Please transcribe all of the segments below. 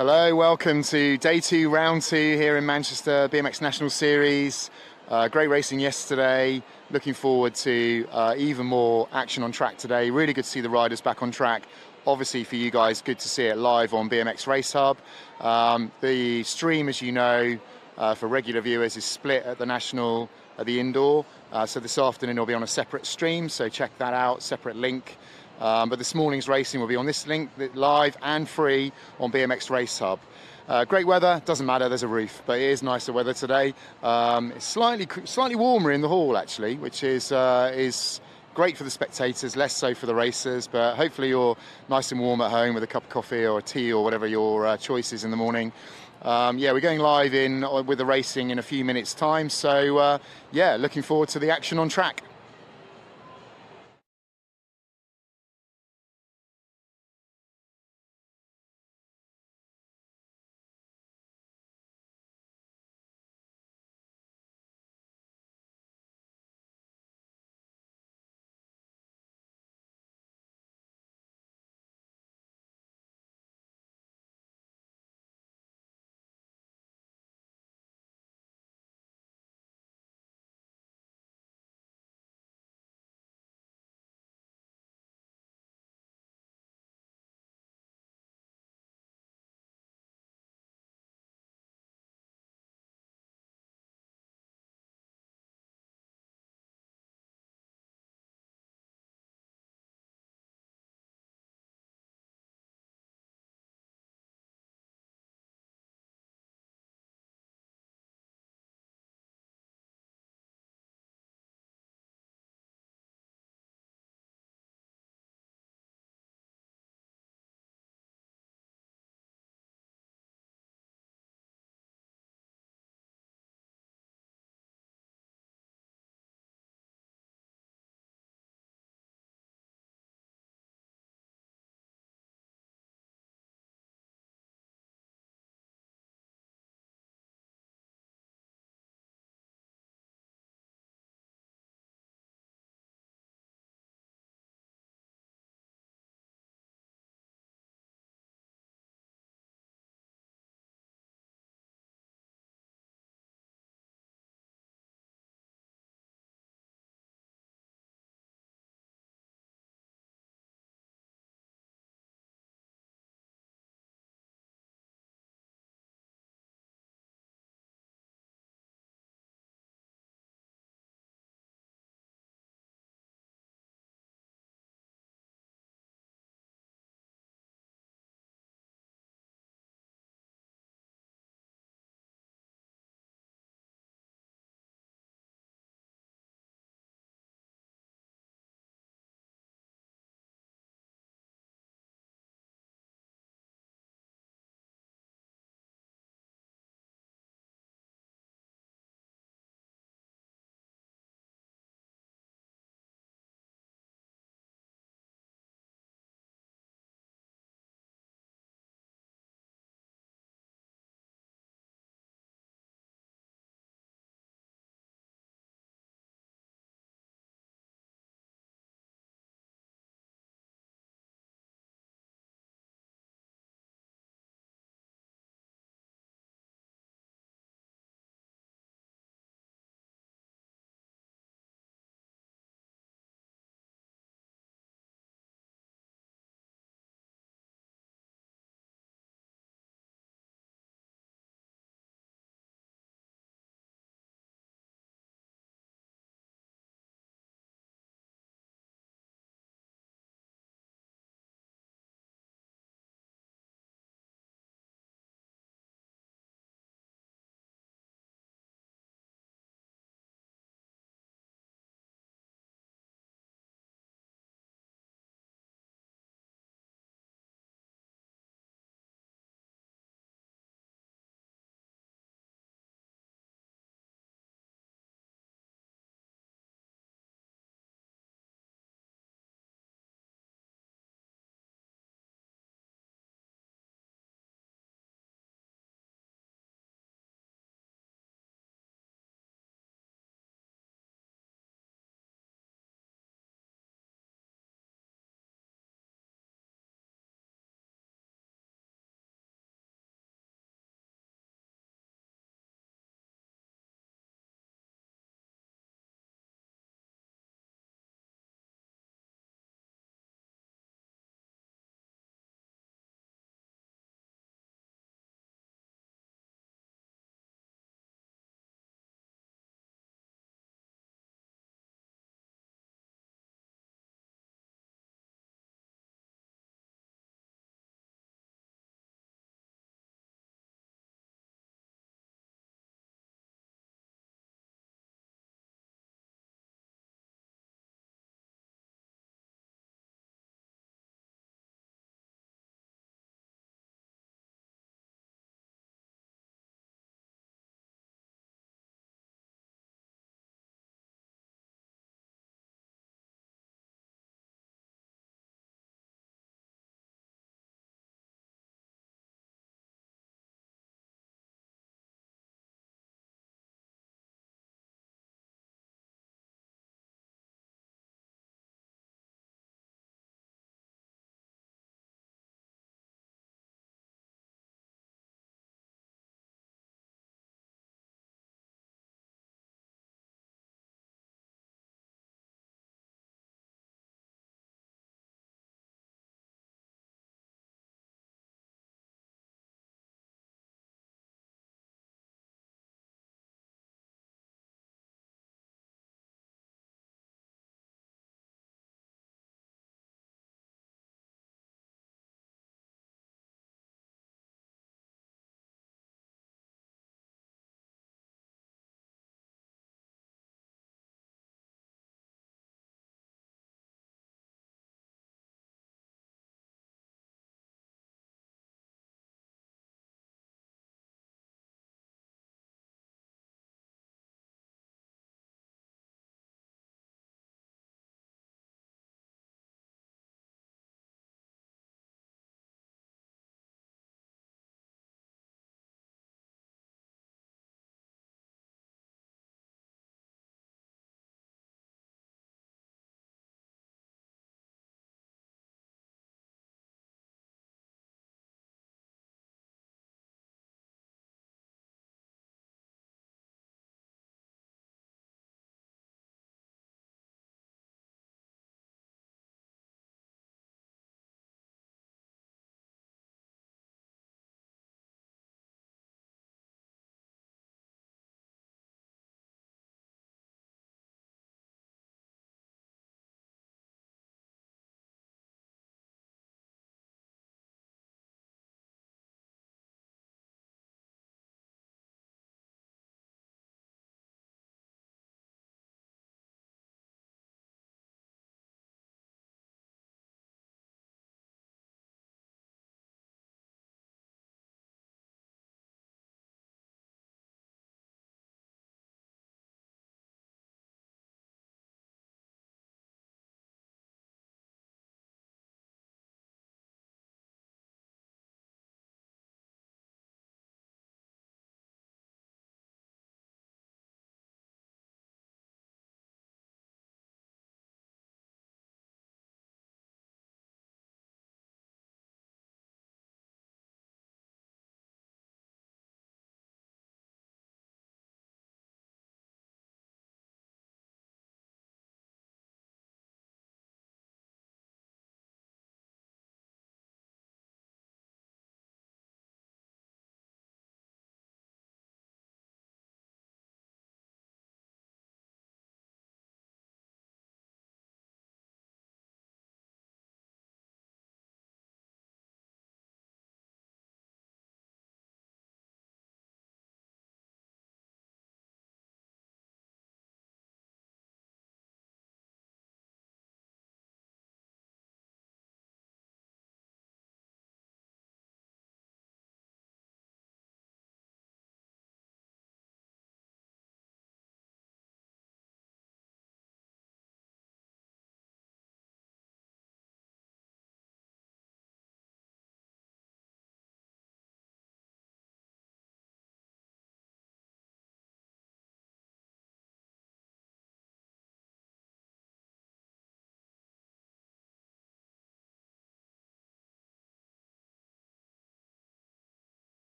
Hello, welcome to day 2, round 2 here in Manchester, BMX National Series. Great racing yesterday. Looking forward to even more action on track today. Really good to see the riders back on track. Obviously for you guys, good to see it live on BMX Race Hub. The stream, as you know, for regular viewers is split at the National, at the indoor. So this afternoon it'll be on a separate stream, so check that out, separate link. But this morning's racing will be on this link, live and free on BMX Race Hub. Great weather, doesn't matter, there's a roof, but it is nicer weather today. It's slightly warmer in the hall actually, which is great for the spectators, less so for the racers, but hopefully you're nice and warm at home with a cup of coffee or a tea or whatever your choice is in the morning. Yeah, we're going live with the racing in a few minutes time, so yeah, looking forward to the action on track.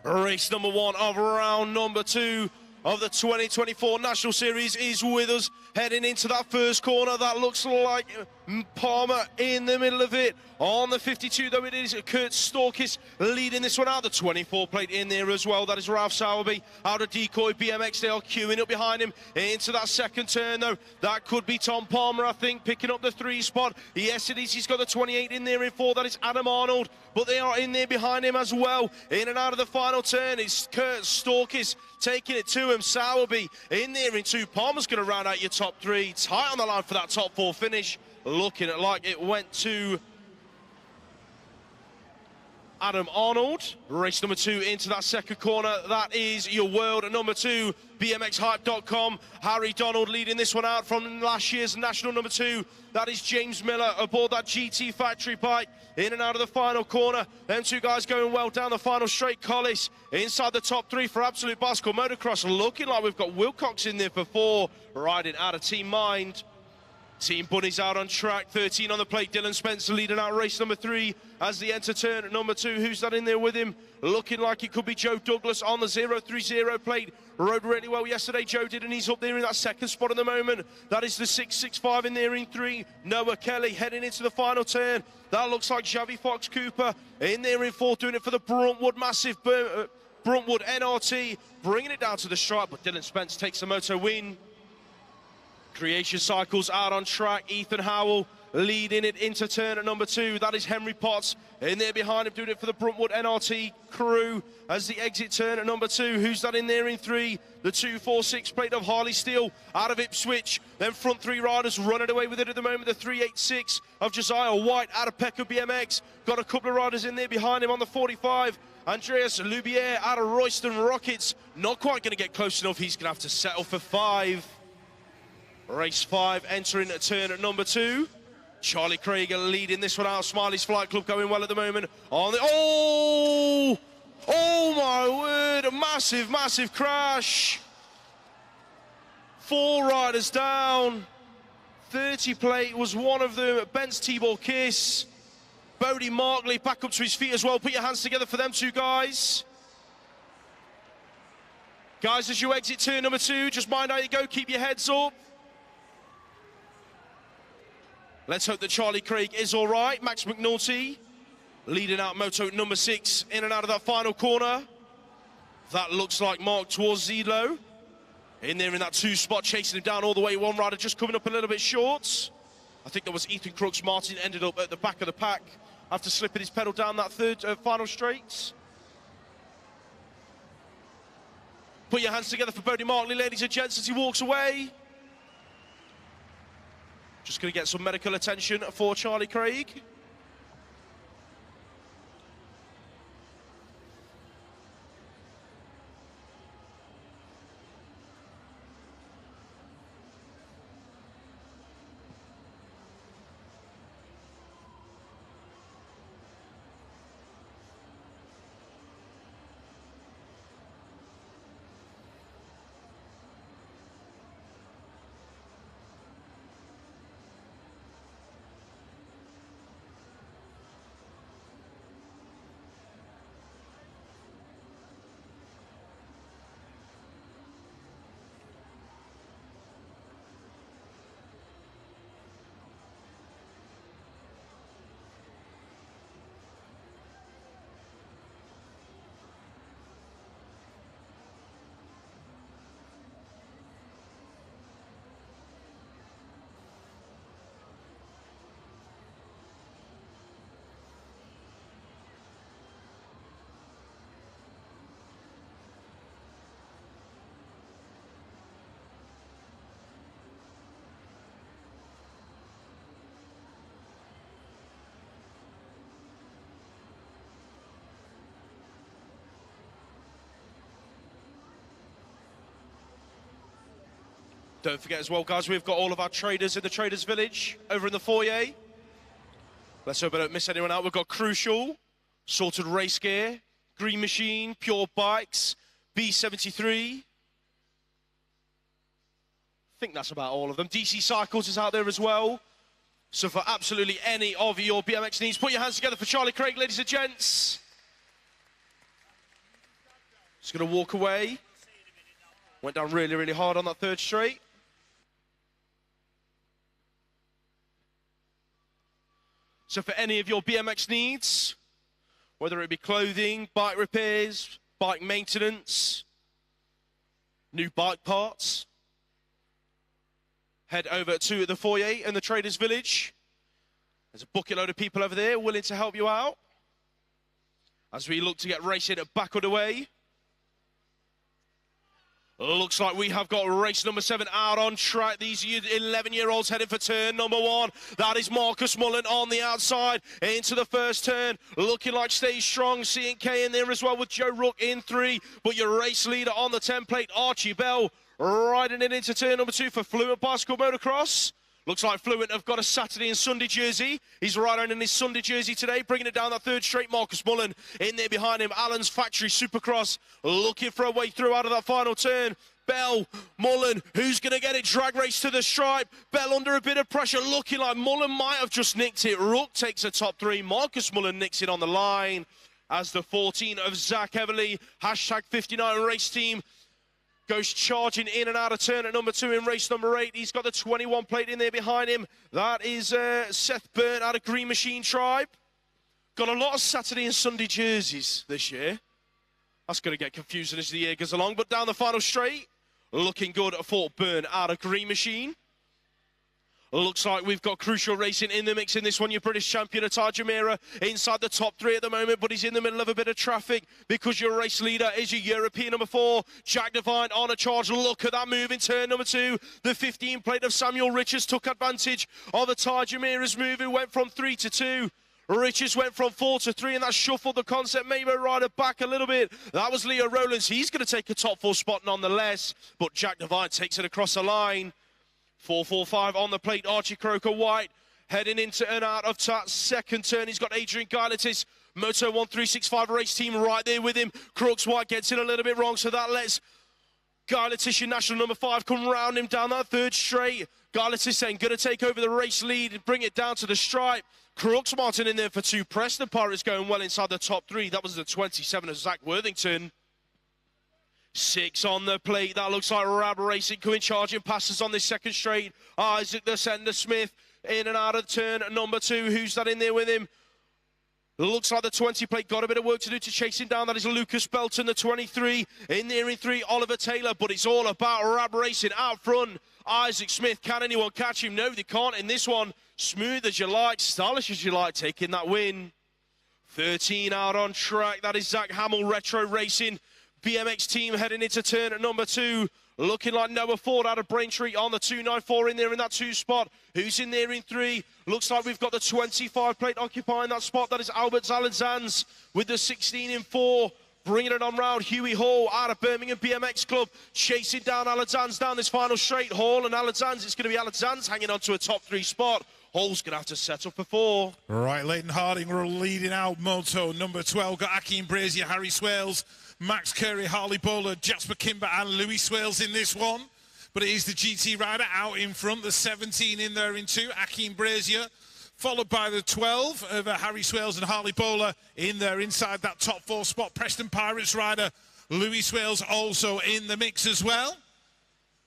Race number 1 of round number 2 of the 2024 National Series is with us, heading into that first corner. That looks like Palmer in the middle of it. On the 52, though, it is Kurt Storkis leading this one out. The 24 plate in there as well. That is Ralph Sowerby out of Decoy BMX. They are queuing up behind him into that second turn, though. That could be Tom Palmer, I think, picking up the 3 spot. Yes, it is. He's got the 28 in there in 4. That is Adam Arnold, but they are in there behind him as well. In and out of the final turn is Kurt Storkis taking it to him. Sowerby in there in 2. Palmer's going to round out your top 3. Tight on the line for that top 4 finish. Looking at like it went to Adam Arnold. Race number 2 into that second corner. That is your world number 2, BMXHype.com. Harry Donald leading this one out from last year's national number 2. That is James Miller aboard that GT factory bike. In and out of the final corner. Them 2 guys going well down the final straight. Collis inside the top 3 for Absolute Bicycle Motocross. Looking like we've got Wilcox in there for 4, riding out of Team Mind. Team Bunny's out on track, 13 on the plate. Dylan Spencer leading out race number 3 as the enter turn at number 2. Who's that in there with him? Looking like it could be Joe Douglas on the 030 plate. Rode really well yesterday, Joe did, and he's up there in that second spot at the moment. That is the 665 in there in 3. Noah Kelly heading into the final turn. That looks like Xavi Fox Cooper in there in 4, doing it for the Bruntwood Massive Bruntwood NRT, bringing it down to the stripe, but Dylan Spence takes the moto win. Creation Cycles out on track. Ethan Howell leading it into turn at number 2. That is Henry Potts in there behind him, doing it for the Bruntwood NRT crew as the exit turn at number 2. Who's that in there in 3? The 246 plate of Harley Steele out of Ipswich. Then front 3 riders running away with it at the moment. The 386 of Josiah White out of Pecco BMX. Got a couple of riders in there behind him on the 45. Andreas Lubier out of Royston Rockets. Not quite going to get close enough. He's going to have to settle for 5. Race 5 entering a turn at number 2. Charlie Craig leading this one out. Smiley's Flight Club going well at the moment. On the oh my word! A massive crash. 4 riders down. 30 plate was one of them. Ben's T-ball kiss. Bodie Markley back up to his feet as well. Put your hands together for them 2 guys. Guys, as you exit turn number 2, just mind how you go. Keep your heads up. Let's hope that Charlie Craig is all right. Max McNulty leading out moto number 6 in and out of that final corner. That looks like Mark towards Zelo. In there in that 2 spot, chasing him down all the way. 1 rider just coming up a little bit short. I think that was Ethan Crooks. Martin ended up at the back of the pack after slipping his pedal down that 3rd final straight. Put your hands together for Bodie Markley, ladies and gents, as he walks away. Just going to get some medical attention for Charlie Craig. Don't forget as well, guys, we've got all of our traders in the Traders Village over in the foyer. Let's hope I don't miss anyone out. We've got Crucial, Sorted Race Gear, Green Machine, Pure Bikes, B73. I think that's about all of them. DC Cycles is out there as well. So for absolutely any of your BMX needs, put your hands together for Charlie Craig, ladies and gents. Just going to walk away. Went down really, really hard on that third straight. So for any of your BMX needs, whether it be clothing, bike repairs, bike maintenance, new bike parts, head over to the foyer in the Traders Village. There's a bucket load of people over there willing to help you out as we look to get racing back underway. Looks like we have got race number 7 out on track. These 11-year-olds heading for turn number 1. That is Marcus Mullen on the outside into the first turn. Looking like Stay Strong, C&K in there as well with Joe Rook in 3. But your race leader on the template, Archie Bell, riding it into turn number 2 for Fluent Bicycle Motocross. Looks like Fluent have got a Saturday and Sunday jersey. He's riding in his Sunday jersey today, bringing it down that third straight. Marcus Mullen in there behind him. Allen's Factory Supercross looking for a way through out of that final turn. Bell, Mullen, who's going to get it? Drag race to the stripe. Bell under a bit of pressure, looking like Mullen might have just nicked it. Rook takes a top 3. Marcus Mullen nicks it on the line as the 14 of Zach Everly, hashtag 59 race team, goes charging in and out of turn at number 2 in race number 8. He's got the 21 plate in there behind him. That is Seth Byrne out of Green Machine Tribe. Got a lot of Saturday and Sunday jerseys this year. That's going to get confusing as the year goes along. But down the final straight, looking good for Byrne out of Green Machine. Looks like we've got Crucial Racing in the mix in this one. Your British champion, Atar Jamira, inside the top 3 at the moment, but he's in the middle of a bit of traffic because your race leader is your European number 4, Jack Devine on a charge. Look at that move in turn number 2. The 15 plate of Samuel Richards took advantage of Atar Jamira's move, who went from 3 to 2. Richards went from 4 to 3, and that shuffled the concept Maybo rider back a little bit. That was Leo Rowlands. He's going to take a top 4 spot nonetheless, but Jack Devine takes it across the line. 4.45 on the plate. Archie Croker White heading into and out of that second turn. He's got Adrian Gailetis, Moto 1365 race team right there with him. Crooks White gets in a little bit wrong, so that lets Gailetis, your national number 5, come round him down that third straight. Gailetis saying, going to take over the race lead and bring it down to the stripe. Crooks Martin in there for 2. Preston Pirates going well inside the top 3. That was the 27 of Zach Worthington. 6 on the plate. That looks like Rab Racing coming charging passes on this second straight. Isaac the Sender Smith in and out of turn number 2. Who's that in there with him? Looks like the 20 plate got a bit of work to do to chase him down. That is Lucas Belton, the 23. In there in 3, Oliver Taylor. But it's all about Rab Racing out front. Isaac Smith, can anyone catch him? No, they can't in this one. Smooth as you like, stylish as you like, taking that win. 13 out on track. That is Zach Hamill, Retro Racing. BMX team heading into turn at number 2. Looking like Noah Ford out of Braintree on the 294 in there in that 2 spot. Who's in there in 3? Looks like we've got the 25 plate occupying that spot. That is Albert Zalenzans with the 16 in 4. Bringing it on round. Huey Hall out of Birmingham BMX Club. Chasing down Alexands down this final straight. Hall and Alexands. It's going to be Alexands hanging on to a top 3 spot. Hall's going to have to settle for 4. Right, Leighton Harding, we're leading out Moto number 12. Got Akeem Brazier, Harry Swales, Max Curry, Harley Bowler, Jasper Kimber and Louis Swales in this one. But it is the GT rider out in front, the 17 in there in 2, Akeem Brazier, followed by the 12 of Harry Swales and Harley Bowler in there inside that top 4 spot. Preston Pirates rider Louis Swales also in the mix as well.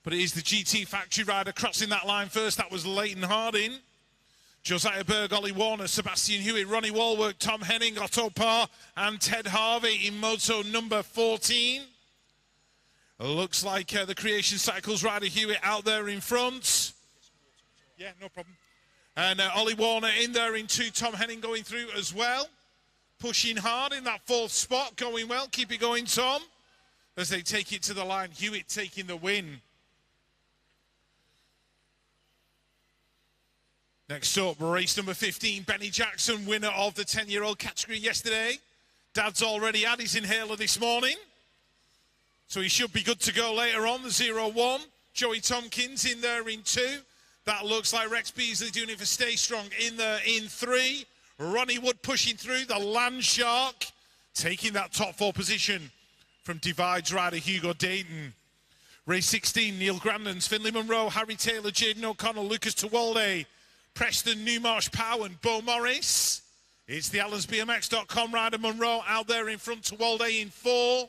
But it is the GT factory rider crossing that line first. That was Leighton Harding. Josiah Berg, Ollie Warner, Sebastian Hewitt, Ronnie Walwork, Tom Henning, Otto Parr and Ted Harvey in Moto number 14. Looks like the Creation Cycles rider Hewitt out there in front. Yeah, no problem. And Ollie Warner in there in 2, Tom Henning going through as well. Pushing hard in that 4th spot, going well. Keep it going, Tom. As they take it to the line, Hewitt taking the win. Next up, race number 15, Benny Jackson, winner of the 10-year-old category yesterday. Dad's already had his inhaler this morning, so he should be good to go later on, the 0-1. Joey Tompkins in there in 2. That looks like Rex Beasley doing it for Stay Strong in there in 3. Ronnie Wood pushing through, the Land Shark, taking that top 4 position from Divides rider Hugo Dayton. Race 16, Neil Grandens, Finley Monroe, Harry Taylor, Jaden O'Connell, Lucas Tewolde, Preston Newmarsh Pow and Bo Morris. It's the AllensBMX.com rider Monroe out there in front, Tewolde in 4.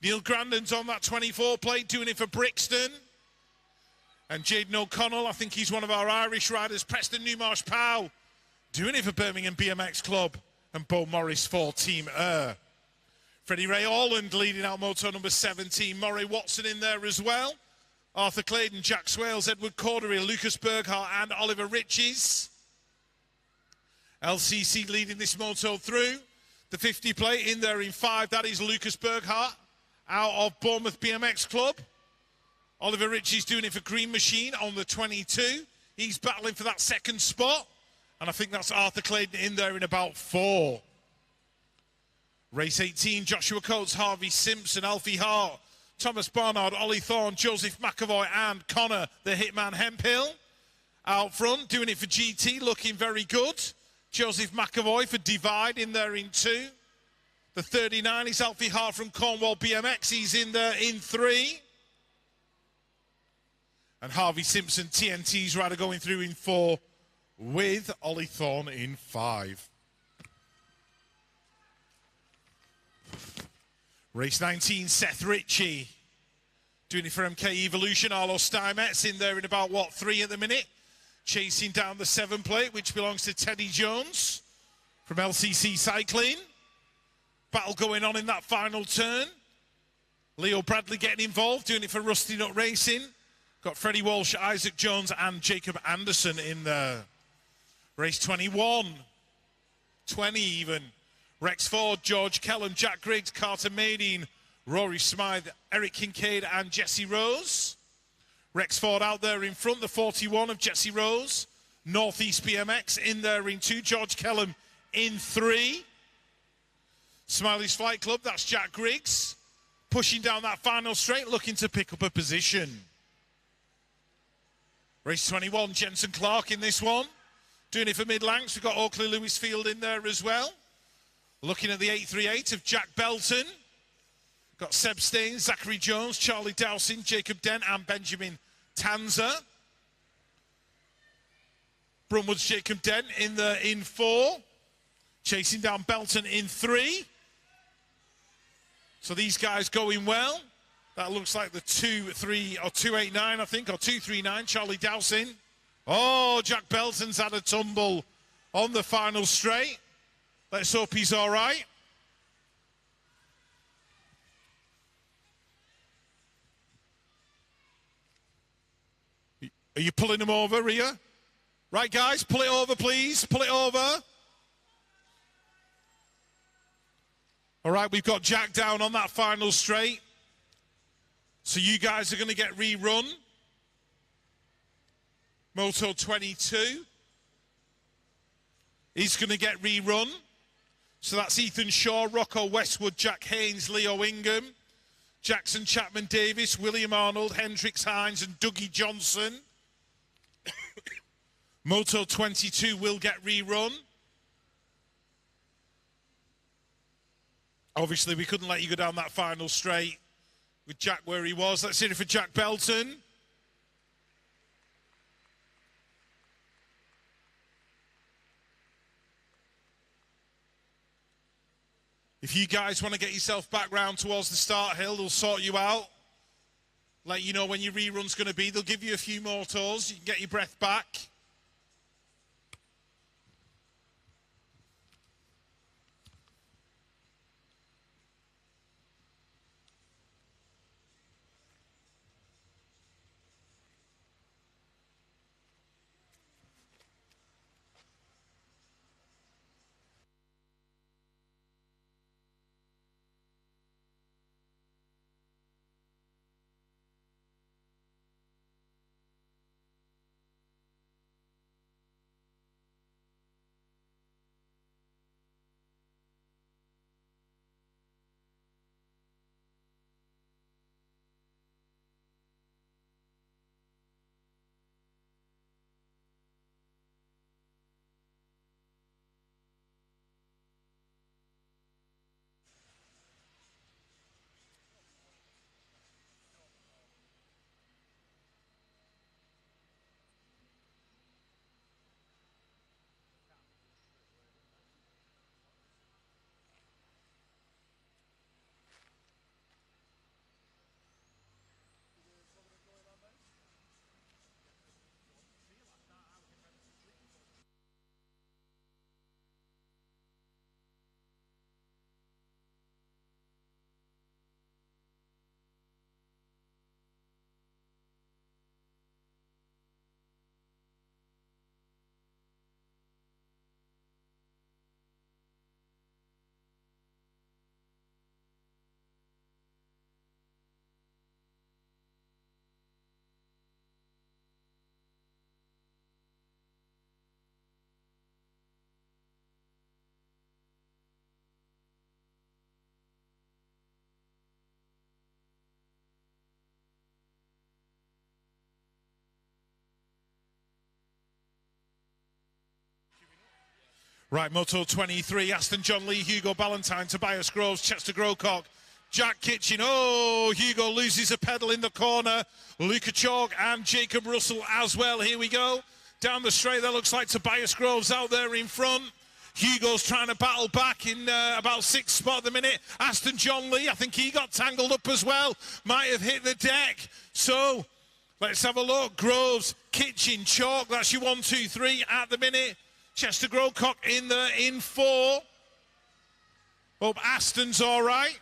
Neil Grandon's on that 24 plate, doing it for Brixton. And Jaden O'Connell, I think he's one of our Irish riders. Preston Newmarsh Powell, doing it for Birmingham BMX Club. And Bo Morris for Team Air. Freddie Ray Orland leading out moto number 17. Murray Watson in there as well. Arthur Clayton, Jack Swales, Edward Cordery, Lucas Berghart and Oliver Riches. LCC leading this moto through. The 50 plate in there in 5. That is Lucas Berghart out of Bournemouth BMX Club. Oliver Riches doing it for Green Machine on the 22. He's battling for that second spot. And I think that's Arthur Clayton in there in about 4. Race 18, Joshua Coates, Harvey Simpson, Alfie Hart, Thomas Barnard, Ollie Thorne, Joseph McAvoy and Connor, the Hitman Hemphill. Out front, doing it for GT, looking very good. Joseph McAvoy for Divide in there in 2. The 39 is Alfie Hart from Cornwall BMX, he's in there in 3. And Harvey Simpson, TNT's rider, going through in 4. With Ollie Thorne in 5. Race 19, Seth Ritchie. Doing it for MK Evolution. Arlo Steinmetz in there in about, 3 at the minute. Chasing down the 7 plate, which belongs to Teddy Jones from LCC Cycling. Battle going on in that final turn. Leo Bradley getting involved, doing it for Rusty Nut Racing. Got Freddie Walsh, Isaac Jones and Jacob Anderson in there. Race 21, 20 even. Rex Ford, George Kellum, Jack Griggs, Carter Madine, Rory Smythe, Eric Kincaid and Jesse Rose. Rex Ford out there in front, the 41 of Jesse Rose. Northeast BMX in there in 2, George Kellum in 3. Smiley's Flight Club, that's Jack Griggs. Pushing down that final straight, looking to pick up a position. Race 21, Jensen Clark in this one. Doing it for mid-lengths, we've got Oakley Lewisfield in there as well. Looking at the 838 of Jack Belton. Got Seb Staines, Zachary Jones, Charlie Dowsing, Jacob Dent and Benjamin Tanzer. Brunwood's Jacob Dent in 4. Chasing down Belton in 3. So these guys going well. That looks like the 2-3 or 289, I think, or 239, Charlie Dowsing. Oh, Jack Belton's had a tumble on the final straight. Let's hope he's all right. Are you pulling him over, Ria? Right, guys, pull it over, please. Pull it over. All right, we've got Jack down on that final straight. So you guys are going to get rerun. Moto 22 is going to get rerun. So that's Ethan Shaw, Rocco Westwood, Jack Haynes, Leo Ingham, Jackson Chapman Davis, William Arnold, Hendrix Hines and Dougie Johnson. Moto 22 will get rerun. Obviously, we couldn't let you go down that final straight with Jack where he was. Let's hear it for Jack Belton. If you guys want to get yourself back round towards the start hill, they'll sort you out. Let you know when your rerun's going to be. They'll give you a few more tours. You can get your breath back. Right, Moto 23, Aston John Lee, Hugo Ballantyne, Tobias Groves, Chester Groscock, Jack Kitchen. Oh, Hugo loses a pedal in the corner. Luca Chalk and Jacob Russell as well. Here we go. Down the straight, that looks like Tobias Groves out there in front. Hugo's trying to battle back in about 6th spot at the minute. Aston John Lee, I think he got tangled up as well. Might have hit the deck. So, let's have a look. Groves, Kitchen, Chalk, that's your 1, 2, 3 at the minute. Chester Groscock in there in 4. Hope Aston's all right.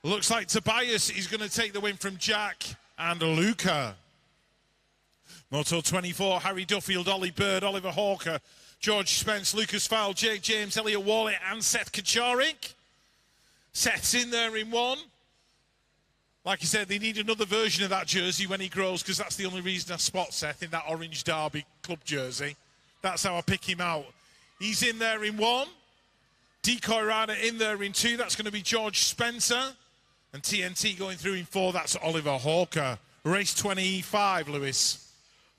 Looks like Tobias is going to take the win from Jack and Luca. Moto 24, Harry Duffield, Ollie Bird, Oliver Hawker, George Spence, Lucas Fowle, Jake James, Elliot Worley and Seth Kacharik. Seth's in there in 1. Like I said, they need another version of that jersey when he grows, because that's the only reason I spot Seth in that orange Derby club jersey. That's how I pick him out. He's in there in 1. Decoy Rider in there in 2. That's going to be George Spencer. And TNT going through in 4. That's Oliver Hawker. Race 25, Lewis.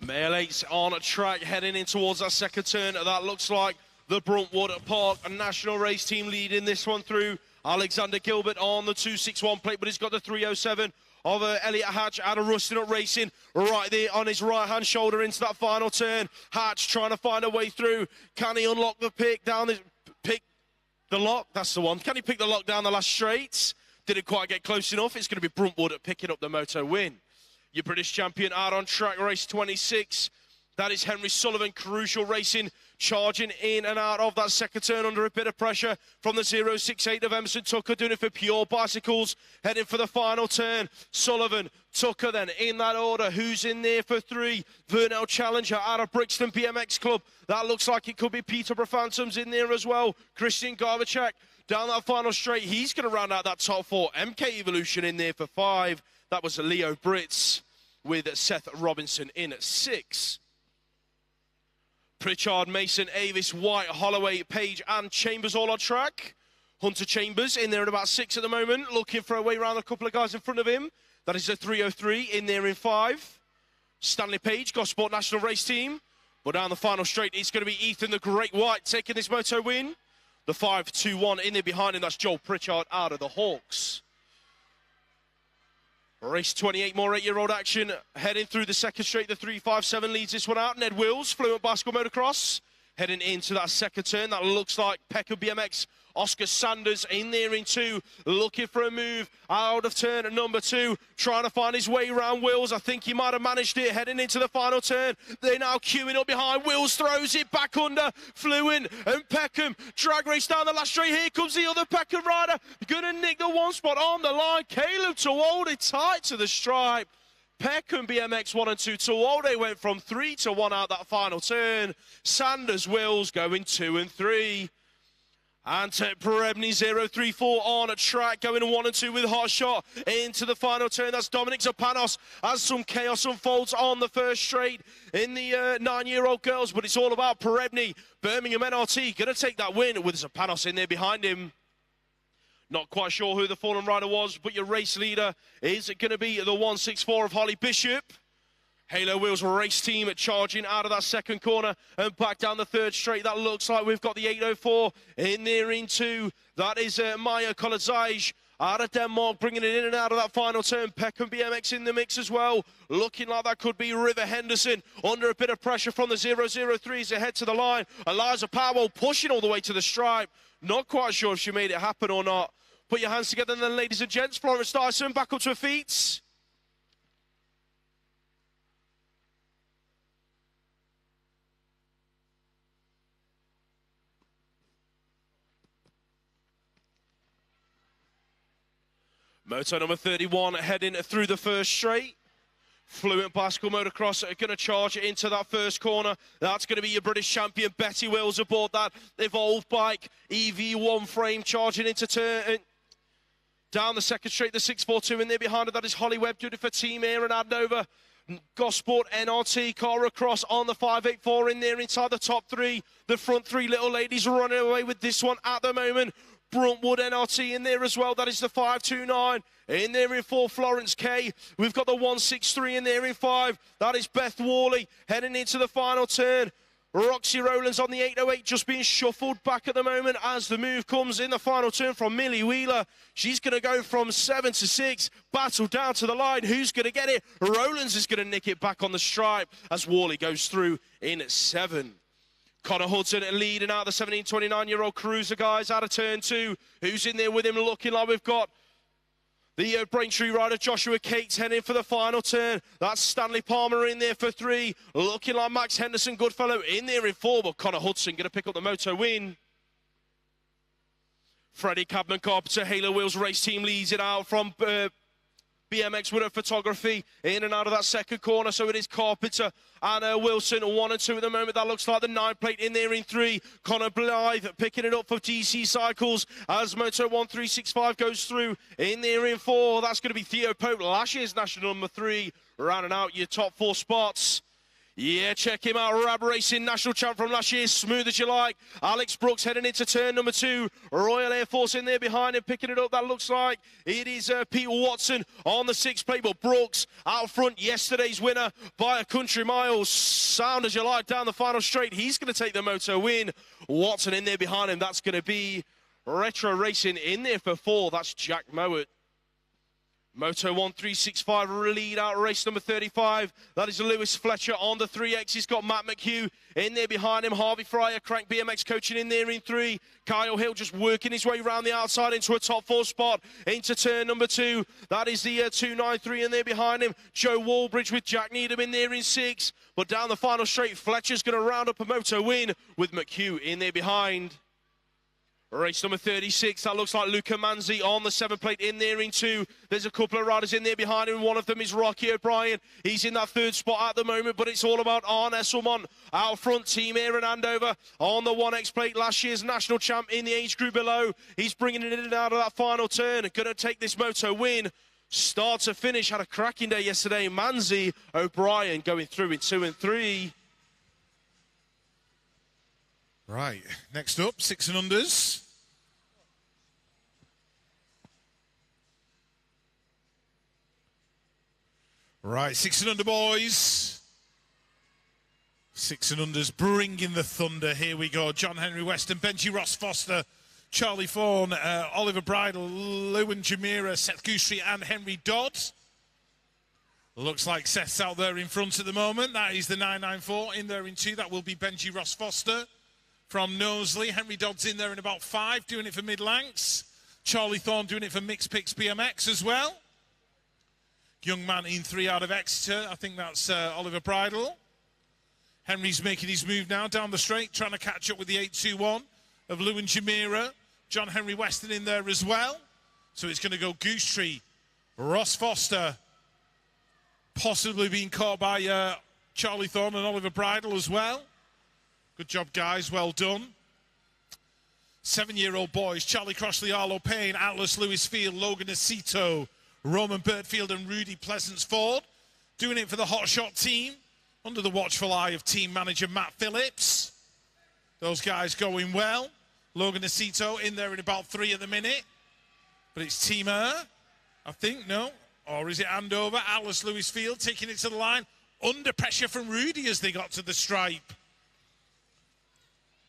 Male 8's on a track heading in towards that second turn. That looks like the Bruntwood Park National Race Team leading this one through. Alexander Gilbert on the 261 plate, but he's got the 307 of Elliot Hatch out of Rusting Up Racing right there on his right-hand shoulder into that final turn. Hatch trying to find a way through. Can he unlock the pick down the lock? That's the one. Can he pick the lock down the last straight? Didn't quite get close enough. It's going to be Bruntwood picking up the moto win. Your British champion out on track, race 26. That is Henry Sullivan, Crucial Racing, charging in and out of that second turn under a bit of pressure from the 068 of Emerson Tucker, doing it for Pure Bicycles, heading for the final turn. Sullivan, Tucker then in that order. Who's in there for 3? Vernell Challenger out of Brixton BMX Club. That looks like it could be Peterborough Phantoms in there as well. Christian Garbachak down that final straight. He's going to round out that top 4. MK Evolution in there for 5. That was Leo Brits with Seth Robinson in at 6. Pritchard, Mason, Avis, White, Holloway, Page and Chambers all on track. Hunter Chambers in there at about 6 at the moment, looking for a way around a couple of guys in front of him. That is a 303 in there in 5. Stanley Page, Gosport National Race Team. But down the final straight, it's going to be Ethan the Great White taking this moto win. The 5-2-1 in there behind him, that's Joel Pritchard out of the Hawks. Race 28, more 8-year-old action. Heading through the second straight, the 357 leads this one out. Ned Wills, Fluent Bicycle Motocross. Heading into that second turn, that looks like Peckham BMX. Oscar Sanders in there in 2, looking for a move out of turn number 2, trying to find his way around Wills. I think he might have managed it heading into the final turn. They're now queuing up behind. Wills throws it back under. Fluent and Peckham drag race down the last straight. Here comes the other Peckham rider. Gonna nick the 1 spot on the line. Caleb Tawalde tight to the stripe. Peckham BMX 1 and 2. Tawalde went from 3 to 1 out that final turn. Sanders, Wills going 2 and 3. And Perebny 034 on a track, going 1 and 2 with Hot Shot into the final turn. That's Dominic Zapanos as some chaos unfolds on the first straight in the 9-year-old girls. But it's all about Perebny. Birmingham NRT going to take that win with Zapanos in there behind him. Not quite sure who the fallen rider was, but your race leader is going to be the 164 of Holly Bishop. Halo Wheels Race Team charging out of that second corner and back down the third straight. That looks like we've got the 804 in there in 2. That is Maya Kolazaj out of Denmark, bringing it in and out of that final turn. Peckham BMX in the mix as well. Looking like that could be River Henderson under a bit of pressure from the 003s ahead to the line. Eliza Powell pushing all the way to the stripe. Not quite sure if she made it happen or not. Put your hands together then, ladies and gents. Florence Dyson back up to her feet. Moto number 31 heading through the first straight. Fluent Bicycle Motocross are going to charge it into that first corner. That's going to be your British champion, Betty Wills, aboard that Evolve Bike EV1 frame, charging into turn. Down the second straight, the 642 in there behind her. That is Holly Webb, doing it for Team Aaron Adnova. Gosport NRT car across on the 584 in there inside the top 3. The front 3 little ladies running away with this one at the moment. Bruntwood NRT in there as well. That is the 529 in there in 4. Florence K. We've got the 163 in there in 5. That is Beth Worley heading into the final turn. Roxy Rowlands on the 808 just being shuffled back at the moment as the move comes in the final turn from Millie Wheeler. She's going to go from 7 to 6, battle down to the line. Who's going to get it? Rowlands is going to nick it back on the stripe as Worley goes through in 7. Connor Hudson leading out the 17, 29-year-old cruiser guys out of turn 2. Who's in there with him looking like we've got the Braintree rider Joshua Cates heading for the final turn. That's Stanley Palmer in there for 3. Looking like Max Henderson Goodfellow in there in 4, but Connor Hudson going to pick up the moto win. Freddie Cadman Carpenter, Halo Wheels race team leads it out from BMX Winner Photography in and out of that second corner. So it is Carpenter and Wilson 1 and 2 at the moment. That looks like the 9 plate in there in 3. Connor Blythe picking it up for DC Cycles as Moto 1365 goes through in there in 4. That's going to be Theo Pope, last year's national number 3, rounding out your top 4 spots. Yeah, check him out. Rab Racing, national champ from last year. Smooth as you like. Alex Brooks heading into turn number 2. Royal Air Force in there behind him, picking it up. That looks like it is Peter Watson on the 6 plate. But Brooks out front, yesterday's winner by a country mile. Sound as you like down the final straight. He's going to take the moto win. Watson in there behind him. That's going to be Retro Racing in there for 4. That's Jack Mowat. Moto 1365 lead out race number 35. That is Lewis Fletcher on the 3X. He's got Matt McHugh in there behind him. Harvey Fryer, Crank BMX coaching in there in 3. Kyle Hill just working his way around the outside into a top 4 spot into turn number 2. That is the 293 in there behind him. Joe Walbridge with Jack Needham in there in 6. But down the final straight, Fletcher's going to round up a moto win with McHugh in there behind. Race number 36, that looks like Luca Manzi on the 7 plate in there in 2. There's a couple of riders in there behind him. One of them is Rocky O'Brien. He's in that 3rd spot at the moment, but it's all about Arne Esselmont. Out front, Team Aaron Andover on the 1X plate. Last year's national champ in the age group below. He's bringing it in and out of that final turn. Going to take this moto win. Start to finish, had a cracking day yesterday. Manzi, O'Brien going through in 2 and 3. Right, next up, 6 and unders. Right, 6 and under boys. 6 and unders bringing the thunder. Here we go. John Henry Weston, Benji Ross Foster, Charlie Fawn, Oliver Bridle, Lewin Jamira, Seth Goostrey and Henry Dodd. Looks like Seth's out there in front at the moment. That is the 994 in there in 2. That will be Benji Ross Foster from Knowsley. Henry Dodd's in there in about 5, doing it for Mid-Lancs. Charlie Thorne doing it for Mixed Picks BMX as well. Young man in 3 out of Exeter. I think that's Oliver Bridle. Henry's making his move now down the straight, trying to catch up with the 821 of Lewin Jamira. John Henry Weston in there as well. So it's going to go Goostrey, Ross Foster, possibly being caught by Charlie Thorne and Oliver Bridle as well. Good job, guys. Well done. 7-year-old boys, Charlie Crossley, Arlo Payne, Atlas Lewis Field, Logan Acito, Roman Birtfield and Rudy Pleasance-Ford. Doing it for the Hotshot team under the watchful eye of team manager Matt Phillips. Those guys going well. Logan Acito in there in about 3 at the minute. But it's Team Air, I think, no? Or is it Andover? Atlas Lewis Field taking it to the line. Under pressure from Rudy as they got to the stripe.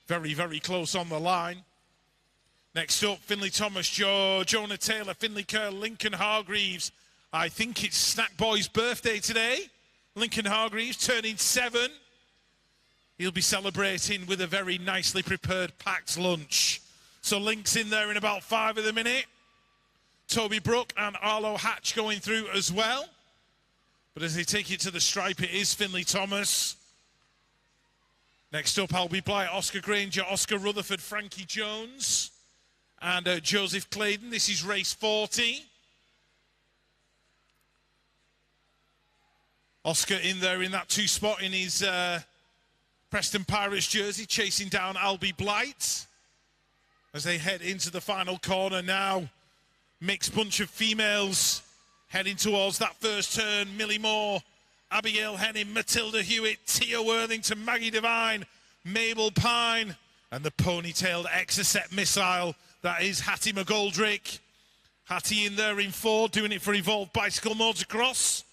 Very, very close on the line. Next up, Finley Thomas, Jonah Taylor, Finley Kerr, Lincoln Hargreaves. I think it's Snack Boy's birthday today. Lincoln Hargreaves turning 7. He'll be celebrating with a very nicely prepared packed lunch. So Link's in there in about 5 at the minute. Toby Brook and Arlo Hatch going through as well. But as they take it to the stripe, it is Finley Thomas. Next up, Albie Blight, Oscar Granger, Oscar Rutherford, Frankie Jones, and Joseph Clayton. This is race 40. Oscar in there in that 2 spot in his Preston Pirates jersey, chasing down Albie Blight as they head into the final corner now. Mixed bunch of females heading towards that first turn. Millie Moore, Abigail Henning, Matilda Hewitt, Tia Worthington, Maggie Devine, Mabel Pine, and the ponytailed Exocet missile. That is Hattie McGoldrick. Hattie in there in 4, doing it for Evolved Bicycle Motocross.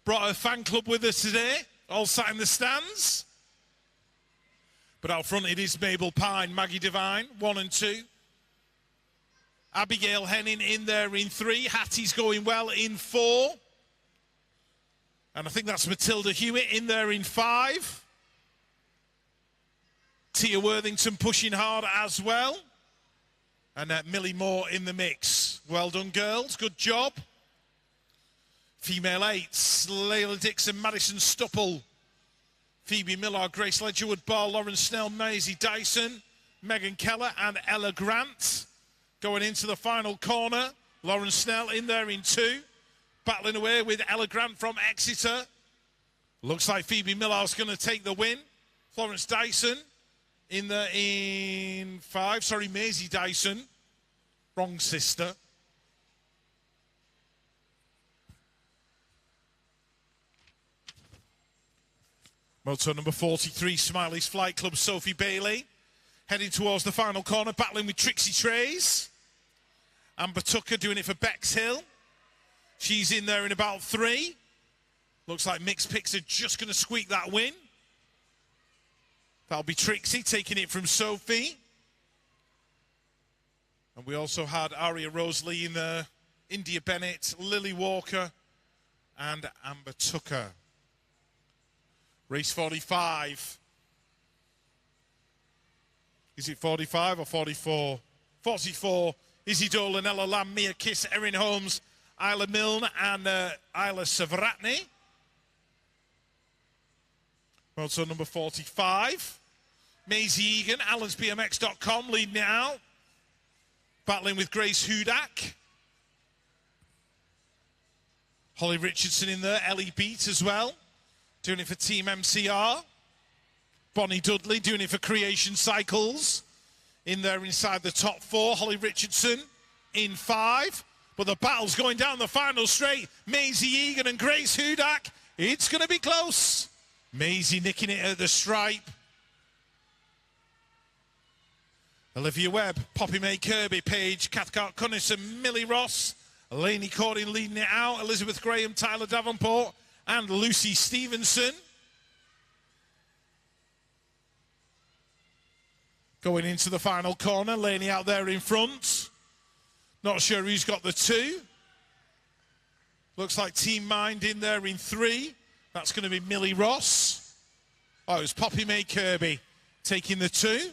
Brought her fan club with us today, all sat in the stands. But out front it is Mabel Pine, Maggie Devine, 1 and 2. Abigail Henning in there in 3. Hattie's going well in 4. And I think that's Matilda Hewitt in there in 5. Tia Worthington pushing hard as well. And Millie Moore in the mix. Well done, girls. Good job. Female 8s, Layla Dixon, Madison Stupple, Phoebe Miller, Grace Ledgerwood Barr, Lauren Snell, Maisie Dyson, Megan Keller and Ella Grant. Going into the final corner, Lauren Snell in there in 2. Battling away with Ella Grant from Exeter. Looks like Phoebe Millar's going to take the win. Florence Dyson in there in 5. Sorry, Maisie Dyson. Wrong sister. Moto number 43, Smiley's Flight Club, Sophie Bailey. Heading towards the final corner, battling with Trixie Trays. Amber Tucker doing it for Bexhill. She's in there in about 3. Looks like Mixed Picks are just going to squeak that win. That'll be Trixie taking it from Sophie. And we also had Aria Rosalie in there, India Bennett, Lily Walker, and Amber Tucker. Race 45. Is it 45 or 44? 44. Izzy Dolan, Ella Lamb, Mia Kiss, Erin Holmes, Isla Milne, and Isla Savratny. Also number 45. Maisie Egan, AllensBMX.com, leading it out. Battling with Grace Hudak. Holly Richardson in there, Ellie Beat as well. Doing it for Team MCR. Bonnie Dudley doing it for Creation Cycles. In there inside the top 4. Holly Richardson in 5. But the battle's going down the final straight. Maisie Egan and Grace Hudak. It's going to be close. Maisie nicking it at the stripe. Olivia Webb, Poppy May Kirby, Paige Cathcart Cunnison, Millie Ross, Lainey Cordin leading it out, Elizabeth Graham, Tyler Davenport, and Lucy Stevenson. Going into the final corner, Lainey out there in front. Not sure who's got the 2. Looks like Team Mind in there in 3. That's going to be Millie Ross. Oh, it was Poppy May Kirby taking the 2.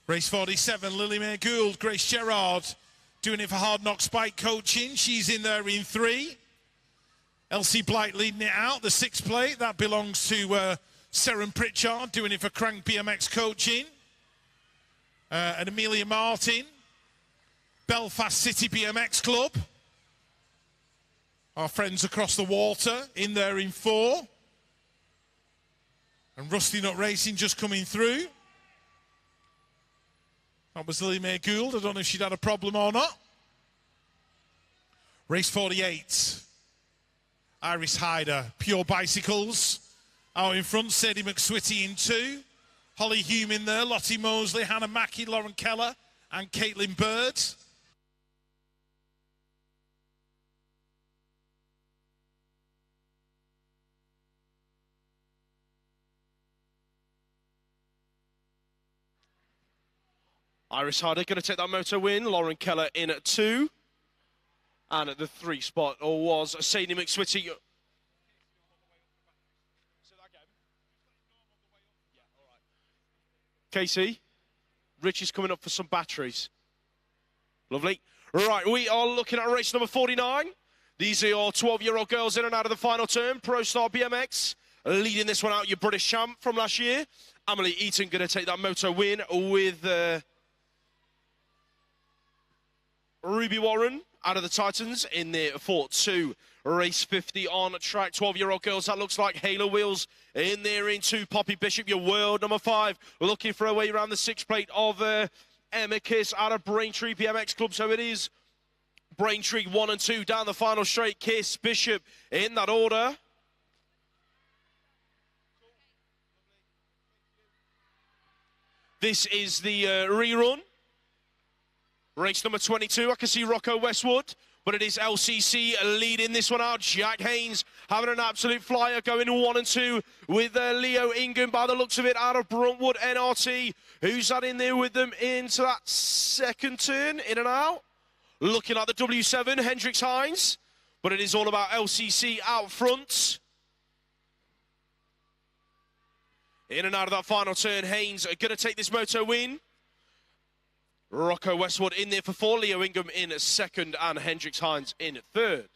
Race 47, Lily Mae Gould, Grace Gerard doing it for Hard Knocks Bike Coaching. She's in there in 3. Elsie Blight leading it out, the 6th plate. That belongs to Seren Pritchard doing it for Crank BMX Coaching. And Amelia Martin, Belfast City BMX Club. Our friends across the water in there in 4. And Rusty Nut Racing just coming through. That was Lily Mae Gould. I don't know if she'd had a problem or not. Race 48. Iris Hyder, Pure Bicycles. Out in front, Sadie McSwitty in 2. Holly Hume in there, Lottie Mosley, Hannah Mackey, Lauren Keller, and Caitlin Bird. Iris Harder going to take that moto win. Lauren Keller in at 2. And at the 3 spot was Sadie McSwitty. Casey, Rich is coming up for some batteries. Lovely. Right, we are looking at race number 49. These are your 12-year-old girls in and out of the final turn. Pro Star BMX leading this one out, your British champ from last year. Emily Eaton going to take that moto win with Ruby Warren out of the Titans in the 4-2. Race 50 on track. 12-year-old girls, that looks like Halo Wheels in there in 2. Poppy Bishop, your world number 5, looking for a way around the 6th plate of Emma Kiss out of Braintree BMX Club. So it is Braintree 1 and 2 down the final straight. Kiss, Bishop in that order. This is the rerun. Race number 22, I can see Rocco Westwood but it is LCC leading this one out. Jack Haynes having an absolute flyer, going 1 and 2 with Leo Ingham by the looks of it out of Bruntwood NRT. Who's that in there with them into that second turn, in and out? Looking like the W7, Hendrix Hines, but it is all about LCC out front. In and out of that final turn, Haynes are going to take this moto win. Rocco Westwood in there for 4, Leo Ingham in second, and Hendrix Hines in third.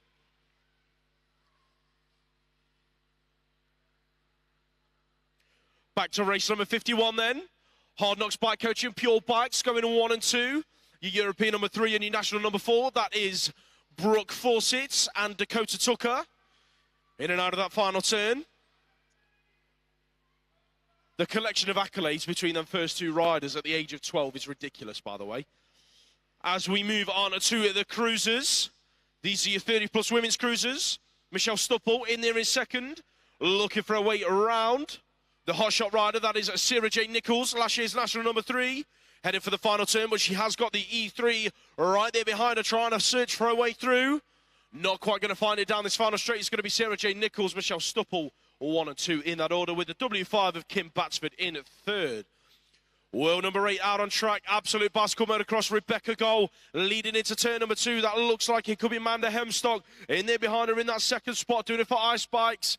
Back to race number 51 then. Hard Knocks Bike Coaching, Pure Bikes going 1 and 2. Your European number 3 and your national number 4. That is Brooke Fawcett and Dakota Tucker. In and out of that final turn. The collection of accolades between them first 2 riders at the age of 12 is ridiculous, by the way. As we move on to the cruisers, these are your 30-plus women's cruisers. Michelle Stupple in there in second, looking for a way around. The hotshot rider, that is Sarah J. Nichols, last year's national number 3, heading for the final turn, but she has got the E3 right there behind her, trying to search for her way through. Not quite going to find it down this final straight. It's going to be Sarah J. Nichols, Michelle Stupple, 1 and 2 in that order, with the W5 of Kim Batsford in third. World number 8 out on track. Absolute bicycle motocross. Rebecca Goal leading into turn number 2. That looks like it could be Amanda Hemstock in there behind her in that second spot, doing it for Ice Bikes.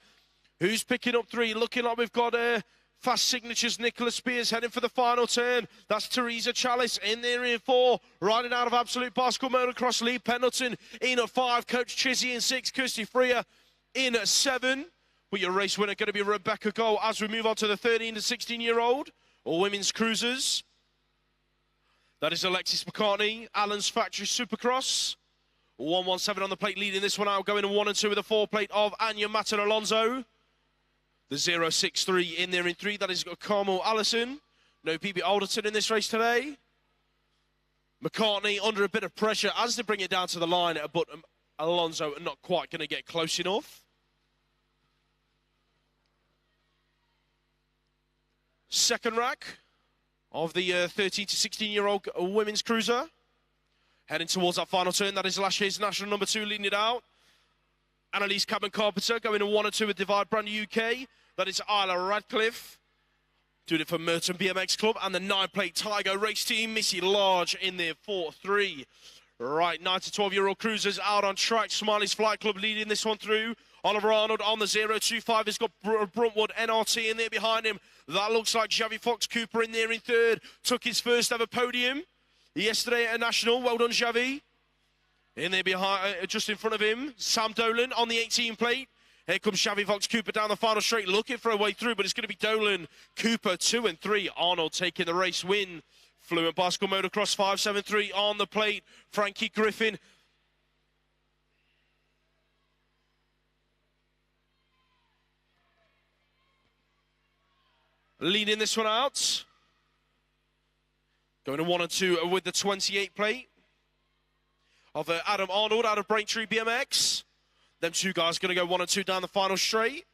Who's picking up 3? Looking like we've got Fast Signatures, Nicholas Spears heading for the final turn. That's Teresa Chalice in there in 4. Riding out of Absolute Bicycle Motocross, Lee Pendleton in at 5. Coach Chizzy in 6. Kirsty Freer in at 7. But your race winner going to be Rebecca Goal as we move on to the 13 to 16-year-old or women's cruisers. That is Alexis McCartney, Allen's Factory Supercross. 117 on the plate, leading this one out, going 1 and 2 with a 4 plate of Anya Matten Alonso. The 063 in there in 3, that is Carmel Allison. No PB Alderton in this race today. McCartney under a bit of pressure as they bring it down to the line, but Alonso not quite going to get close enough. Second rack of the 13 to 16-year-old women's cruiser. Heading towards that final turn, that is last year's national number 2 leading it out. Annalise Cabin-Carpenter going 1 and 2 with Divide Brand UK. That is Isla Radcliffe. Doing it for Merton BMX Club. And the 9-plate Tiger race team, Missy Large in there 4-3. Right, 9 to 12-year-old cruisers out on track. Smiley's Flight Club leading this one through. Oliver Arnold on the 025 has got Bruntwood NRT in there behind him. That looks like Javi Fox Cooper in there in third. Took his first ever podium yesterday at a national. Well done, Javi. In there behind, just in front of him, Sam Dolan on the 18 plate. Here comes Javi Fox Cooper down the final straight, looking for a way through, but it's going to be Dolan, Cooper 2 and 3. Arnold taking the race win. Fluent Bicycle Motocross 573 on the plate. Frankie Griffin. Leading this one out. Going to 1 and 2 with the 28 plate of Adam Arnold out of Braintree BMX. Them 2 guys going to go 1 and 2 down the final straight.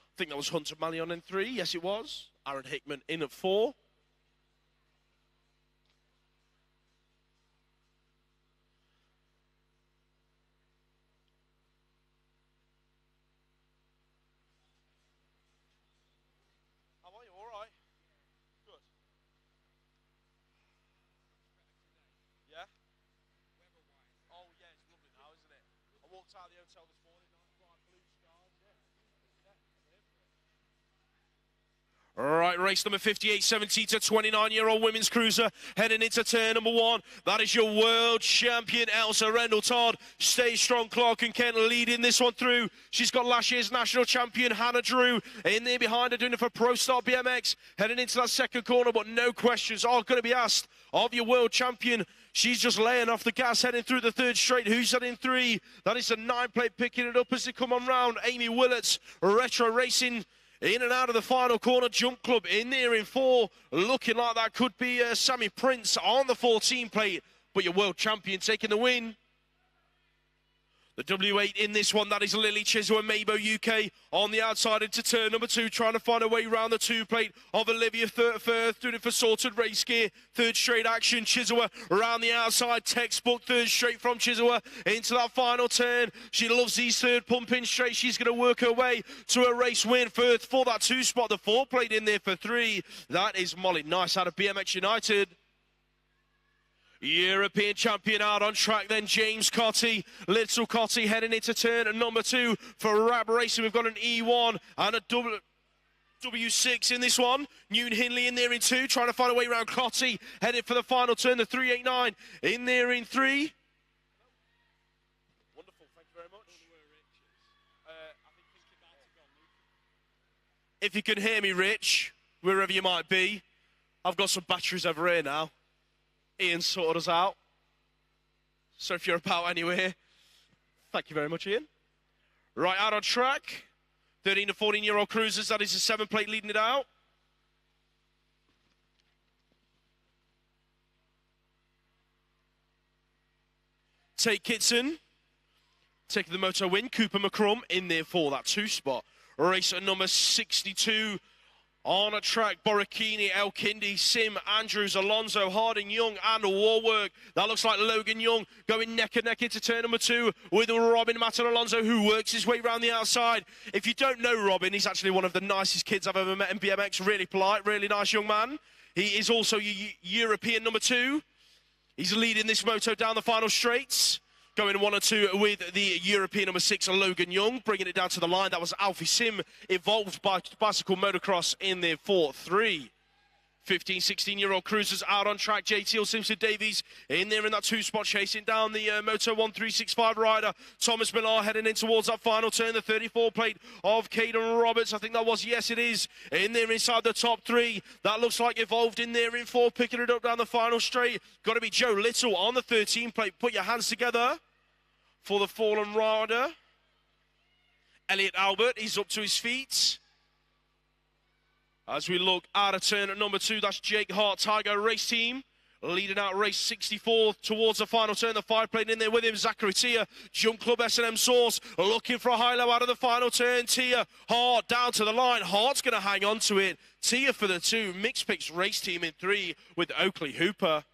I think that was Hunter Mallion in 3. Yes, it was. Aaron Hickman in at 4. Out of the hotel this morning, bright blue skies, Right, race number 58, 17 to 29-year-old women's cruiser heading into turn number 1. That is your world champion, Elsa Rendell Todd. Stay strong, Clark and Kent leading this one through. She's got last year's national champion, Hannah Drew, in there behind her, doing it for Pro Star BMX. Heading into that second corner, but no questions are going to be asked of your world champion. She's just laying off the gas, heading through the third straight. Who's that in 3? That is the 9-plate picking it up as they come on round. Amy Willets, Retro Racing, in and out of the final corner. Jump Club in there in 4. Looking like that could be Sammy Prince on the 14 plate. But your world champion taking the win. The W8 in this one, that is Lily Chisholm and Mabo UK on the outside into turn number 2, trying to find a way around the 2 plate of Olivia Firth, doing it for sorted race gear. Third straight action, Chisholm around the outside, textbook third straight from Chisholm into that final turn. She loves these third pumping straight. She's going to work her way to a race win. Firth for that 2 spot, the 4 plate in there for 3. That is Molly Nice out of BMX United. European champion out on track then, James Cotty. Little Cotty heading into turn number 2 for Rab Racing. We've got an E1 and a W6 in this one. Newton Hindley in there in 2, trying to find a way around Cotty. Headed for the final turn, the 389 in there in 3. Wonderful, thank you very much. If you can hear me, Rich, wherever you might be, I've got some batteries over here now. Ian sorted us out. So if you're about anywhere, thank you very much, Ian. Right, out on track. 13 to 14-year-old cruisers, that is a 7 plate leading it out. Tate Kitson, taking the moto win. Cooper McCrum in there for that 2 spot. Racer number 62. On a track, Borrachini, El Kindi, Sim, Andrews, Alonso, Harding, Young, and Warwork. That looks like Logan Young going neck and neck into turn number 2 with Robin Matt and Alonso, who works his way around the outside. If you don't know Robin, he's actually one of the nicest kids I've ever met in BMX. Really polite, really nice young man. He is also European number 2. He's leading this moto down the final straights. Going 1 and 2 with the European number 6, Logan Young, bringing it down to the line. That was Alfie Sim, Evolved by Bicycle Motocross in there for 3. 15, 16-year-old cruisers out on track. JTL Simpson Davies in there in that 2 spot, chasing down the Moto 1365 rider. Thomas Millar heading in towards that final turn. The 34 plate of Caden Roberts. I think that was, yes, it is. In there inside the top 3. That looks like Evolved in there in 4, picking it up down the final straight. Got to be Joe Little on the 13 plate. Put your hands together for the fallen rider. Elliot Albert, he's up to his feet. As we look out of turn at number 2, that's Jake Hart, Tiger Race Team. Leading out race 64 towards the final turn. The 5 plate in there with him, Zachary Tia, Jump Club S&M Source, looking for a high-low out of the final turn. Tia, Hart down to the line. Hart's going to hang on to it. Tia for the 2, Mixed Picks Race Team in 3 with Oakley Hooper.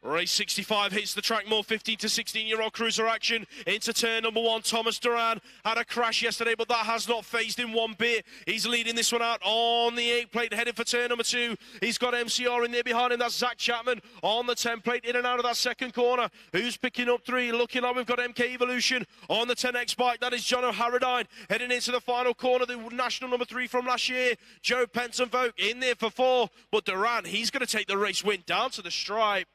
Race 65 hits the track, more 15 to 16-year-old cruiser action into turn number 1. Thomas Duran had a crash yesterday, but that has not phased him one bit. He's leading this one out on the 8 plate, heading for turn number 2. He's got MCR in there behind him. That's Zach Chapman on the 10 plate, in and out of that second corner. Who's picking up 3? Looking like we've got MK Evolution on the 10X bike. That is John O'Haradine heading into the final corner, the national number 3 from last year. Joe Penton-Vogt in there for 4, but Duran, he's going to take the race win down to the stripe.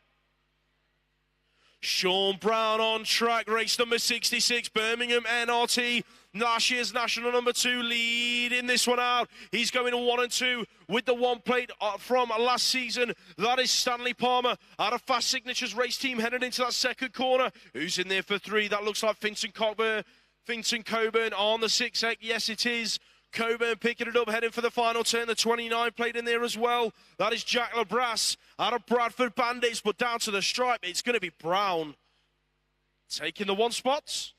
Sean Brown on track, race number 66, Birmingham NRT, last year's national number 2, leading this one out. He's going 1 and 2 with the 1 plate from last season. That is Stanley Palmer out of Fast Signatures Race Team, heading into that second corner. Who's in there for 3? That looks like Vincent Coburn on the 6X. Yes, it is. Coburn picking it up, heading for the final turn. The 29 plate in there as well. That is Jack LeBras out of Bradford Bandits, but down to the stripe, it's going to be Brown taking the 1 spot.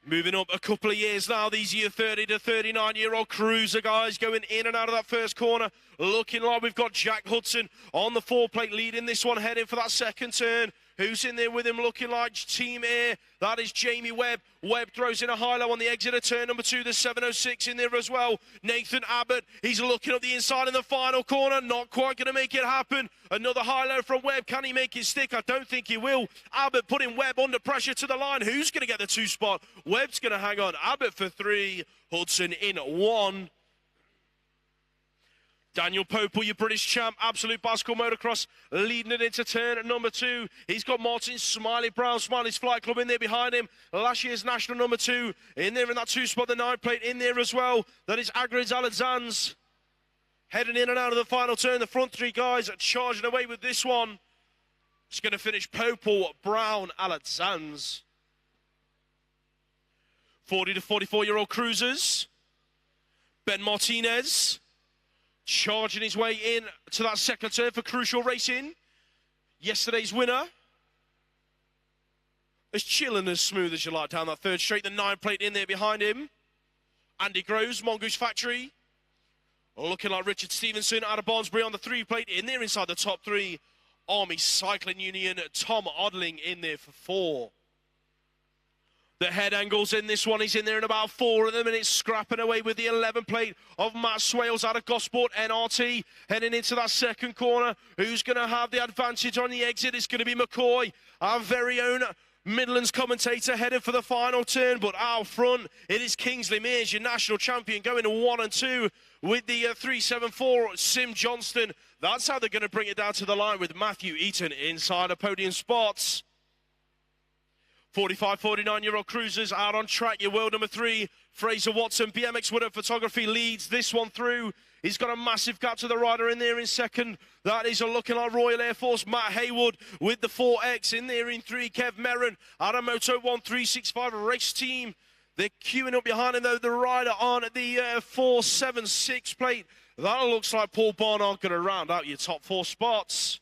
Moving up a couple of years now, these year 30 to 39-year-old cruiser guys going in and out of that first corner. Looking like we've got Jack Hudson on the 4 plate, leading this one, heading for that second turn. Who's in there with him looking like Team Air? That is Jamie Webb. Webb throws in a high-low on the exit of turn number 2. There's 706 in there as well. Nathan Abbott, he's looking up the inside in the final corner. Not quite going to make it happen. Another high-low from Webb. Can he make it stick? I don't think he will. Abbott putting Webb under pressure to the line. Who's going to get the 2 spot? Webb's going to hang on. Abbott for 3. Hudson in 1. Daniel Popel, your British champ, Absolute Bicycle Motocross, leading it into turn at number 2. He's got Martin Smiley Brown, Smiley's Flight Club in there behind him. Last year's national number 2 in there in that 2 spot, the 9 plate in there as well. That is Agrids Aladzans. Heading in and out of the final turn. The front 3 guys are charging away with this one. It's going to finish Popel, Brown, Aladzans. 40 to 44-year-old cruisers. Ben Martinez. charging his way in to that second turn for Crucial Racing. Yesterday's winner. As chill and as smooth as you like down that third straight. The 9 plate in there behind him. Andy Groves, Mongoose Factory. Looking like Richard Stevenson out of Barnsbury on the 3 plate in there inside the top 3. Army Cycling Union, Tom Odling in there for 4. The head angles in this one, he's in there in about 4 of them, and it's scrapping away with the 11 plate of Matt Swales out of Gosport NRT, heading into that second corner. Who's going to have the advantage on the exit? It's going to be McCoy, our very own Midlands commentator, headed for the final turn, but out front, it is Kingsley Mears, your national champion, going to 1 and 2 with the 374 Sim Johnston. That's how they're going to bring it down to the line with Matthew Eaton inside the podium spots. 45, 49-year-old cruisers out on track. Your world number 3, Fraser Watson, BMX Winner Photography, leads this one through. He's got a massive gap to the rider in there in second. That is looking like Royal Air Force. Matt Haywood with the 4X in there in 3. Kev Merrin out of Moto 1365 race team. They're queuing up behind him, though, the rider on the 476 plate. That looks like Paul Barnard going to round out your top 4 spots.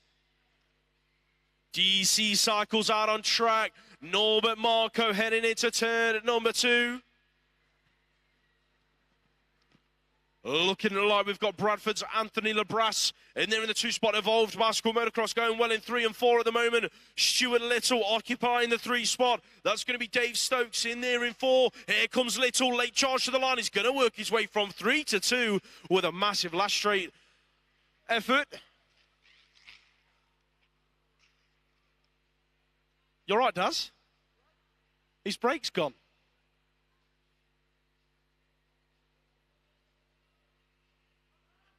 DC Cycles out on track. Norbert Marco heading into turn at number 2. Looking like we've got Bradford's Anthony Labras in there in the 2 spot. Evolved Bicycle Motocross going well in 3 and 4 at the moment. Stuart Little occupying the 3 spot. That's going to be Dave Stokes in there in 4. Here comes Little, late charge to the line. He's going to work his way from 3 to 2 with a massive last straight effort. You're right, Daz. His brake's gone.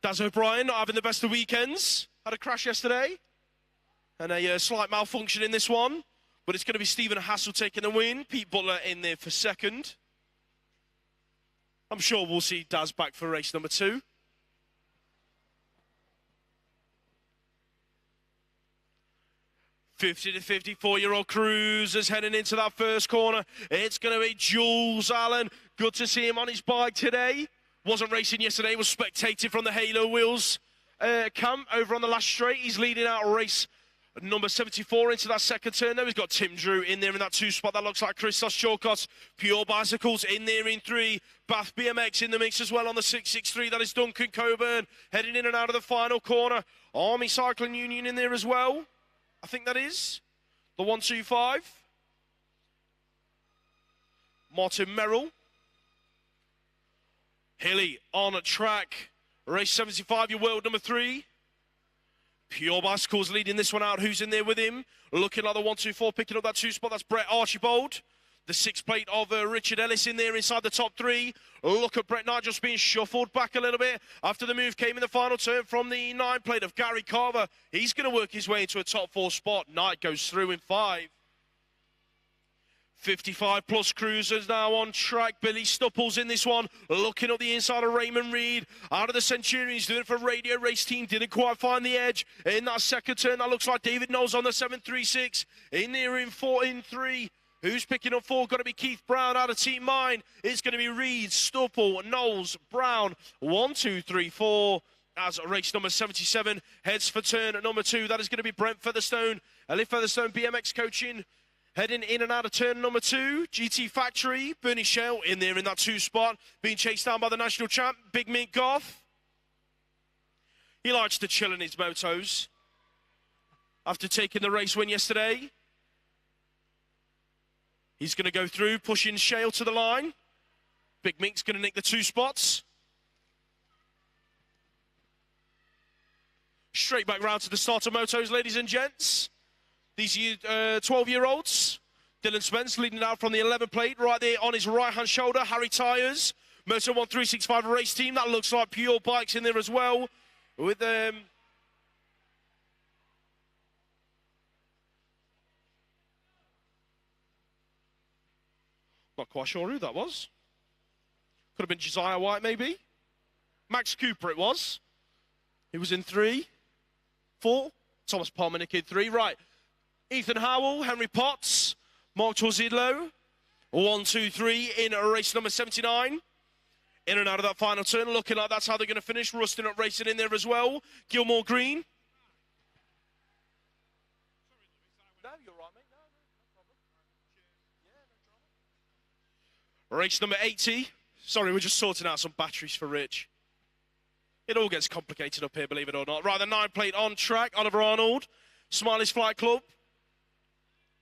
Daz O'Brien not having the best of weekends. Had a crash yesterday. And a slight malfunction in this one. But it's going to be Stephen Hassel taking the win. Pete Butler in there for second. I'm sure we'll see Daz back for race number 2. '50 to 54-year-old cruisers heading into that first corner. It's going to be Jules Allen. Good to see him on his bike today. Wasn't racing yesterday, was spectating from the Halo Wheels camp over on the last straight. He's leading out race number 74 into that second turn. There he's got Tim Drew in there in that 2 spot. That looks like Christos Chorkos. Pure Bicycles in there in 3. Bath BMX in the mix as well on the 663. That is Duncan Coburn heading in and out of the final corner. Army Cycling Union in there as well. I think that is the 125. Martin Merrill. Hilly on a track. Race 75, your world number 3. Pure Bicycles leading this one out. Who's in there with him? Looking like the 124, picking up that 2 spot. That's Brett Archibald. The 6 plate of Richard Ellis in there inside the top 3. Look at Brett Knight just being shuffled back a little bit after the move came in the final turn from the 9 plate of Gary Carver. He's going to work his way into a top 4 spot. Knight goes through in 5. 55 plus cruisers now on track. Billy Stupples in this one. Looking up the inside of Raymond Reed. Out of the Centurion. He's doing it for Radio Race Team. Didn't quite find the edge in that second turn. That looks like David Knowles on the 736. In there in 4 in 3. Who's picking up 4? Got to be Keith Brown out of Team Mine. It's going to be Reed, Stupple, Knowles, Brown. 1, 2, 3, 4. As race number 77 heads for turn at number 2. That is going to be Brent Featherstone. Ellie Featherstone BMX coaching. Heading in and out of turn number 2. GT Factory. Bernie Shell in there in that 2 spot. Being chased down by the national champ, Big Mint Goff. He likes to chill in his motos. After taking the race win yesterday. He's going to go through, pushing Shale to the line. Big Mink's going to nick the 2 spots. Straight back round to the start of motos, ladies and gents. These 12-year-olds. Dylan Spence leading out from the 11 plate, right there on his right-hand shoulder. Harry Tyres, Moto 1365 race team. That looks like Pure Bikes in there as well. With not quite sure who that was. Could have been Josiah White, maybe. Max Cooper it was. He was in 3, 4. Thomas Palmenick in 3. Right. Ethan Howell, Henry Potts, Mark Torzidlo. 1, 2, 3 in race number 79. In and out of that final turn, looking like that's how they're going to finish. Rustin up racing in there as well. Gilmore Green. No, you're right, mate. No problem. Yeah, no drama. Race number 80. Sorry, we're just sorting out some batteries for Rich. It all gets complicated up here, believe it or not. Right, the 9 plate on track. Oliver Arnold, Smiley's Flight Club.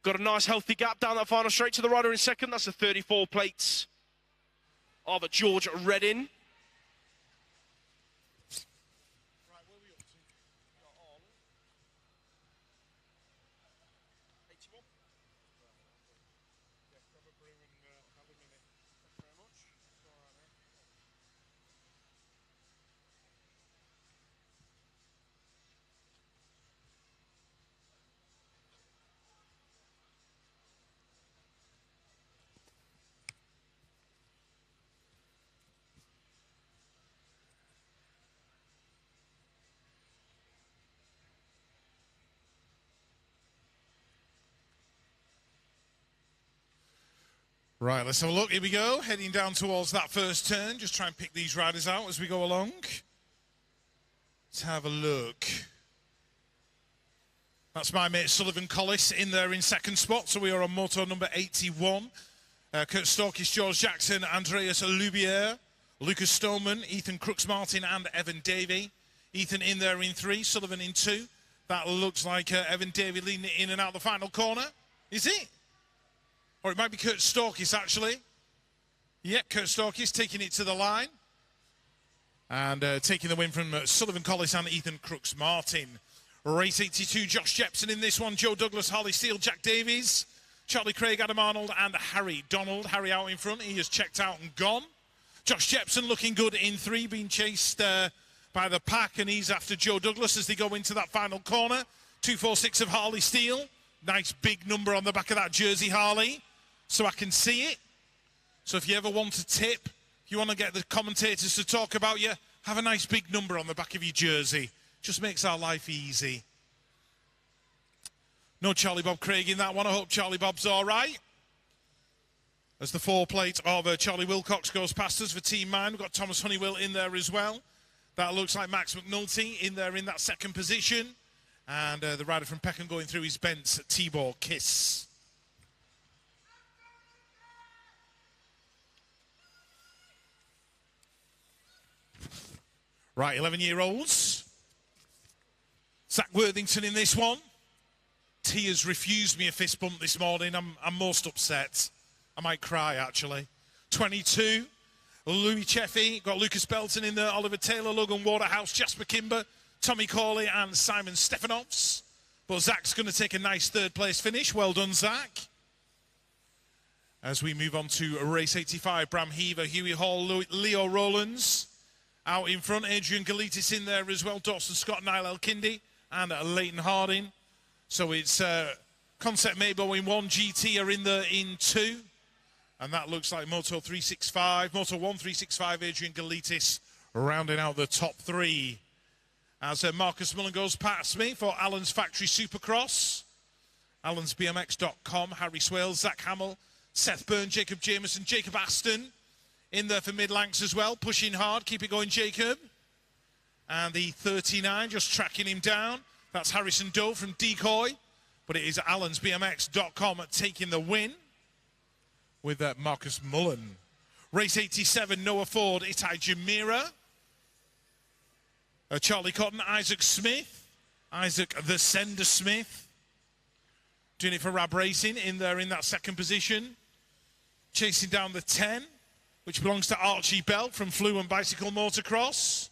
Got a nice healthy gap down that final straight to the rider in second. That's the 34 plates of George Reddin. Right, where are we up to? You're on 81. Yeah, grab a brew and have a minute. Thank you very much. It's all right, mate. Right, let's have a look. Here we go. Heading down towards that first turn. Just try and pick these riders out as we go along. Let's have a look. That's my mate Sullivan Collis in there in second spot. So we are on moto number 81. Kurt Storkis, George Jackson, Andreas Lubier, Lucas Stoneman, Ethan Crooks-Martin and Evan Davey. Ethan in there in 3, Sullivan in 2. That looks like Evan Davey leading it in and out the final corner. Is it? Or it might be Kurt Storkis, actually. Yeah, Kurt Storkis taking it to the line. And taking the win from Sullivan Collis and Ethan Crooks-Martin. Race 82, Josh Jepson in this one. Joe Douglas, Harley Steele, Jack Davies, Charlie Craig, Adam Arnold, and Harry Donald. Harry out in front. He has checked out and gone. Josh Jepson looking good in 3, being chased by the pack. And he's after Joe Douglas as they go into that final corner. 246 of Harley Steele. Nice big number on the back of that jersey, Harley. So I can see it. So if you ever want a tip, if you want to get the commentators to talk about you, have a nice big number on the back of your jersey. Just makes our life easy. No Charlie Bob Craig in that one. I hope Charlie Bob's all right. As the 4 plate of Charlie Wilcox goes past us for Team Mine. We've got Thomas Honeywell in there as well. That looks like Max McNulty in there in that second position. And the rider from Peckham going through his Bents, Tibor Kiss. Right, 11-year-olds. Zach Worthington in this one. T has refused me a fist bump this morning. I'm most upset. I might cry, actually. 22. Louis Cheffy. Got Lucas Belton in there. Oliver Taylor, Logan Waterhouse, Jasper Kimber, Tommy Corley, and Simon Stefanovs. But Zach's going to take a nice third-place finish. Well done, Zach. As we move on to race 85, Bram Heaver, Huey Hall, Leo Rowlands. Out in front, Adrian Galitis in there as well. Dawson Scott, Niall Elkindi, and Leighton Harding. So it's Concept Mabo in 1, GT are in there in 2. And that looks like Moto 365, Moto 1365, Adrian Galitis rounding out the top 3. As Marcus Mullen goes past me for Alan's Factory Supercross. Alan'sBMX.com, Harry Swales, Zach Hamill, Seth Byrne, Jacob Jameson, Jacob Aston. In there for mid-lengths as well, pushing hard, keep it going, Jacob. And the 39, just tracking him down. That's Harrison Doe from Decoy. But it is Alan'sBMX.com taking the win with Marcus Mullen. Race 87, Noah Ford, Itai Jamira. Charlie Cotton, Isaac Smith. Isaac the Sender Smith. Doing it for Rab Racing in there in that second position. Chasing down the 10. Which belongs to Archie Bell from Fluent Bicycle Motocross.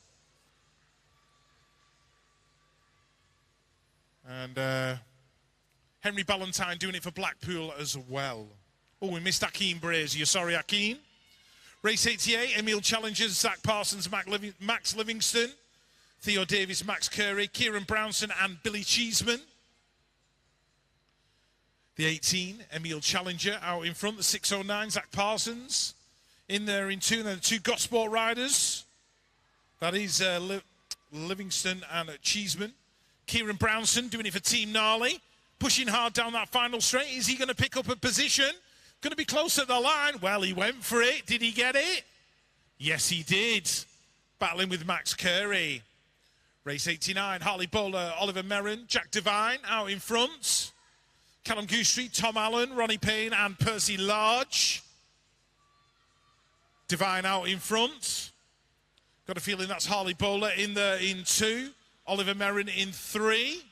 And Henry Ballantyne doing it for Blackpool as well. Oh, we missed Akeem Brazier. Sorry, Akeem. Race 88, Emil Challengers, Zach Parsons, Max Livingston, Theo Davis, Max Curry, Kieran Brownson, and Billy Cheeseman. The 18, Emil Challenger out in front. The 609, Zach Parsons. In there in 2, and then the 2 Gosport riders. That is Livingston and Cheeseman. Kieran Brownson doing it for Team Gnarly. Pushing hard down that final straight. Is he going to pick up a position? Going to be close at the line. Well, he went for it. Did he get it? Yes, he did. Battling with Max Curry. Race 89, Harley Bowler, Oliver Merrin, Jack Devine out in front. Callum Goostrey, Tom Allen, Ronnie Payne and Percy Large. Devine out in front. Got a feeling that's Harley Bowler in 2. Oliver Merrin in 3.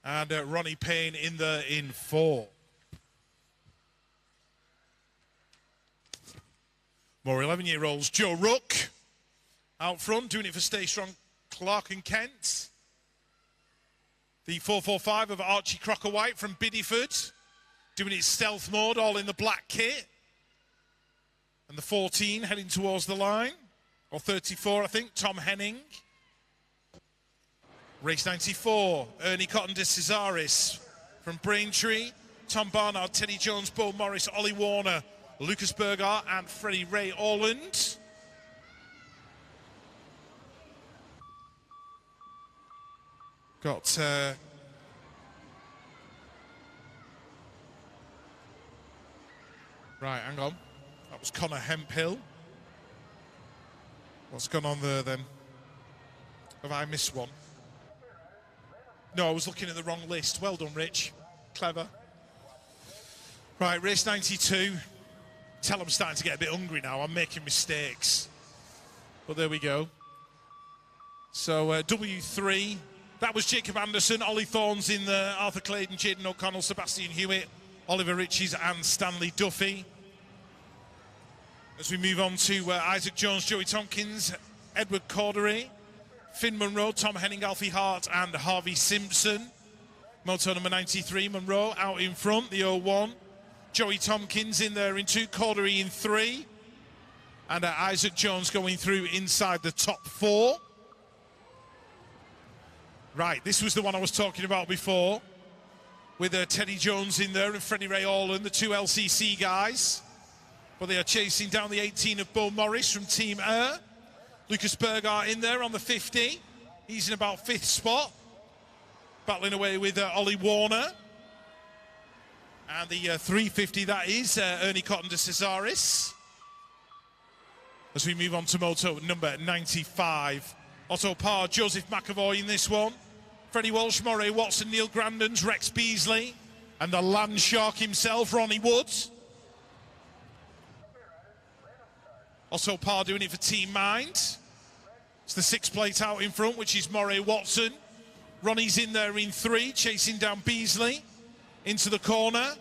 And Ronnie Payne in 4. More 11-year-olds. Joe Rook out front, doing it for Stay Strong, Clark and Kent. The 445 of Archie Crocker-White from Bideford, doing its stealth mode, all in the black kit. And the 14 heading towards the line, or 34, I think, Tom Henning. Race 94, Ernie Cotton de Cesaris from Braintree, Tom Barnard, Teddy Jones, Bo Morris, Ollie Warner, Lucas Berger and Freddie Ray Orland. Got right, hang on. That was Connor Hemphill. What's gone on there then? Have I missed one? No, I was looking at the wrong list. Well done, Rich. Clever. Right, race 92. Tell I'm starting to get a bit hungry now. I'm making mistakes. But there we go. So W3, that was Jacob Anderson, Ollie Thorns in there, Arthur Clayton, Jaden O'Connell, Sebastian Hewitt, Oliver Riches and Stanley Duffy. As we move on to Isaac Jones, Joey Tompkins, Edward Cordery, Finn Monroe, Tom Henning, Alfie Hart and Harvey Simpson. Moto number 93, Monroe out in front, the 01. Joey Tompkins in there in 2, Cordery in 3. And Isaac Jones going through inside the top 4. Right, this was the one I was talking about before, with Teddy Jones in there and Freddie Ray Orland, the 2 LCC guys. But they are chasing down the 18 of Bo Morris from Team Air. Lucas Berger in there on the 50. He's in about 5th spot. Battling away with Ollie Warner. And the 350, that is Ernie Cotton de Cesaris. As we move on to moto number 95. Otto Parr, Joseph McAvoy in this one. Freddie Walsh, Moray Watson, Neil Grandens, Rex Beasley. And the land shark himself, Ronnie Woods. Otto Parr doing it for Team Mind. It's the 6th plate out in front, which is Moray Watson. Ronnie's in there in 3, chasing down Beasley into the corner.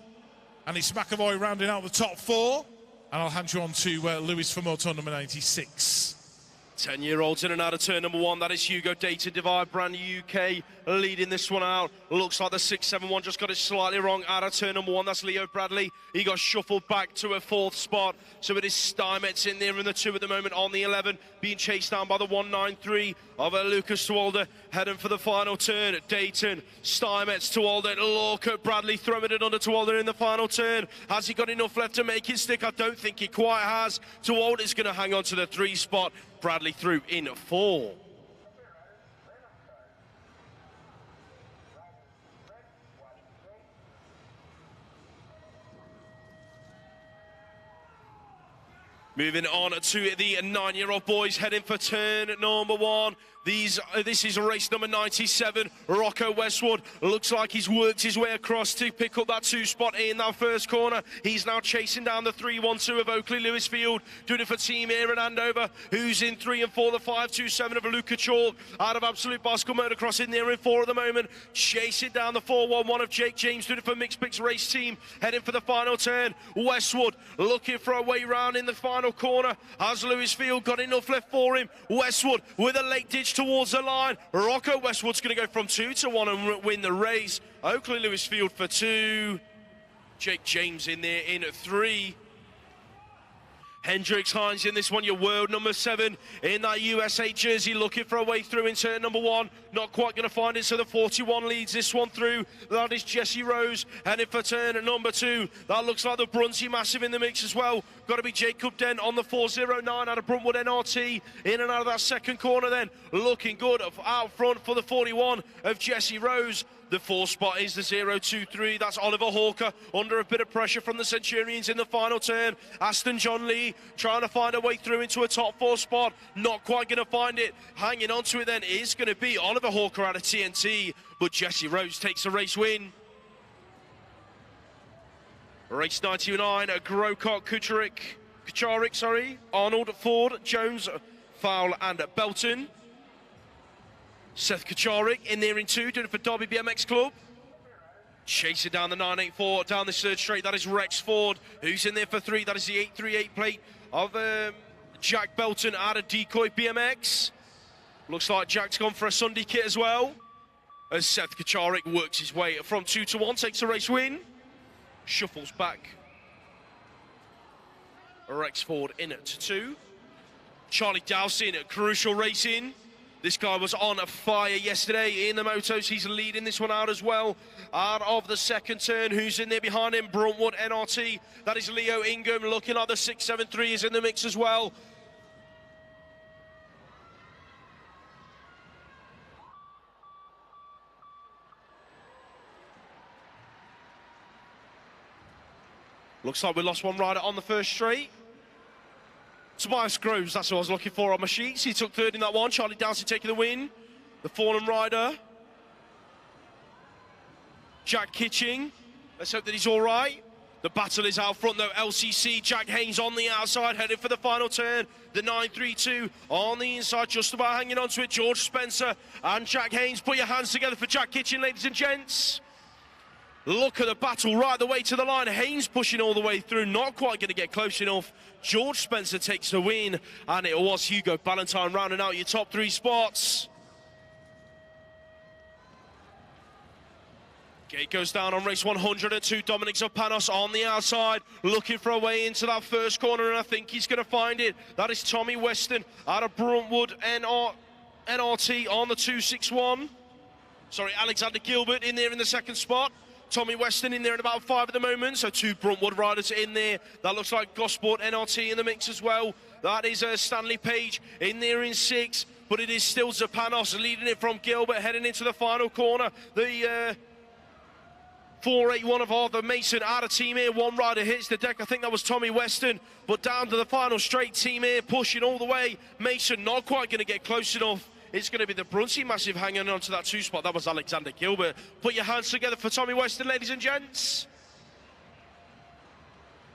And it's McAvoy rounding out the top 4. And I'll hand you on to Lewis for moto number 96. 10-year-olds in and out of turn number 1. That is Hugo Data Divide, brand new UK, leading this one out. Looks like the 671 just got it slightly wrong out of turn number 1. That's Leo Bradley. He got shuffled back to a 4th spot. So it is Steinmetz in there in the 2 at the moment on the 11, being chased down by the 193 of Lucas Tuolda, heading for the final turn. Dayton, Steinmetz, Tuolda. Look at Bradley throwing it under Tuolda in the final turn. Has he got enough left to make it stick? I don't think he quite has. Tuolda's going to hang on to the 3 spot. Bradley through in 4. Moving on to the 9-year-old boys heading for turn number 1. This is race number 97. Rocco Westwood looks like he's worked his way across to pick up that 2 spot in that first corner. He's now chasing down the 312 of Oakley Lewisfield, doing it for Team Air and Andover, who's in 3 and 4. The 527 of Luca Chalk out of Absolute Bicycle Motocross in there in 4 at the moment. Chasing down the 411 of Jake James, doing it for MixPix Race Team, heading for the final turn. Westwood looking for a way round in the final corner. Has Lewisfield got enough left for him? Westwood with a late ditch towards the line. Rocco Westwood's going to go from 2 to 1 and win the race. Oakley Lewisfield for 2. Jake James in there in 3. Hendrix Hines in this one, your world number 7 in that USA jersey, looking for a way through in turn number 1. Not quite going to find it, so the 41 leads this one through. That is Jesse Rose heading for turn number 2. That looks like the Brunsey Massive in the mix as well. Got to be Jacob Dent on the 409 out of Bruntwood NRT. In and out of that second corner then. Looking good out front for the 41 of Jesse Rose. The 4 spot is the 0-2-3. That's Oliver Hawker under a bit of pressure from the Centurions in the final turn. Aston John Lee trying to find a way through into a top 4 spot. Not quite going to find it. Hanging on to it then is going to be Oliver Hawker out of TNT. But Jesse Rose takes the race win. Race 99, Grocott, Kucharik, Arnold, Ford, Jones, Fowle and Belton. Seth Kucharik in there in 2, doing it for Derby BMX Club. Chasing down the 984, down this third straight, that is Rex Ford, who's in there for 3. That is the 838 plate of Jack Belton out of Decoy BMX. Looks like Jack's gone for a Sunday kit as well, as Seth Kucharik works his way from 2 to 1, takes a race win. Shuffles back. Rex Ford in at 2. Charlie Dowson at Crucial Racing. This guy was on fire yesterday in the MOTOS. He's leading this one out as well. Out of the second turn, who's in there behind him? Bruntwood NRT. That is Leo Ingham. Looking like the 673 is in the mix as well. Looks like we lost one rider on the first straight. Tobias Groves, that's what I was looking for on my sheets. He took 3rd in that one. Charlie Dowson taking the win. The fallen rider. Jack Kitching. Let's hope that he's all right. The battle is out front though. LCC, Jack Haynes on the outside, headed for the final turn. The 932 on the inside, just about hanging on to it. George Spencer and Jack Haynes. Put your hands together for Jack Kitching, ladies and gents. Look at the battle right the way to the line. Haynes pushing all the way through, not quite going to get close enough. George Spencer takes the win, and it was Hugo Ballantyne rounding out your top 3 spots. Gate goes down on race 102. Dominic Zopanos on the outside, looking for a way into that first corner, and I think he's going to find it. That is Tommy Weston out of Bruntwood NRT on the 261. Sorry, Alexander Gilbert in there in the second spot. Tommy Weston in there at about 5 at the moment, so 2 Bruntwood riders in there. That looks like Gosport NRT in the mix as well. That is Stanley Page in there in 6, but it is still Zapanos leading it from Gilbert, heading into the final corner. The 481 of Arthur Mason out of Team Air. 1 rider hits the deck, I think that was Tommy Weston, but down to the final straight, Team Air pushing all the way. Mason not quite going to get close enough. It's going to be the Brunsey Massive hanging on to that 2 spot. That was Alexander Gilbert. Put your hands together for Tommy Weston, ladies and gents.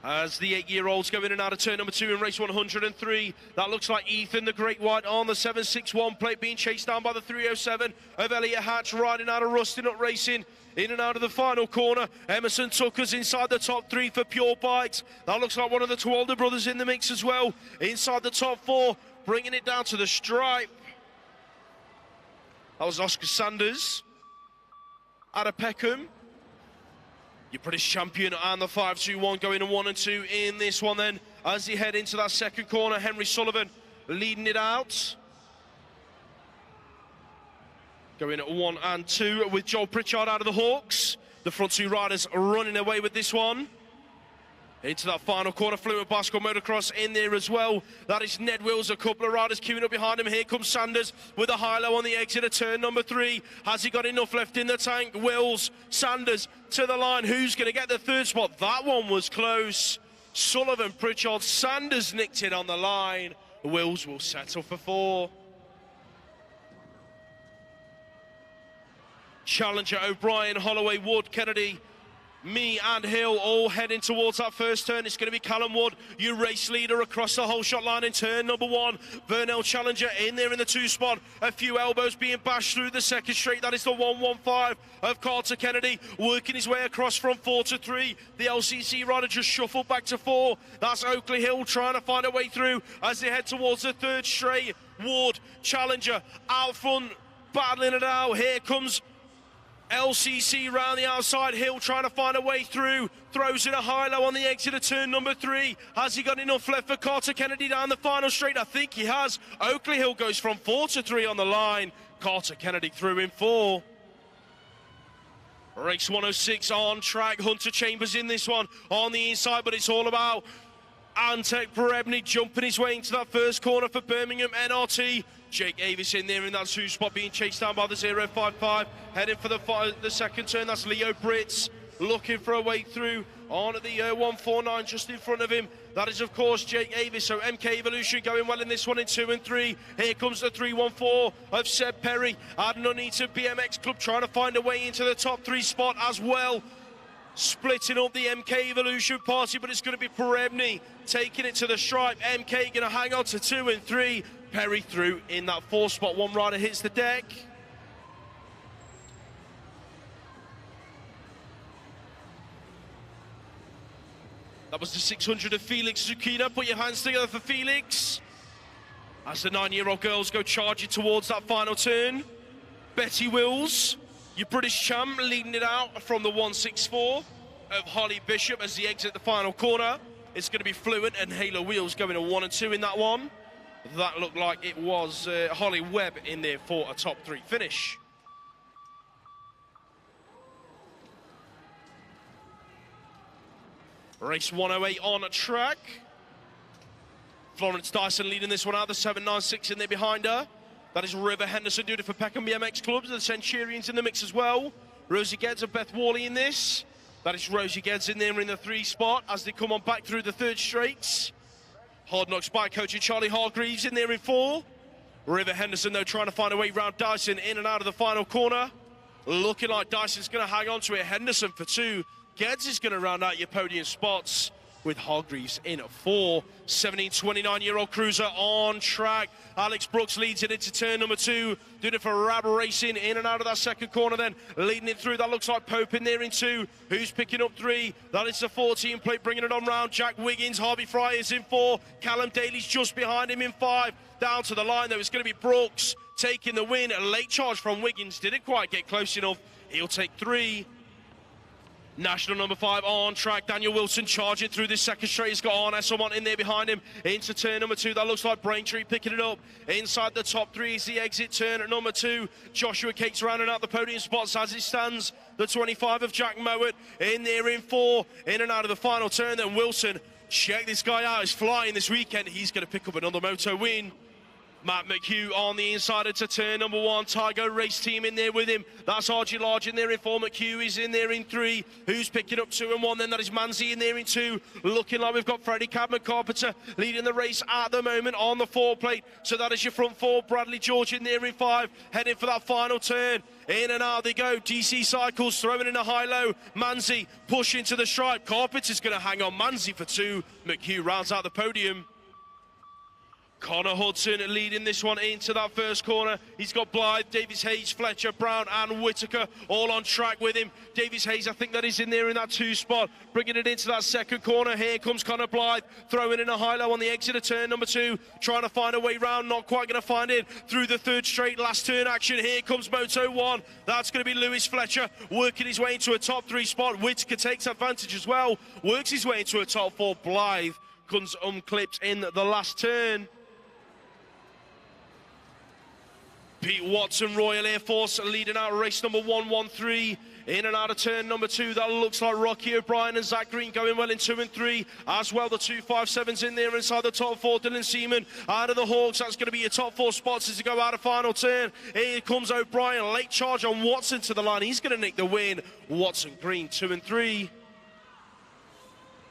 As the 8-year-olds go in and out of turn number 2 in race 103. That looks like Ethan the Great White on the 761 plate, being chased down by the 307 of Elliot Hatch, riding out of Rusty Nut Racing. In and out of the final corner. Emerson Tucker's inside the top 3 for Pure Bikes. That looks like one of the 2 older brothers in the mix as well. Inside the top 4, bringing it down to the stripe. That was Oscar Sanders out of Peckham. Your British champion and the 521 going in 1 and 2 in this one then. As they head into that second corner, Henry Sullivan leading it out. Going at 1 and 2 with Joel Pritchard out of the Hawks. The front 2 riders running away with this one. Into that final corner, Fluent Bicycle Motocross in there as well. That is Ned Wills, a couple of riders queuing up behind him. Here comes Sanders with a high-low on the exit of turn number 3. Has he got enough left in the tank? Wills, Sanders to the line. Who's going to get the 3rd spot? That one was close. Sullivan, Pritchard, Sanders nicked it on the line. Wills will settle for 4. Challenger, O'Brien, Holloway, Wood, Kennedy, me and Hill all heading towards that first turn. It's going to be Callum Wood, your race leader, across the whole shot line in turn number 1. Vernell Challenger in there in the 2 spot. A few elbows being bashed through the second straight. That is the 115 of Carter Kennedy, working his way across from 4 to 3. The LCC rider just shuffled back to 4. That's Oakley Hill trying to find a way through as they head towards the 3rd straight. Wood, Challenger out front, battling it out. Here comes LCC round the outside. Hill trying to find a way through, throws in a high-low on the exit of turn number 3. Has he got enough left for Carter Kennedy down the final straight? I think he has. Oakley Hill goes from 4 to 3 on the line. Carter Kennedy through in 4. Race 106 on track. Hunter Chambers in this one on the inside, but it's all about Antek Perebny jumping his way into that first corner for Birmingham NRT. Jake Avis in there in that 2 spot, being chased down by the 055. Heading for the second turn, that's Leo Brits looking for a way through on the 149 just in front of him. That is, of course, Jake Avis. So MK Evolution going well in this one in 2 and 3. Here comes the 314 of Seb Perry. Adding Nuneaton BMX Club trying to find a way into the top 3 spot as well. Splitting up the MK Evolution party, but it's going to be Perebny taking it to the stripe. MK going to hang on to 2 and 3. Perry through in that 4 spot. One rider hits the deck. That was the 600 of Felix Zukina. Put your hands together for Felix. As the 9-year-old girls go charging towards that final turn. Betty Wills, your British champ, leading it out from the 164 of Holly Bishop as they exit the final corner. It's going to be Fluent and Halo Wheels going to 1 and 2 in that one. That looked like it was Holly Webb in there for a top 3 finish. Race 108 on a track. Florence Dyson leading this one out, the 796 in there behind her. That is River Henderson doing it for Peckham BMX Clubs. The Centurions in the mix as well. Rosie Geddes and Beth Worley in this. That is Rosie Geddes in there in the 3 spot as they come on back through the 3rd straights. Hard Knocks bike coach and Charlie Hargreaves in there in 4. River Henderson, though, trying to find a way round Dyson in and out of the final corner. Looking like Dyson's going to hang on to it. Henderson for 2. Geddes is going to round out your podium spots with Hargreaves in at 4. 29-year-old cruiser on track. Alex Brooks leads it into turn number 2. Doing it for Rab Racing in and out of that second corner then. Leading it through, that looks like Pope in there in 2. Who's picking up 3? That is the 14 plate bringing it on round. Jack Wiggins, Harvey Fry is in 4. Callum Daly's just behind him in 5. Down to the line though, it's going to be Brooks taking the win. A late charge from Wiggins, didn't quite get close enough. He'll take 3. National number 5 on track. Daniel Wilson charging through this second straight. He's got Arne Esselmont in there behind him. Into turn number 2. That looks like Braintree picking it up. Inside the top 3 is the exit turn at number 2. Joshua Cates rounding out the podium spots as it stands. The 25 of Jack Mowat in there in 4. In and out of the final turn. Then Wilson, check this guy out. He's flying this weekend. He's going to pick up another moto win. Matt McHugh on the inside into turn number 1. Tiger Race Team in there with him. That's RG Large in there in 4. McHugh is in there in 3. Who's picking up 2 and 1? Then that is Manzi in there in 2. Looking like we've got Freddie Cadman Carpenter leading the race at the moment on the 4 plate. So that is your front 4. Bradley George in there in 5. Heading for that final turn. In and out they go. DC Cycles throwing in a high-low. Manzi pushing to the stripe. Carpenter's going to hang on. Manzi for 2. McHugh rounds out the podium. Connor Hudson leading this one into that first corner. He's got Blythe, Davis Hayes, Fletcher, Brown and Whitaker all on track with him. Davis Hayes, I think that is in there in that 2 spot, bringing it into that second corner. Here comes Connor Blythe, throwing in a high-low on the exit of turn number 2, trying to find a way round, not quite going to find it through the 3rd straight. Last turn action. Here comes Moto 1. That's going to be Lewis Fletcher working his way into a top 3 spot. Whitaker takes advantage as well, works his way into a top 4. Blythe comes unclipped in the last turn. Pete Watson, Royal Air Force, leading out race number 113. In and out of turn number 2, that looks like Rocky O'Brien and Zach Green going well in 2 and 3. As well, the 257's in there inside the top 4. Dylan Seaman out of the Hawks. That's going to be your top 4 spots as you go out of final turn. Here comes O'Brien. Late charge on Watson to the line. He's going to nick the win. Watson, Green, 2 and 3.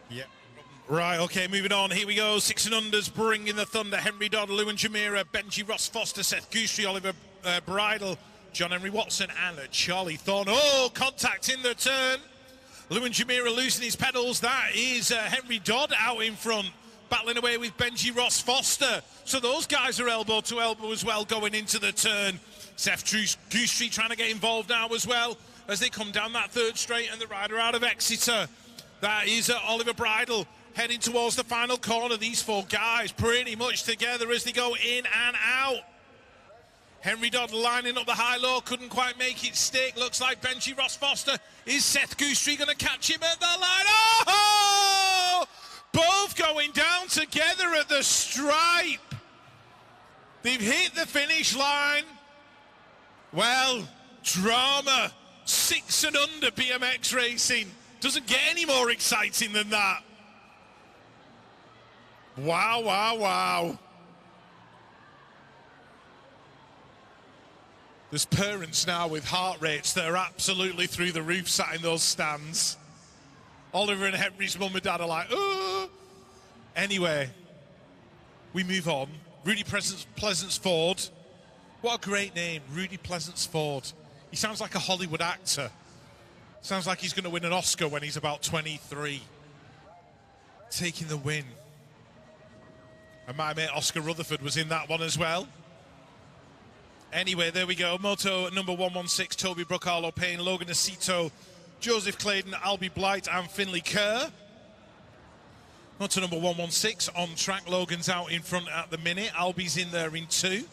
Yep. Right, okay, moving on. Here we go. 6 and unders bringing the thunder. Henry Dodd, Lewin Jamira, Benji Ross Foster, Seth Goostrey, Oliver Bridle, John Henry Watson, and Charlie Thorne. Oh, contact in the turn. Lewin Jamira losing his pedals. That is Henry Dodd out in front, battling away with Benji Ross Foster. So those guys are elbow to elbow as well going into the turn. Seth Goostrey trying to get involved now as well as they come down that 3rd straight, and the rider out of Exeter. That is Oliver Bridle. Heading towards the final corner. These 4 guys pretty much together as they go in and out. Henry Dodd lining up the high-low, couldn't quite make it stick. Looks like Benji Ross Foster. Is Seth Goostrey going to catch him at the line? Oh! Both going down together at the stripe. They've hit the finish line. Well, drama. 6 and under BMX racing. Doesn't get any more exciting than that. Wow, wow, wow. There's parents now with heart rates that are absolutely through the roof sat in those stands. Oliver and Henry's mum and dad are like, oh. Anyway, we move on. Rudy Pleasance-Ford. What a great name, Rudy Pleasance-Ford. He sounds like a Hollywood actor. Sounds like he's going to win an Oscar when he's about 23. Taking the win. And my mate Oscar Rutherford was in that one as well. Anyway, there we go. Moto number 116, Toby Brook, Arlo Payne, Logan Acito, Joseph Clayton, Albie Blight and Finley Kerr. Moto number 116 on track. Logan's out in front at the minute. Albie's in there in 2.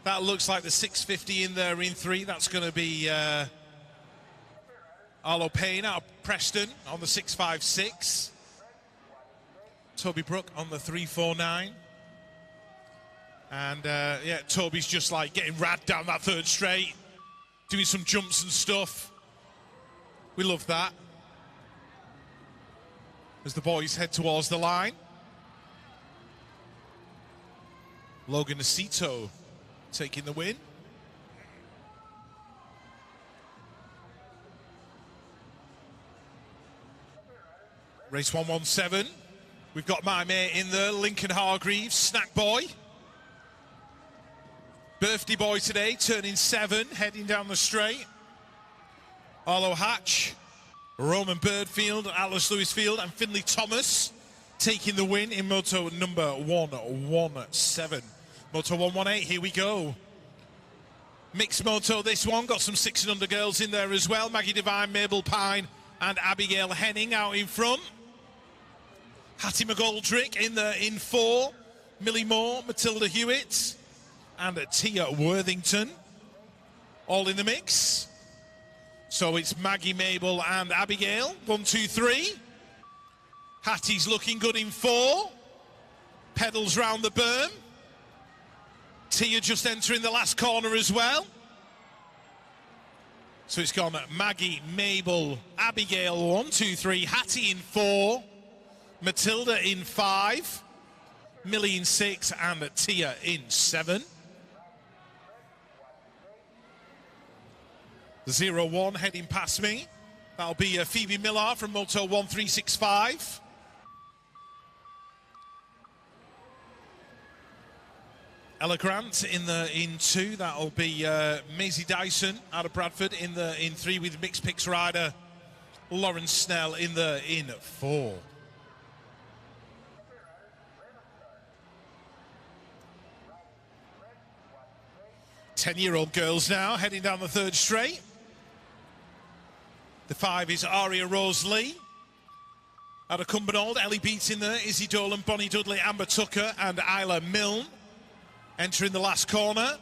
That looks like the 650 in there in 3. That's going to be Arlo Payne out of Preston on the 656. Toby Brook on the 349. And yeah, Toby's just like getting rad down that third straight, doing some jumps and stuff. We love that. As the boys head towards the line. Logan Acito taking the win. Race 117. We've got my mate in there, Lincoln Hargreaves, snack boy. Birthday boy today, turning 7, heading down the straight. Arlo Hatch, Roman Birdfield, Atlas Lewisfield and Finley Thomas taking the win in Moto number 117. Moto 118, here we go. Mixed Moto this one, got some 6 and under girls in there as well. Maggie Devine, Mabel Pine and Abigail Henning out in front. Hattie McGoldrick in there in 4. Millie Moore, Matilda Hewitt and Tia Worthington all in the mix. So it's Maggie, Mabel and Abigail. 1, 2, 3. Hattie's looking good in 4. Pedals round the berm. Tia just entering the last corner as well. So it's gone Maggie, Mabel, Abigail 1, 2, 3. Hattie in 4. Matilda in 5. Millie in 6 and Tia in 7. The 0-1 heading past me. That'll be Phoebe Millar from Moto 1365. Ella Grant in 2. That'll be Maisie Dyson out of Bradford in 3 with mixed picks rider Lauren Snell in 4. Ten-year-old girls now heading down the third straight. The 5 is Aria Rose Lee. Out of Cumbernauld, Ellie Beats in there, Izzy Dolan, Bonnie Dudley, Amber Tucker and Isla Milne. Entering the last corner.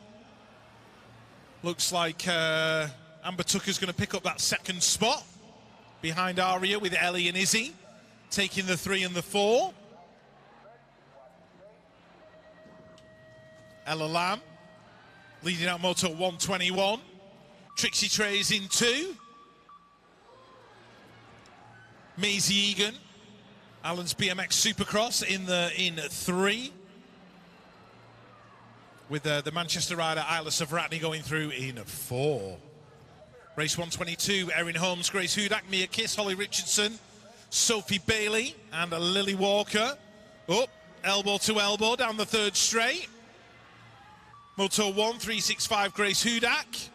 Looks like Amber Tucker's going to pick up that second spot behind Aria with Ellie and Izzy taking the 3 and the 4. Ella Lamb leading out Moto 121. Trixie Trey's in 2. Maisie Egan, Alan's BMX Supercross in 3. With the Manchester rider Isla Savratny going through in 4. Race 122, Erin Holmes, Grace Hudak, Mia Kiss, Holly Richardson, Sophie Bailey and Lily Walker. Up, elbow to elbow down the third straight. Moto 1365, Grace Hudak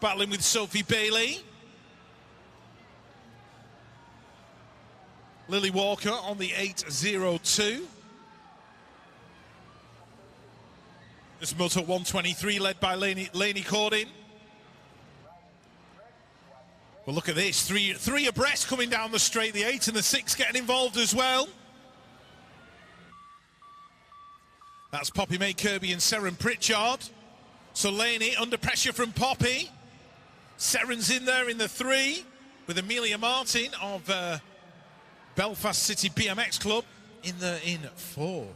battling with Sophie Bailey. Lily Walker on the 802. This is Moto 123 led by Lainey Cordin. Well, look at this, three abreast coming down the straight. The 8 and the 6 getting involved as well. That's Poppy May Kirby and Seren Pritchard. So Lainey under pressure from Poppy. Seren's in there in the 3 with Amelia Martin of Belfast City BMX Club in 4.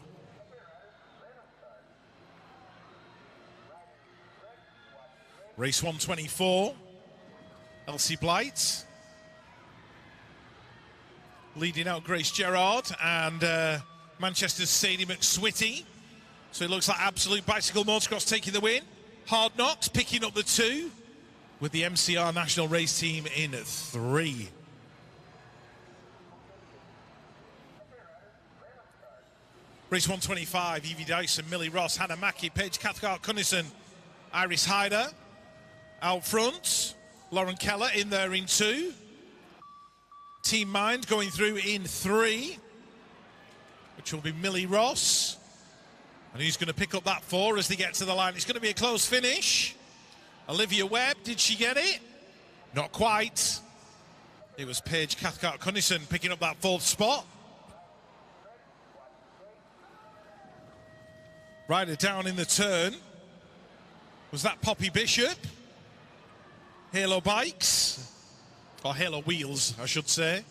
Race 124, Elsie Blight leading out Grace Gerard and Manchester's Sadie McSwitty. So it looks like Absolute Bicycle Motocross taking the win. Hard Knocks picking up the 2 with the MCR National Race Team in 3. Race 125, Evie Dyson, Millie Ross, Hannah Mackey, Paige Cathcart-Cunnison, Iris Hyder. Out front, Lauren Keller in there in 2. Team Mind going through in 3, which will be Millie Ross. And who's going to pick up that 4 as they get to the line? It's going to be a close finish. Olivia Webb, did she get it? Not quite. It was Paige Cathcart-Cunnison picking up that 4th spot. Rider down in the turn. Was that Poppy Bishop? Halo Bikes. Or Halo Wheels, I should say.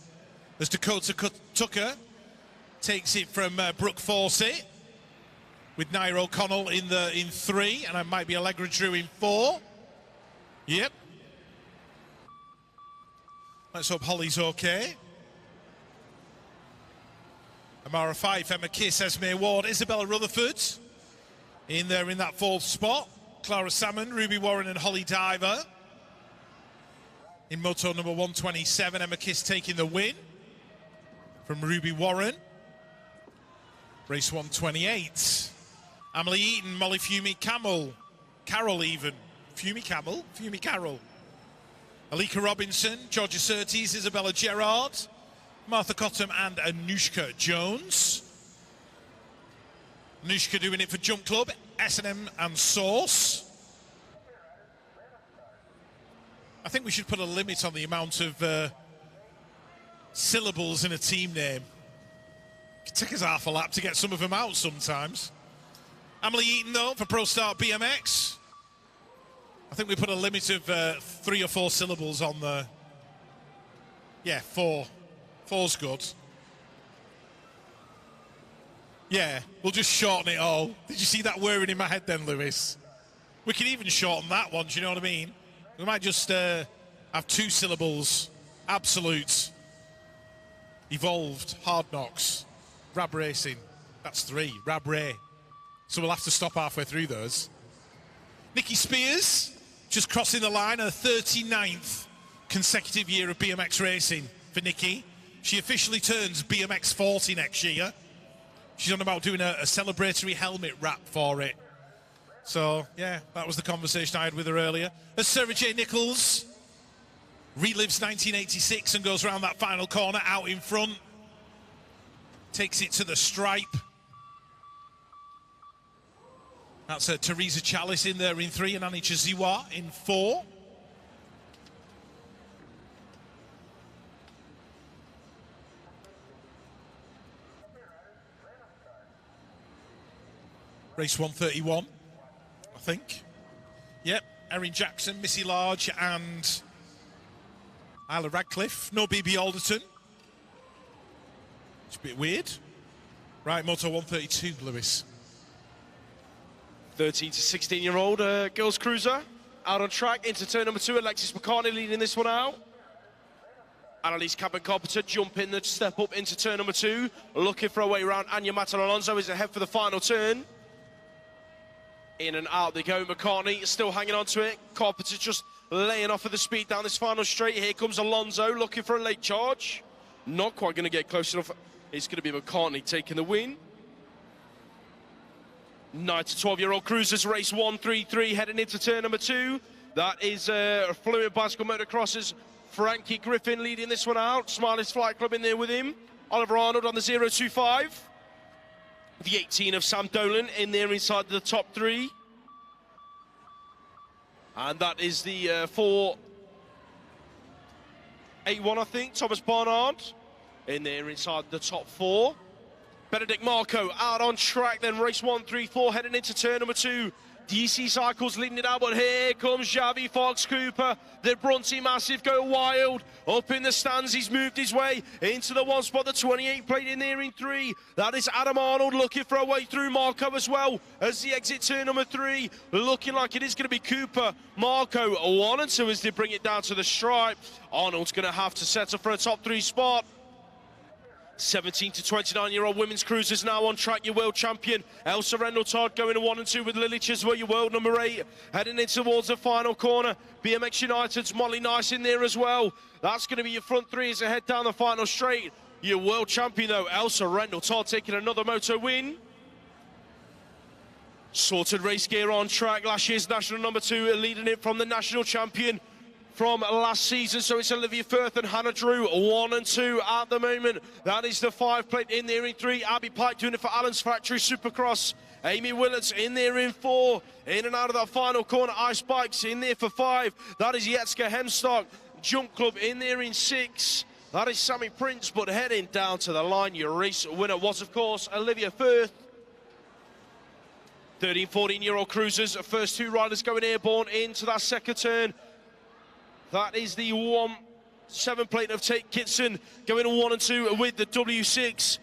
As Dakota Tucker takes it from Brooke Fawcett, with Naira O'Connell in 3, and I might be Allegra Drew in 4. Yep. Let's hope Holly's okay. Amara Fife, Emma Kiss, Esme Ward, Isabella Rutherford in there in that 4th spot. Clara Salmon, Ruby Warren and Holly Diver. In moto number 127, Emma Kiss taking the win from Ruby Warren. Race 128. Emily Eaton, Molly Fumi Camel, Carol even. Fumi Camel, Fumi Carol. Alika Robinson, Georgia Surtees, Isabella Gerard, Martha Cottam and Anushka Jones. Anushka doing it for Jump Club, S&M and Source. I think we should put a limit on the amount of syllables in a team name. It could take us half a lap to get some of them out sometimes. Emily Eaton, though, for Pro Start BMX. I think we put a limit of 3 or 4 syllables on the... Yeah, 4. 4's good. Yeah, we'll just shorten it all. Did you see that whirring in my head then, Lewis? We can even shorten that one, do you know what I mean? We might just have 2 syllables. Absolute. Evolved. Hard Knocks. Rab Racing. That's 3. Rab Ray. So we'll have to stop halfway through those. Nikki Spears, just crossing the line, her 39th consecutive year of BMX racing for Nikki. She officially turns BMX 40 next year. She's on about doing a celebratory helmet wrap for it. So, yeah, that was the conversation I had with her earlier. As Sarah J. Nichols relives 1986 and goes around that final corner out in front. Takes it to the stripe. That's Teresa Chalice in there in 3 and Annie Chiziwa in 4. Race 131, I think. Yep, Erin Jackson, Missy Large and Isla Radcliffe. No BB Alderton. It's a bit weird. Right, Moto 132, Lewis. 13 to 16-year-old girls cruiser out on track into turn number 2. Alexis McCartney leading this one out. Annalise Cabot-Carpenter jumping the step up into turn number 2. Looking for a way around. Anya Matal-Alonso is ahead for the final turn. In and out they go. McCartney still hanging on to it. Carpenter just laying off of the speed down this final straight. Here comes Alonso looking for a late charge. Not quite going to get close enough. It's going to be McCartney taking the win. 9 to 12-year-old cruisers, race 133, heading into turn number 2. That is Fluid Bicycle Motocrossers. Frankie Griffin leading this one out. Smiley's Flight Club in there with him. Oliver Arnold on the 025. The 18 of Sam Dolan in there inside the top 3. And that is the 481, I think, Thomas Barnard in there inside the top 4. Benedict Marco out on track, then race 134 heading into turn number 2. DC Cycles leading it out, but here comes Javi Fox Cooper. The Bronte Massive go wild. Up in the stands, he's moved his way into the 1 spot. The 28 plate in there in 3. That is Adam Arnold looking for a way through. Marco as well as the exit turn number 3. Looking like it is going to be Cooper. Marco 1 and 2 as they bring it down to the stripe. Arnold's going to have to settle for a top 3 spot. 17 to 29-year-old women's cruisers now on track. Your world champion, Elsa Rendell-Todd, going to 1 and 2 with Lily Chiswell, your world number 8, heading in towards the final corner. BMX United's Molly Nice in there as well. That's going to be your front three as they head down the final straight. Your world champion, though, Elsa Rendell-Todd, taking another moto win. Sorted race gear on track. Last year's national number 2, leading it from the national champion from last season. So it's Olivia Firth and Hannah Drew, 1 and 2 at the moment. That is the 5 plate in there in 3. Abby Pike doing it for Allen's Factory Supercross. Amy Willards in there in 4. In and out of that final corner, Ice Bikes in there for 5. That is Yetska Hemstock. Jump Club in there in 6. That is Sammy Prince, but heading down to the line, your race winner was, of course, Olivia Firth. 13, 14-year-old cruisers, first 2 riders going airborne into that second turn. That is the 7 plate of Tate Kitson going 1 and 2 with the W6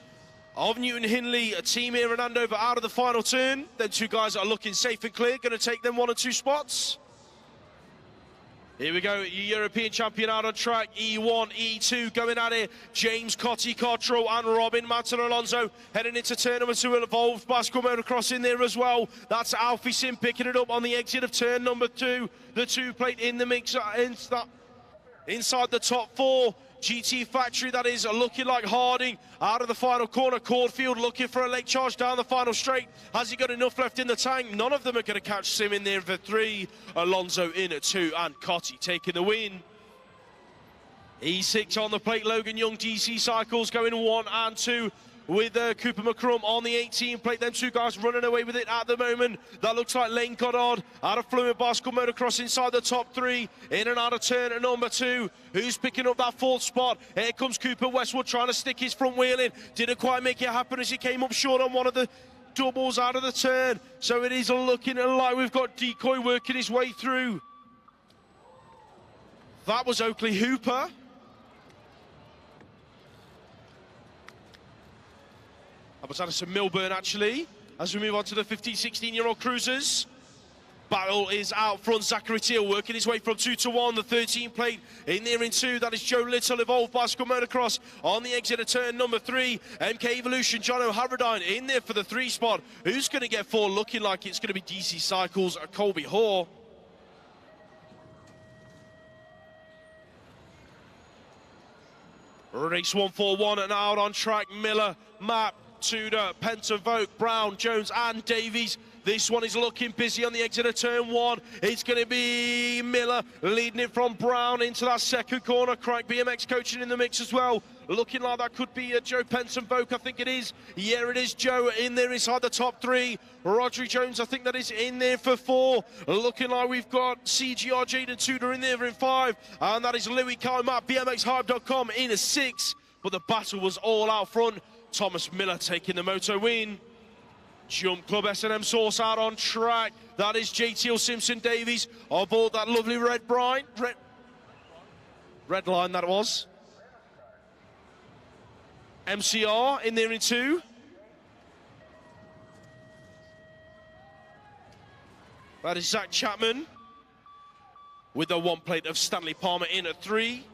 of Newton Hindley. A team here in Andover out of the final turn. Them 2 guys are looking safe and clear, going to take them 1 and 2 spots. Here we go, your European champion out on track, E1, E2 going at it. James Cotty Cottrell and Robin Manton Alonso heading into turn number 2, Evolved Bicycle Motocross in there as well. That's Alfie Sim picking it up on the exit of turn number 2. The 2 plate in the mix inside the top 4. GT Factory, that is looking like Harding out of the final corner. Caulfield looking for a leg charge down the final straight. Has he got enough left in the tank? None of them are going to catch Sim in there for 3. Alonso in at 2 and Cotty taking the win. E6 on the plate, Logan Young DC Cycles going 1 and 2 with Cooper McCrum on the 18 plate. Them 2 guys running away with it at the moment. That looks like Lane Goddard out of Fluent Bicycle Motocross inside the top 3. In and out of turn at number 2. Who's picking up that 4th spot? Here comes Cooper Westwood trying to stick his front wheel in. Didn't quite make it happen as he came up short on one of the doubles out of the turn. So it is looking like we've got Decoy working his way through. That was Oakley Hooper. That was Addison Milburn, actually. As we move on to the 15, 16-year-old cruisers. Battle is out front. Zachary Teal working his way from 2 to 1. The 13 plate in there in 2. That is Joe Little, Evolved Bicycle Motocross on the exit of turn number 3. MK Evolution, John O'Haradine in there for the 3 spot. Who's going to get 4? Looking like it's going to be DC Cycles, Colby Hoare. Race 141 and out on track. Miller, Mapp, Tudor, Penton, Vogt, Brown, Jones and Davies. This one is looking busy on the exit of turn 1. It's going to be Miller leading it from Brown into that second corner. Craig BMX coaching in the mix as well. Looking like that could be Joe Penton Vogt, I think it is. Yeah, it is Joe in there inside the top 3. Rodri Jones, I think that is in there for 4. Looking like we've got CGR Jaden Tudor in there in 5. And that is Louis Kyle at BMXHype.com in a 6. But the battle was all out front. Thomas Miller taking the moto win. Jump Club S&M Source out on track. That is JTL Simpson Davies aboard that lovely red line that was. MCR in there in 2. That is Zach Chapman with the 1 plate of Stanley Palmer in at 3.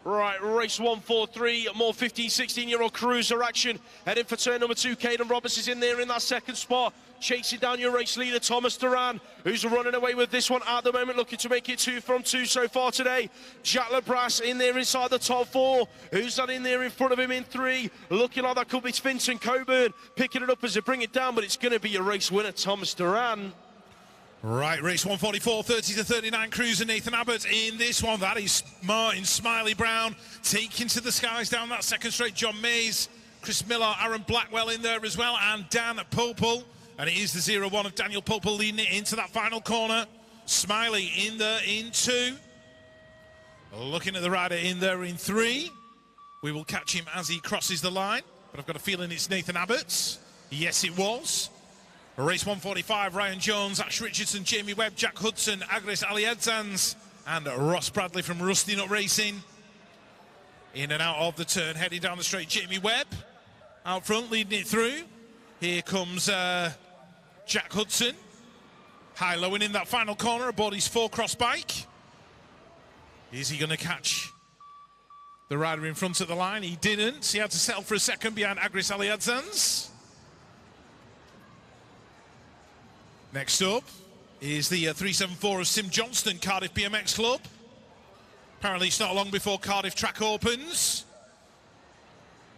Right, race 143, more 15, 16-year-old cruiser action. Heading for turn number 2, Caden Roberts is in there in that second spot. Chasing down your race leader, Thomas Duran, who's running away with this one at the moment, looking to make it 2 from 2 so far today. Jack LeBras in there inside the top 4. Who's that in there in front of him in 3? Looking like that could be Vincent Coburn, picking it up as they bring it down, but it's going to be a race winner, Thomas Duran. Right, race 144, 30 to 39 cruiser, Nathan Abbott in this one. That is Martin Smiley Brown taking to the skies down that second straight. John Mays, Chris Miller, Aaron Blackwell in there as well, and Dan Popel. And it is the 0-1 of Daniel Popel leading it into that final corner. Smiley in there in 2. Looking at the rider in there in 3. We will catch him as he crosses the line, but I've got a feeling it's Nathan Abbott's. Yes, it was. Race 145, Ryan Jones, Ash Richardson, Jamie Webb, Jack Hudson, Agnes Aliadzans, and Ross Bradley from Rusty Nut Racing. In and out of the turn, heading down the straight, Jamie Webb out front, leading it through. Here comes Jack Hudson, high-lowing in that final corner aboard his 4-cross bike. Is he going to catch the rider in front of the line. He didn't. He had to settle for a second behind Agris Aliadzans. Next up is the 374 of Sim Johnston, Cardiff BMX Club. Apparently it's not long before Cardiff track opens,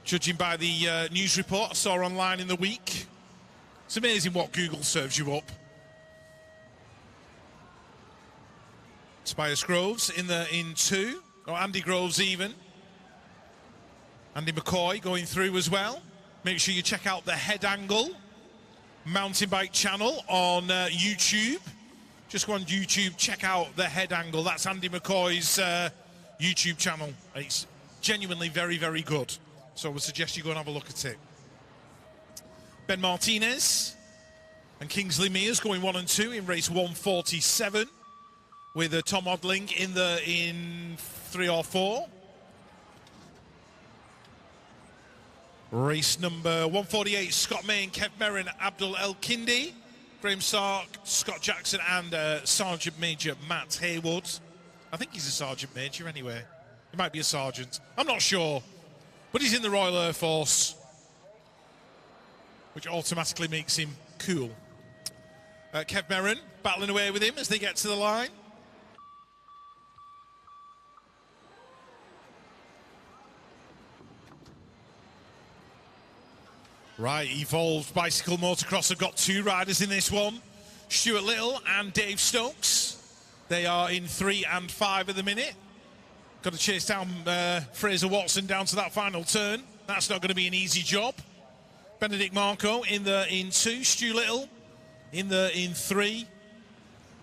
judging by the news report I saw online in the week. It's amazing what Google serves you up. Tobias Groves in 2, or Andy Groves even. Andy McCoy going through as well. Make sure you check out the Head Angle mountain bike channel on YouTube. Just go on YouTube, check out the Head Angle. That's Andy McCoy's YouTube channel. It's genuinely very, very good. So I would suggest you go and have a look at it. Ben Martinez and Kingsley Mears going 1 and 2 in race 147 with Tom Odling in 3 or 4. Race number 148, Scott May and Kev Merrin, Abdul El Kindi, Graham Stark, Scott Jackson and Sergeant Major Matt Haywood. I think he's a Sergeant Major anyway. He might be a Sergeant. I'm not sure. But he's in the Royal Air Force, which automatically makes him cool. Kev Merrin battling away with him as they get to the line. Right, Evolved Bicycle Motocross have got 2 riders in this one. Stuart Little and Dave Stokes. They are in 3 and 5 at the minute. Got to chase down Fraser Watson down to that final turn. That's not going to be an easy job. Benedict Marco in 2, Stu Little in 3,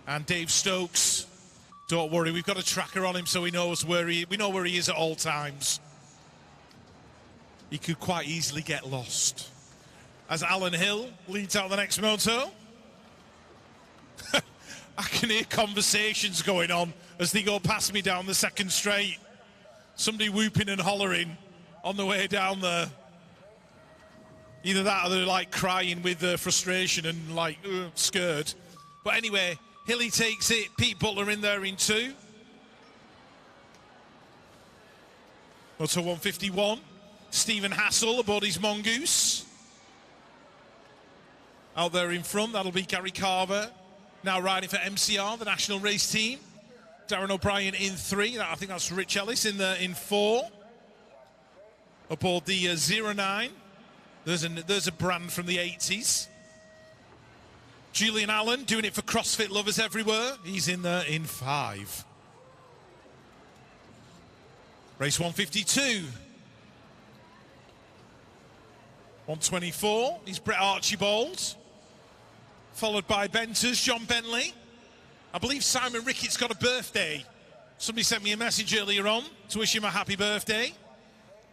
and Dave Stokes. Don't worry, we've got a tracker on him so we know where he is at all times. He could quite easily get lost. As Alan Hill leads out the next moto. I can hear conversations going on as they go past me down the second straight. Somebody whooping and hollering on the way down there. Either that or they're like crying with frustration and like scared. But anyway, Hilly takes it. Pete Butler in there in 2. Moto 151. Stephen Hassel aboard his Mongoose. Out there in front, that'll be Gary Carver. Now riding for MCR, the national race team. Darren O'Brien in 3. I think that's Rich Ellis in 4. Aboard the 09. There's a brand from the 80s. Julian Allen doing it for CrossFit lovers everywhere. He's in 5. Race 152. 124 is Brett Archibald. Followed by Benter's John Bentley. I believe Simon Rickett's got a birthday. Somebody sent me a message earlier on to wish him a happy birthday.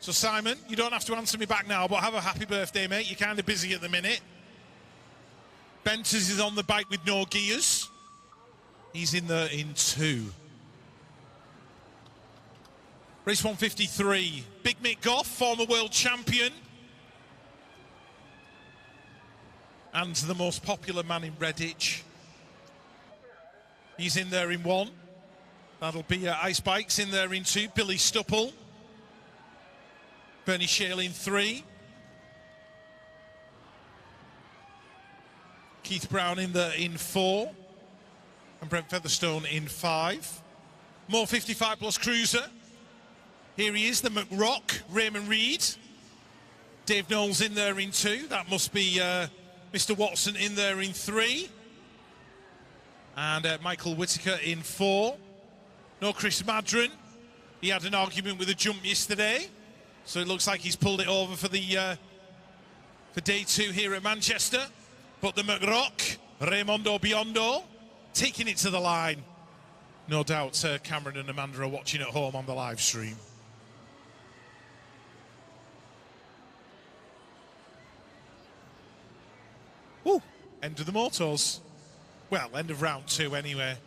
So Simon, you don't have to answer me back now, but have a happy birthday, mate. You're kind of busy at the minute. Benter's is on the bike with no gears. He's in 2. Race 153. Big Mick Goff, former world champion. And the most popular man in Redditch. He's in there in 1. That'll be Ice Bikes in there in 2. Billy Stupple. Bernie Shale in 3. Keith Brown in 4. And Brent Featherstone in 5. More 55 plus cruiser. Here he is, the McRock, Raymond Reed. Dave Knowles in there in 2. That must be Mr. Watson in there in 3. And Michael Whitaker in 4. No Chris Madron. He had an argument with a jump yesterday. So it looks like he's pulled it over for day 2 here at Manchester. But the McRock, Raimondo Biondo, taking it to the line. No doubt Cameron and Amanda are watching at home on the live stream. Woo, end of the motos. Well, end of round 2 anyway.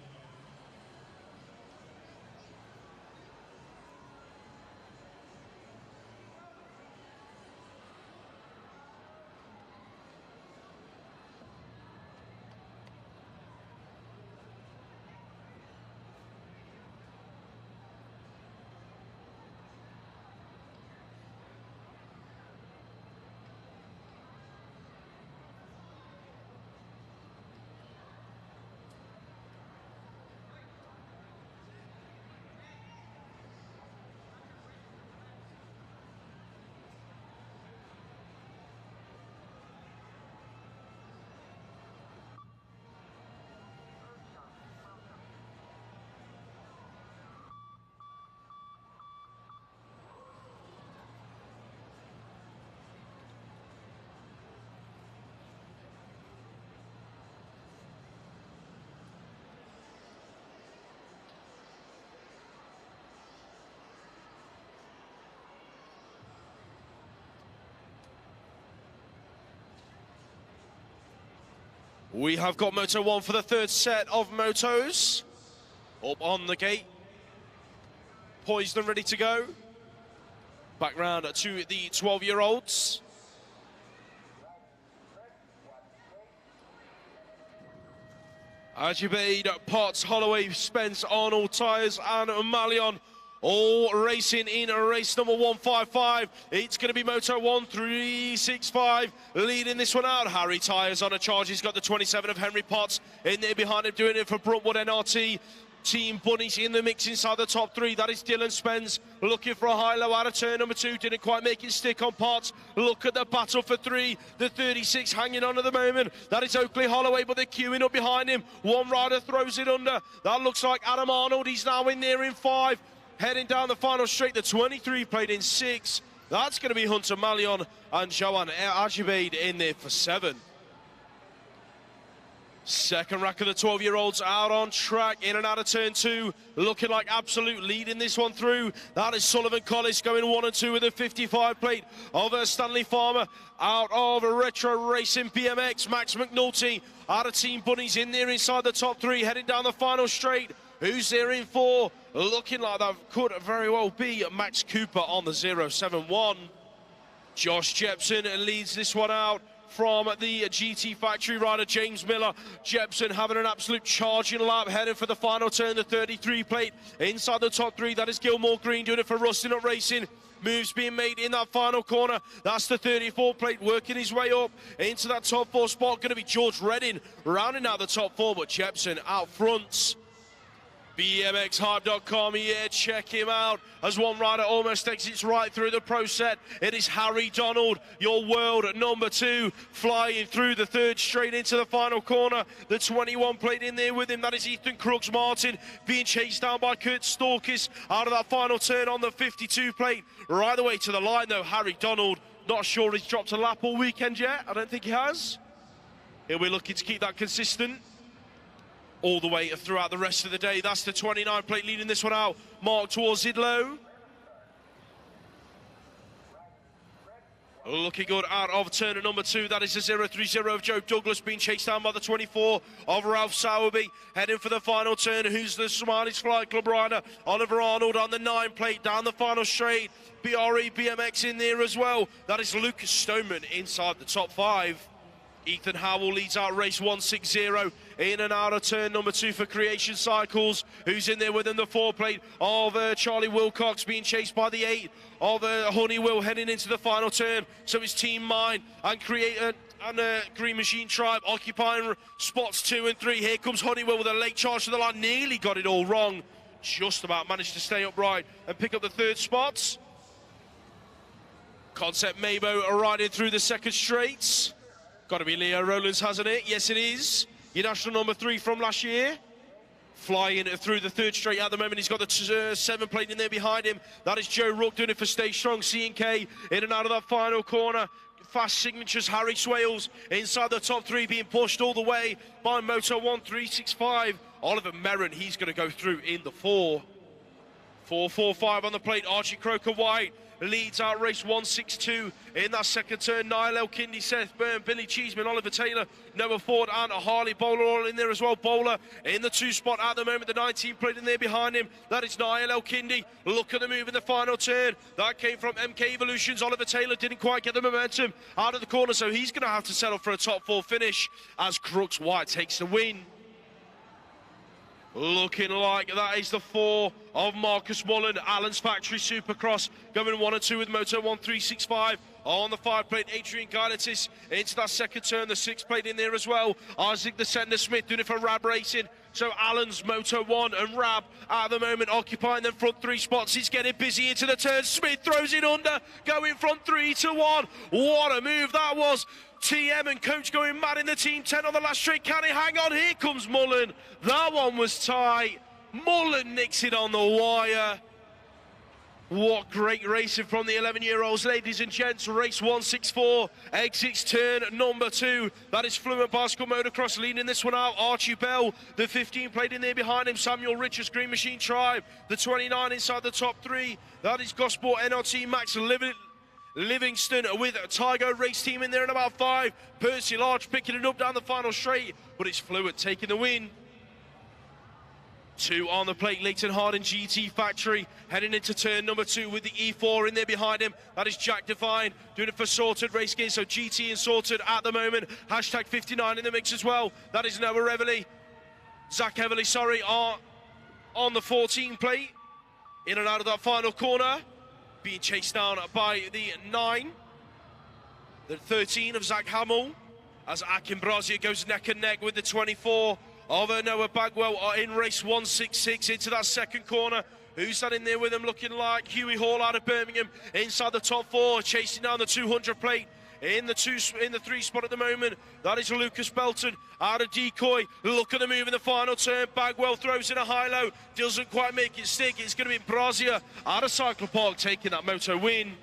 We have got Moto 1 for the third set of motos. Up on the gate. Poised and ready to go. Back round to the 12-year-olds. Ajibade, Potts, Holloway, Spence, Arnold, Tyres and Malion all racing in race number 155. It's going to be Moto 1 365 leading this one out. Harry Tyres on a charge. He's got the 27 of Henry Potts in there behind him, doing it for Bruntwood NRT. Team Bunnies in the mix inside the top three. That is Dylan Spence looking for a high-low out of turn number 2. Didn't quite make it stick on Potts. Look at the battle for 3. The 36 hanging on at the moment. That is Oakley Holloway, but they're queuing up behind him. One rider throws it under. That looks like Adam Arnold. He's now in there in 5. Heading down the final straight. The 23 played in 6. That's going to be Hunter Malion and Johan Ajibade in there for 7. Second rack of the 12-year-olds out on track, in and out of turn 2, looking like absolute leading this one through. That is Sullivan Collis going 1 and 2 with a 55 plate of Stanley Farmer. Out of Retro Racing BMX, Max McNulty out of Team Bunnies in there inside the top 3, heading down the final straight. Who's there in 4? Looking like that could very well be Max Cooper on the 071. Josh Jepson leads this one out from the GT factory rider James Miller. Jepson having an absolute charging lap, heading for the final turn, the 33 plate inside the top 3. That is Gilmore Green doing it for Rustin Up Racing. Moves being made in that final corner. That's the 34 plate working his way up into that top 4 spot. Going to be George Redding rounding out the top 4, but Jepson out front. BMXHype.com, yeah, check him out as one rider almost exits right through the pro set. It is Harry Donald, your world number 2, flying through the 3rd straight into the final corner. The 21 plate in there with him. That is Ethan Crooks Martin being chased down by Kurt Storkis out of that final turn on the 52 plate. Right away to the line though, Harry Donald. Not sure he's dropped a lap all weekend yet. I don't think he has. He'll be looking to keep that consistent all the way throughout the rest of the day. That's the 29 plate leading this one out. Mark towards Zidlow. Looking good out of turn number 2. That is the 030 of Joe Douglas being chased down by the 24 of Ralph Sowerby. Heading for the final turn. Who's the Smileys Flight Club rider? Oliver Arnold on the 9 plate down the final straight. BRE BMX in there as well. That is Lucas Stoneman inside the top 5. Ethan Howell leads out race 160 in and out of turn number 2 for Creation Cycles. Who's in there within the 4 plate of Charlie Wilcox being chased by the 8 of Honeywell heading into the final turn. So it's Team Mine and Green Machine Tribe occupying spots 2 and 3. Here comes Honeywell with a late charge to the line. Nearly got it all wrong. Just about managed to stay upright and pick up the 3rd spots. Concept Mabo riding through the 2nd straights. Got to be Leo Rowlands, hasn't it? Yes, it is. Your national number 3 from last year. Flying through the 3rd straight at the moment. He's got the 7 plate in there behind him. That is Joe Rook doing it for Stay Strong. C&K in and out of that final corner. Fast signatures, Harry Swales inside the top 3 being pushed all the way by Moto 1 365. Oliver Merron, he's going to go through in the 4. 4-4-5 on the plate. Archie Croker White leads out race 162 in that 2nd turn. Niall Elkindi, Seth Byrne, Billy Cheeseman, Oliver Taylor, Noah Ford and Harley Bowler all in there as well. Bowler in the 2 spot at the moment. The 19 plate in there behind him. That is Niall Elkindi. Look at the move in the final turn. That came from MK Evolutions. Oliver Taylor didn't quite get the momentum out of the corner, so he's going to have to settle for a top 4 finish as Crooks White takes the win. Looking like that is the 4 of Marcus Mullen, Allen's Factory Supercross, going 1 and 2 with Moto 1 365. On the 5 plate, Adrian Gailetis into that 2nd turn, the 6 plate in there as well. Isaac the Sender Smith doing it for Rab Racing. So Allen's Moto 1 and Rab at the moment occupying them front 3 spots. He's getting busy into the turn. Smith throws it under, going from 3 to 1. What a move that was. TM and Coach going mad in the team 10 on the last straight. Can he hang on? Here comes Mullen. That one was tight. Mullen nicks it on the wire. What great racing from the 11-year-olds, ladies and gents. Race 164, exits turn number 2. That is Fluent Bicycle Motocross leading this one out. Archie Bell, the 15 plate in there behind him. Samuel Richards, Green Machine Tribe, the 29 inside the top 3. That is Gosport NRT Max Livingston with Tygo race team in there in about 5. Percy Large picking it up down the final straight, but it's Fluid taking the win. 2 on the plate, Leighton Hardin GT Factory heading into turn number 2 with the E4 in there behind him. That is Jack Devine doing it for Sorted Race Gear, so GT and Sorted at the moment. Hashtag 59 in the mix as well. That is Noah Everly. Zach Everly, sorry, are on the 14 plate. In and out of that final corner. Being chased down by the 9. The 13 of Zach Hamill. As Akin Brazia goes neck and neck with the 24 of Noah Bagwell are in race 166 into that second corner. Who's that in there with him looking like? Huey Hall out of Birmingham inside the top 4, chasing down the 200 plate. In the 3 spot at the moment, that is Lucas Belton out of Decoy. Look at the move in the final turn. Bagwell throws in a high-low, doesn't quite make it stick. It's going to be Brazia out of Cycle Park taking that moto win.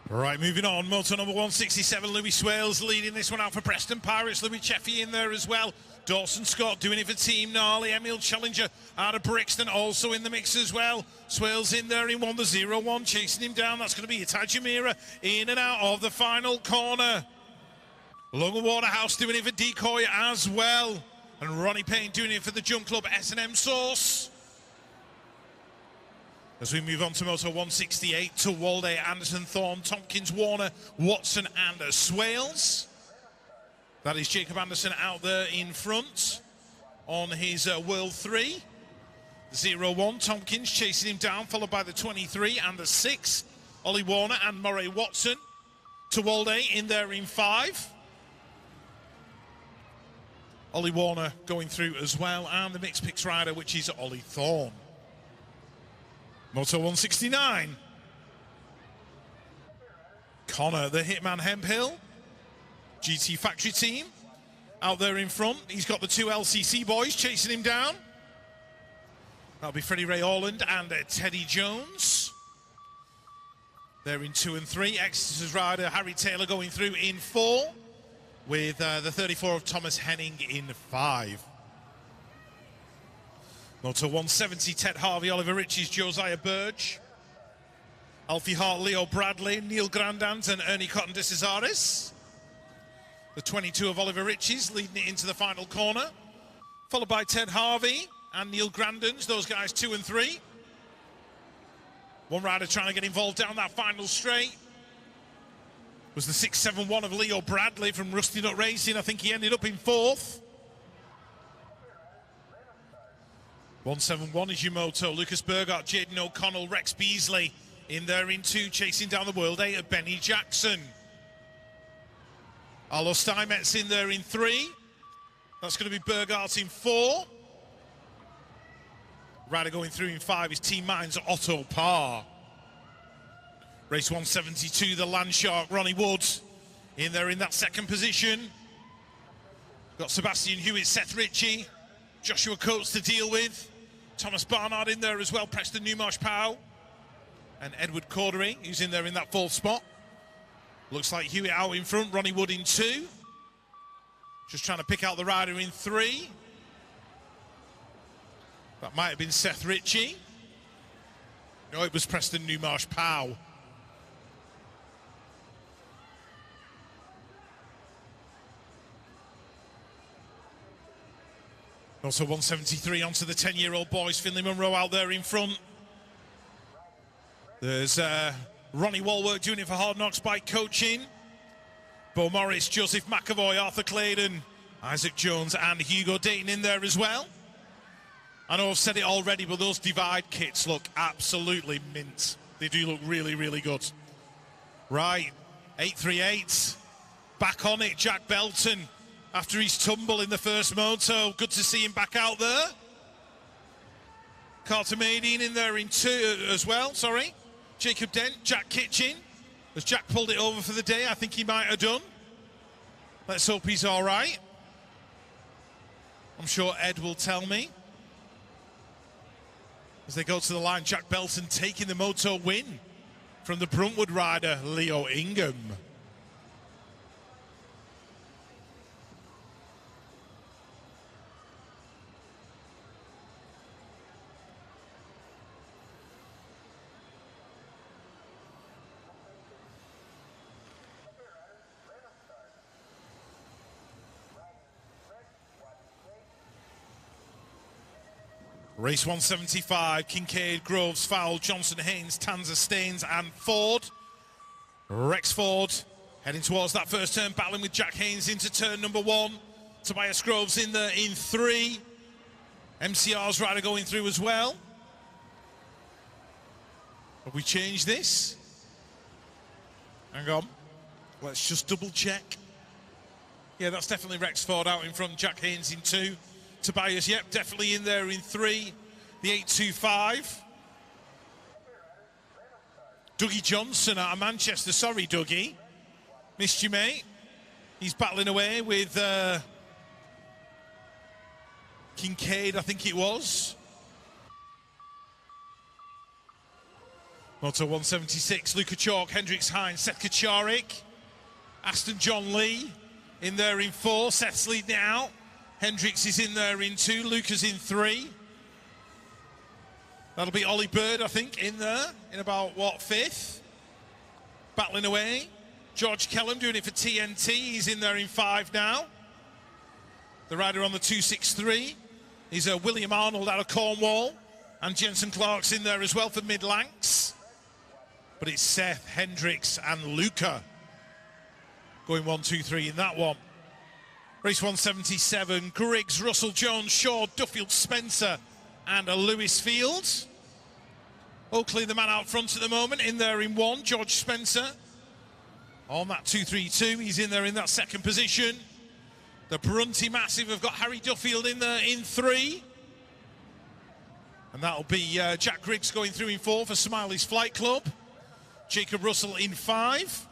Right, moving on, moto number 167, Louis Swales leading this one out for Preston Pirates. Louis Cheffy in there as well. Dawson Scott doing it for Team Gnarly. Emil Challenger out of Brixton also in the mix as well. Swales in there in 1, the 0-1, chasing him down. That's going to be Itajimira in and out of the final corner. Logan Waterhouse doing it for Decoy as well. And Ronnie Payne doing it for the Jump Club S&M Source. As we move on to moto 168, to Walday, Anderson, Thorne, Tompkins, Warner, Watson and Swales. That is Jacob Anderson out there in front on his World 3. 0-1, Tompkins chasing him down, followed by the 23 and the 6. Ollie Warner and Murray Watson. To Walday in there in 5. Ollie Warner going through as well, and the mixed picks rider, which is Ollie Thorne. Moto 169. Connor, the Hitman Hemphill. GT Factory team out there in front. He's got the 2 LCC boys chasing him down. That'll be Freddie Ray Orland and Teddy Jones. They're in 2 and 3. Exeter's rider Harry Taylor going through in 4, with the 34 of Thomas Henning in 5. Moto 170, Ted Harvey, Oliver Riches, Josiah Burge, Alfie Hart, Leo Bradley, Neil Grandant and Ernie Cotton de Cesaris. The 22 of Oliver Riches leading it into the final corner, followed by Ted Harvey and Neil Grandans, those guys 2 and 3. One rider trying to get involved down that final straight was the 671 of Leo Bradley from Rusty Nut Racing. I think he ended up in 4th. 171 is Yumoto, Lucas Burgart, Jaden O'Connell, Rex Beasley in there in 2, chasing down the World 8 of Benny Jackson. Arlo Steinmetz in there in 3. That's going to be Burgart in 4. Rider going through in 5 is Team Mines Otto Parr. Race 172, the Landshark, Ronnie Woods in there in that second position. Got Sebastian Hewitt, Seth Ritchie, Joshua Coates to deal with. Thomas Barnard in there as well, Preston Newmarsh Powell. And Edward Cordery, who's in there in that 4th spot. Looks like Hewitt out in front, Ronnie Wood in 2. Just trying to pick out the rider in 3. That might have been Seth Ritchie. No, it was Preston Newmarsh Powell. Also 173 onto the 10-year-old boys. Finley Munro out there in front. There's Ronnie Walwork doing it for Hard Knocks Bike Coaching. Bo Morris, Joseph McAvoy, Arthur Claydon, Isaac Jones and Hugo Dayton in there as well. I know I've said it already, but those Divide kits look absolutely mint. They do look really, really good. Right, 838, back on it, Jack Belton. After his tumble in the first moto, good to see him back out there. Carter Madine in there in 2 as well, sorry. Jacob Dent, Jack Kitchen. As Jack pulled it over for the day, I think he might have done. Let's hope he's all right. I'm sure Ed will tell me. As they go to the line, Jack Belton taking the moto win from the Bruntwood rider, Leo Ingham. Race 175, Kincaid, Groves, Fowl, Johnson, Haynes, Tanzer, Staines and Ford. Rex Ford heading towards that first turn, battling with Jack Haynes into turn number 1. Tobias Groves in there in 3. MCR's rider going through as well. Have we changed this? Hang on. Let's just double check. Yeah, that's definitely Rex Ford out in front, Jack Haynes in 2. Tobias, yep, definitely in there in 3. The 825. Dougie Johnson out of Manchester. Sorry, Dougie. Missed you, mate. He's battling away with Kincaid, I think it was. Moto 176, Luka Chalk, Hendrix Hines, Seth Kacharik, Aston John Lee in there in 4. Seth's leading it out. Hendrix is in there in 2. Luca's in 3. That'll be Ollie Bird, I think, in there in about, what, 5th? Battling away. George Kellum doing it for TNT. He's in there in 5 now. The rider on the 263 is William Arnold out of Cornwall. And Jensen Clark's in there as well for Mid-Lancs. But it's Seth, Hendrix and Luca going 1, 2, 3 in that one. Race 177, Griggs, Russell, Jones, Shaw, Duffield, Spencer and Lewis Fields. Oakley, the man out front at the moment, in there in 1. George Spencer on that 232. He's in there in that 2nd position. The Brunty Massive have got Harry Duffield in there in 3. And that'll be Jack Griggs going through in 4 for Smiley's Flight Club. Jacob Russell in 5.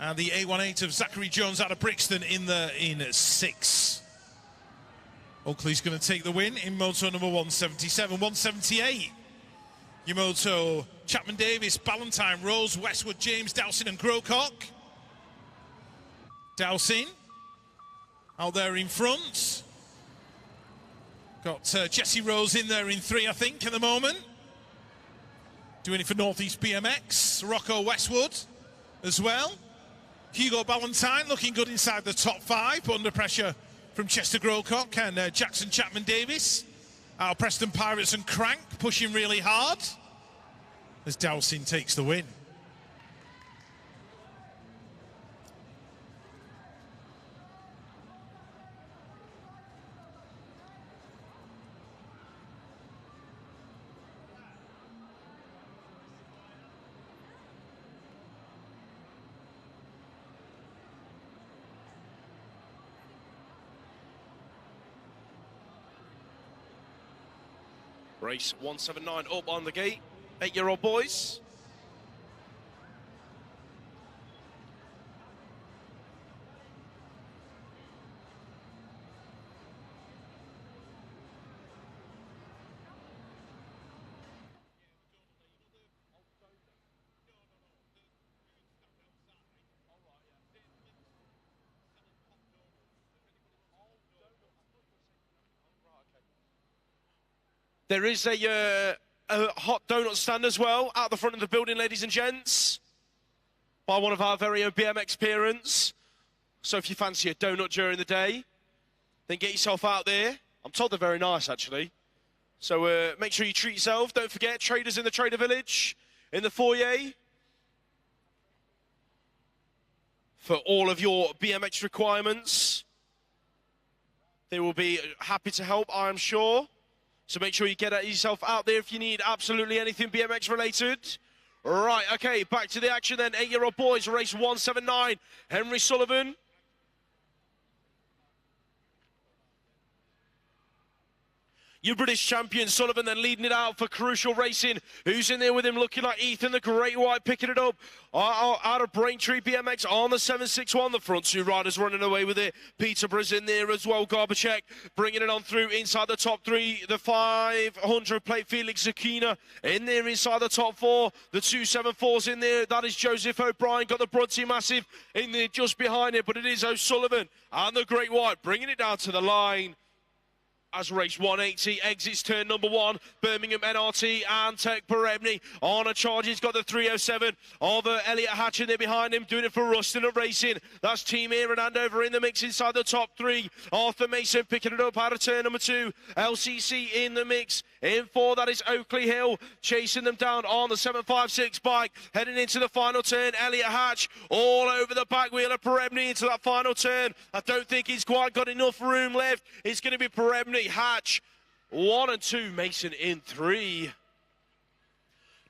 And the A18 of Zachary Jones out of Brixton in there in 6. Oakley's going to take the win in Moto number 177. 178. Yamamoto, Chapman Davis, Ballantyne, Rose, Westwood, James, Dowsing and Grocock. Dowsing out there in front. Got Jesse Rose in there in 3, I think, at the moment. Doing it for Northeast BMX. Rocco Westwood as well. Hugo Ballantyne looking good inside the top 5, but under pressure from Chester Grocock and Jackson Chapman Davis. Our Preston Pirates and Crank pushing really hard as Dowsing takes the win. Race 179 up on the gate. 8-year-old boys. There is a hot donut stand as well out the front of the building, ladies and gents, by one of our very own BMX parents. So if you fancy a donut during the day, then get yourself out there. I'm told they're very nice, actually. So make sure you treat yourself. Don't forget, traders in the Trader Village, in the foyer, for all of your BMX requirements. They will be happy to help, I am sure. So make sure you get yourself out there if you need absolutely anything BMX related. Right, okay, back to the action then. 8-year-old boys, race 179. Henry Sullivan. Your British champion, Sullivan, then leading it out for Crucial Racing. Who's in there with him looking like Ethan, the Great White, picking it up out of Braintree BMX on the 761. The front 2 riders running away with it. Peterborough's in there as well. Garbacek bringing it on through inside the top 3. The 500 plate, Felix Zakina in there inside the top 4. The 274's in there. That is Joseph O'Brien. Got the Brunty Massive in there just behind it, but it is O'Sullivan and the Great White bringing it down to the line. As race 180 exits turn number 1, Birmingham NRT and Tech Peremni on a charge. He's got the 307 of Elliot Hatch in there behind him, doing it for Rustin at Racing. That's Team Here and Andover in the mix inside the top 3. Arthur Mason picking it up out of turn number 2. LCC in the mix. In 4, that is Oakley Hill chasing them down on the 756 bike. Heading into the final turn, Elliot Hatch all over the back wheel of Peremni into that final turn. I don't think he's quite got enough room left. It's going to be Peremni, Hatch 1 and 2, Mason in 3.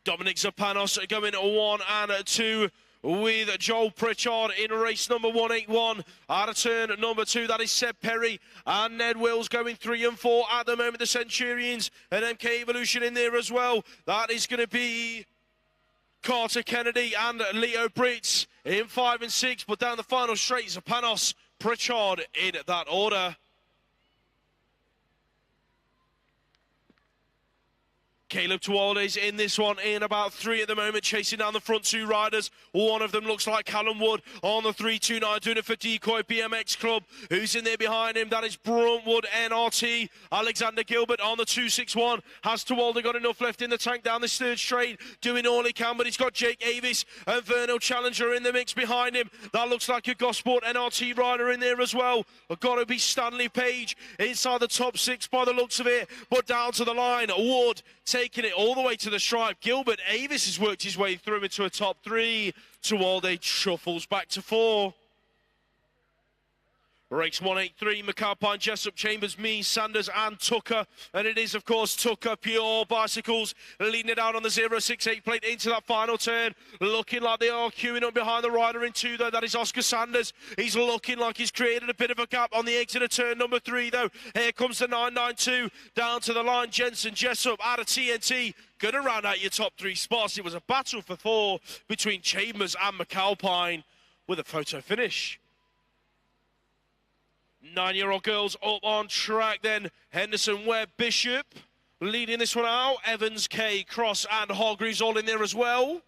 Dominic Zapanos going 1 and 2 with Joel Pritchard in race number 181. Out of turn number 2, that is Seb Perry and Ned Wills going 3 and 4 at the moment. The Centurions and MK Evolution in there as well. That is going to be Carter Kennedy and Leo Brits in 5 and 6. But down the final straight, Zapanos, Pritchard in that order. Caleb Tualde's in this one in about 3 at the moment, chasing down the front 2 riders. One of them looks like Callum Wood on the 329, doing it for Decoy BMX Club. Who's in there behind him? That is Bruntwood NRT. Alexander Gilbert on the 261. Has Tualde got enough left in the tank down this 3rd straight? Doing all he can, but he's got Jake Avis and Vernal Challenger in the mix behind him. That looks like a Gosport NRT rider in there as well. Got to be Stanley Page inside the top 6 by the looks of it. But down to the line, Wood taking it all the way to the stripe. Gilbert Avis has worked his way through into a top 3. Tualde shuffles back to 4. Race 183, McAlpine, Jessup, Chambers, me, Sanders and Tucker. And it is, of course, Tucker Pure Bicycles leading it out on the 068 plate into that final turn. Looking like they are queuing up behind the rider in 2, though. That is Oscar Sanders. He's looking like he's created a bit of a gap on the exit of turn number 3, though. Here comes the 992 down to the line. Jensen, Jessup out of TNT. Going to round out your top 3 spots. It was a battle for 4 between Chambers and McAlpine with a photo finish. 9-year-old girls up on track then. Henderson, Webb, Bishop leading this one out. Evans, Kay, Cross and Hargreaves all in there as well.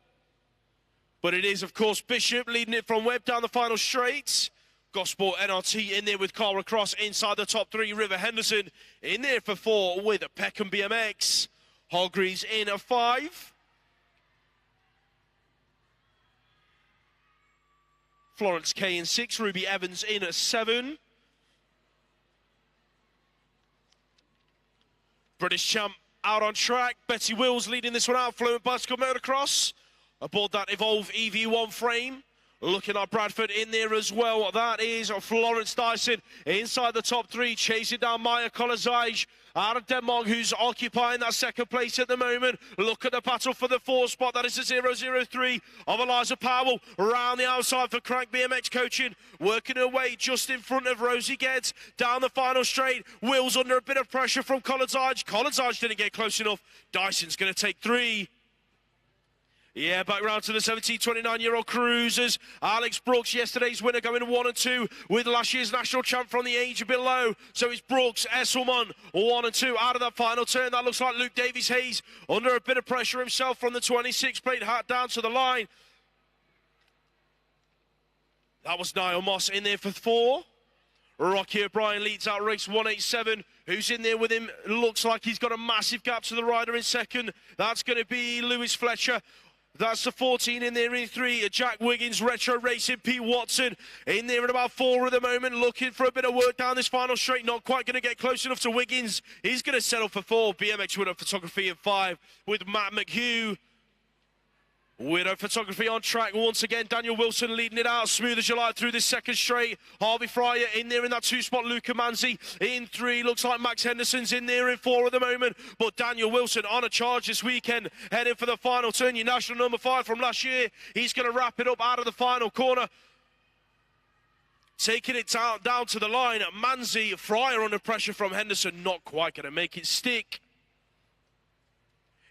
But it is, of course, Bishop leading it from Webb down the final straight. Gosport NRT in there with Cara Cross inside the top 3. River Henderson in there for 4 with Peckham BMX. Hargreaves in a 5. Florence Kay in 6. Ruby Evans in a 7. British champ out on track. Betty Wills leading this one out. Fluent Bicycle Motocross aboard that Evolve EV1 frame. Looking like Bradford in there as well. That is Florence Dyson inside the top 3, chasing down Maya Kolazaj out of Denmark, who's occupying that 2nd place at the moment. Look at the battle for the 4th spot. That is the 003 of Eliza Powell. Around the outside for Crank BMX Coaching. Working her way just in front of Rosie Geddes. Down the final straight. Wills under a bit of pressure from Kolazaj. Kolazaj didn't get close enough. Dyson's going to take 3. Yeah, back round to the 29-year-old cruisers. Alex Brooks, yesterday's winner, going 1 and 2 with last year's national champ from the age below. So it's Brooks, Esselman, 1 and 2 out of that final turn. That looks like Luke Davies-Hayes under a bit of pressure himself from the 26 plate hat down to the line. That was Niall Moss in there for 4. Rocky O'Brien leads out race 187. Who's in there with him? Looks like he's got a massive gap to the rider in 2nd. That's going to be Lewis Fletcher. That's the 14 in there in 3. Jack Wiggins, Retro Racing, Pete Watson in there at about 4 at the moment. Looking for a bit of work down this final straight. Not quite going to get close enough to Wiggins. He's going to settle for 4. BMX Widow Photography in 5 with Matt McHugh. Widow Photography on track once again. Daniel Wilson leading it out. Smooth as you like through this 2nd straight. Harvey Fryer in there in that 2 spot. Luca Manzi in 3. Looks like Max Henderson's in there in 4 at the moment. But Daniel Wilson on a charge this weekend. Heading for the final turn. Your national number 5 from last year. He's going to wrap it up out of the final corner. Taking it down to the line. Manzi, Fryer under pressure from Henderson. Not quite going to make it stick.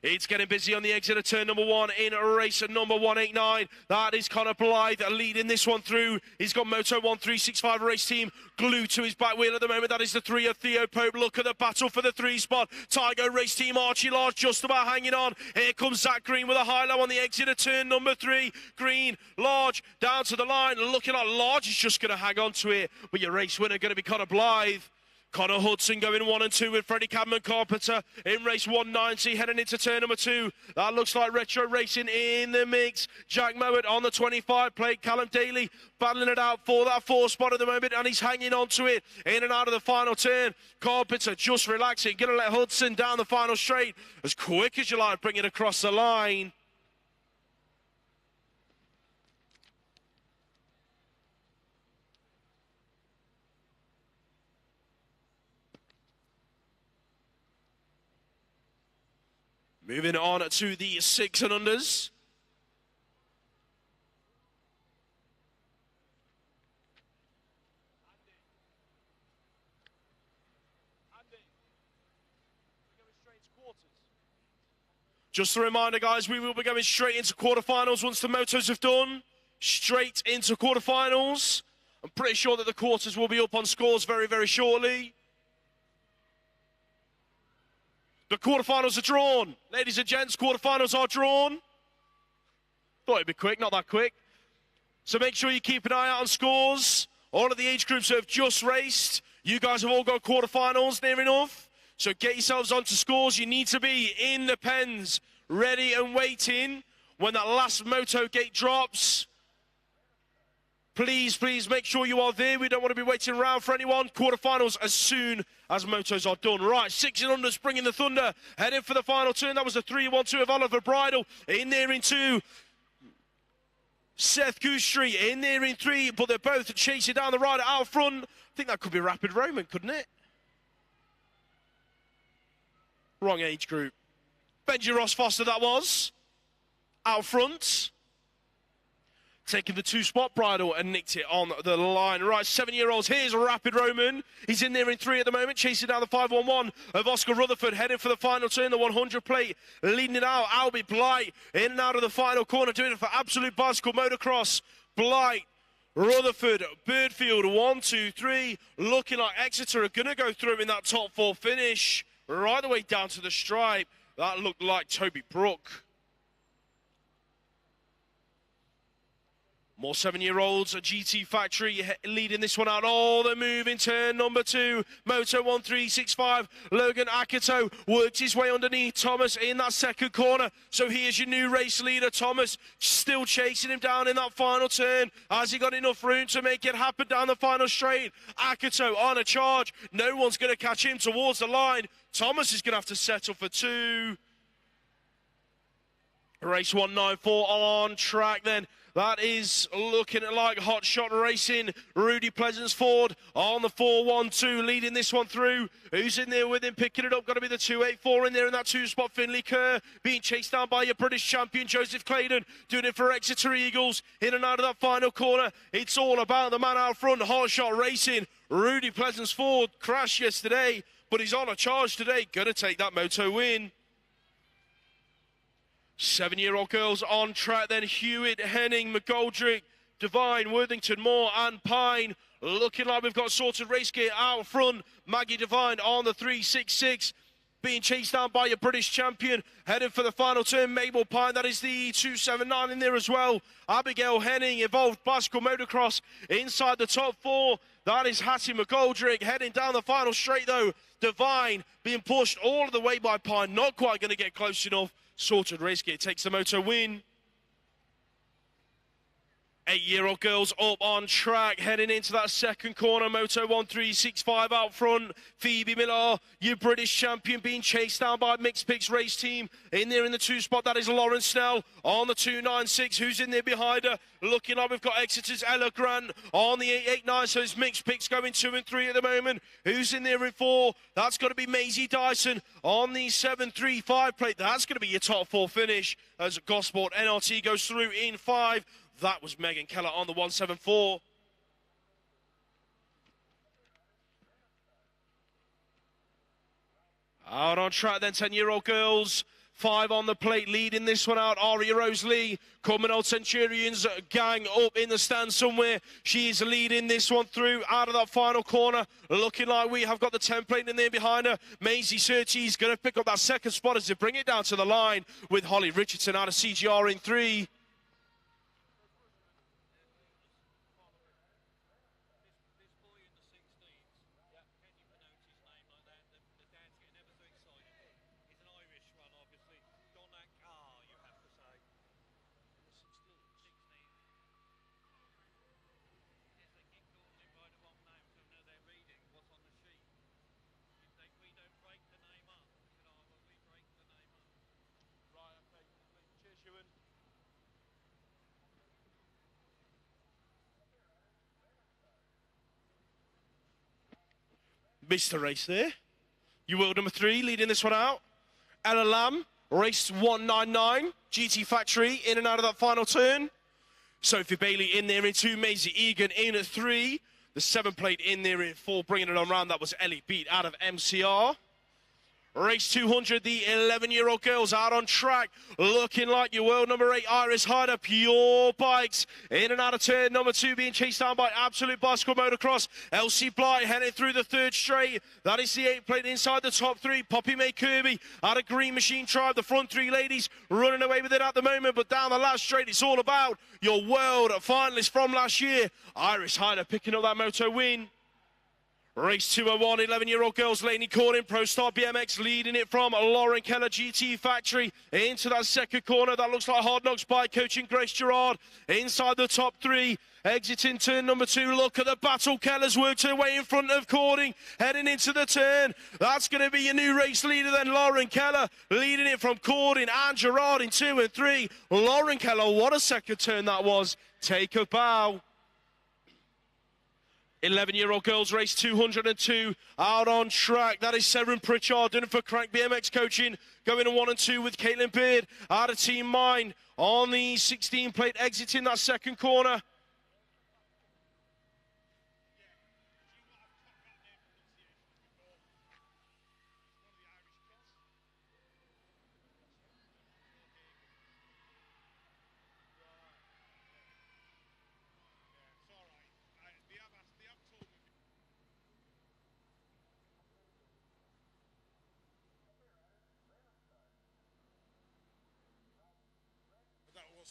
It's getting busy on the exit of turn number 1 in race number 189. That is Connor Blythe leading this one through. He's got Moto 1365 race team glued to his back wheel at the moment. That is the 3 of Theo Pope. Look at the battle for the 3 spot. Tygo race team Archie Large just about hanging on. Here comes Zach Green with a high-low on the exit of turn number 3. Green, Large down to the line. Looking like Large is just going to hang on to it. But your race winner going to be Connor Blythe. Connor Hudson going 1 and 2 with Freddie Cadman Carpenter in race 190, heading into turn number 2. That looks like Retro Racing in the mix. Jack Mowat on the 25 plate. Callum Daly battling it out for that 4 spot at the moment, and he's hanging on to it in and out of the final turn. Carpenter just relaxing, going to let Hudson down the final straight as quick as you like, bring it across the line. Moving on to the 6 and unders. Just a reminder, guys, we will be going straight into quarterfinals once the motos have done. Straight into quarterfinals. I'm pretty sure that the quarters will be up on scores very, very shortly. The quarterfinals are drawn. Ladies and gents, quarterfinals are drawn. Thought it'd be quick, not that quick. So make sure you keep an eye out on scores. All of the age groups that have just raced, you guys have all got quarterfinals near enough. So get yourselves onto scores. You need to be in the pens, ready and waiting when that last moto gate drops. Please, please make sure you are there. We don't want to be waiting around for anyone. Quarterfinals as soon as motos are done. Right, 6 and unders bringing the thunder. Heading for the final turn. That was a 3-1-2 of Oliver Bridle. In there in 2. Seth Goostrey in there in 3. But they're both chasing down the rider out front. I think that could be Rapid Roman, couldn't it? Wrong age group. Benji Ross Foster that was. Out front. Taking the 2 spot, Bridle, and nicked it on the line. Right, 7-year-olds. Here's Rapid Roman. He's in there in 3 at the moment, chasing down the 511 of Oscar Rutherford, heading for the final turn, the 100 plate, leading it out. Albie Blight in and out of the final corner, doing it for Absolute Bicycle Motocross. Blight, Rutherford, Birdfield, 1, 2, 3. Looking like Exeter are going to go through in that top 4 finish. Right the way down to the stripe. That looked like Toby Brook. More 7-year-olds, a GT Factory leading this one out. Oh, the move in turn number 2. Moto 1365. Logan Akato works his way underneath Thomas in that second corner. So here's your new race leader, Thomas, still chasing him down in that final turn. Has he got enough room to make it happen down the final straight? Akato on a charge. No one's going to catch him towards the line. Thomas is going to have to settle for 2. Race 194 on track then. That is looking like Hot Shot Racing. Rudy Pleasance Ford on the 412, leading this one through. Who's in there with him, picking it up? Got to be the 284 in there in that 2-spot. Finley Kerr being chased down by your British champion, Joseph Claydon, doing it for Exeter Eagles. In and out of that final corner. It's all about the man out front, Hot Shot Racing. Rudy Pleasance Ford crashed yesterday, but he's on a charge today. Gonna take that moto win. 7-year-old girls on track then. Hewitt, Henning, McGoldrick, Devine, Worthington, Moore and Pine. Looking like we've got sorted race gear out front. Maggie Devine on the 366. Being chased down by your British champion. Heading for the final turn, Mabel Pine. That is the 279 in there as well. Abigail Henning, Evolved Bicycle Motocross inside the top 4. That is Hattie McGoldrick. Heading down the final straight though. Devine being pushed all of the way by Pine. Not quite going to get close enough. Sorted race gear takes the moto win. 8-year-old girls up on track, heading into that second corner. Moto 1365 out front. Phoebe Miller, your British champion, being chased down by Mixed Picks race team. In there in the 2 spot, that is Lauren Snell on the 296. Who's in there behind her? Looking like we've got Exeter's Ella Grant on the 889. So it's Mixed Picks going 2 and 3 at the moment. Who's in there in 4? That's got to be Maisie Dyson on the 735 plate. That's going to be your top 4 finish as Gosport NRT goes through in 5. That was Megan Keller on the 174. Out on track then, 10-year-old girls. 5 on the plate, leading this one out. Aria Rose Lee, Commonwealth Centurions gang up in the stand somewhere. She's leading this one through out of that final corner. Looking like we have got the template in there behind her. Maisie Surtees going to pick up that second spot as they bring it down to the line with Holly Richardson out of CGR in 3. missed the race there. Your world number 3 leading this one out. Ella Lamb, race 199. GT Factory in and out of that final turn. Sophie Bailey in there in 2. Maisie Egan in at 3. The 7 plate in there in 4, bringing it on round. That was Ellie Beat out of MCR. Race 200, the 11-year-old girls out on track, looking like your world number 8, Iris Hyder, Pure Bikes, in and out of turn number 2, being chased down by Absolute Bicycle Motocross. Elsie Bly heading through the 3rd straight. That is the 8 plate inside the top 3. Poppy May Kirby out of Green Machine Tribe. The front 3 ladies running away with it at the moment, but down the last straight, it's all about your world finalist from last year, Iris Hyder, picking up that moto win. Race 201, 11-year-old girls, Lainey Corning, Pro Star BMX, leading it from Lauren Keller, GT Factory, into that second corner. That looks like Hard Knocks by coaching Grace Gerard, inside the top 3, exiting turn number 2. Look at the battle. Keller's worked her way in front of Corning, heading into the turn. That's going to be your new race leader then, Lauren Keller, leading it from Corning and Gerard in 2 and 3. Lauren Keller, what a second turn that was. Take a bow. 11-year-old girls, race 202, out on track. That is Seren Pritchard doing it for Crank BMX Coaching, going to 1 and 2 with Caitlin Beard out of Team Mine on the 16 plate, exiting that second corner.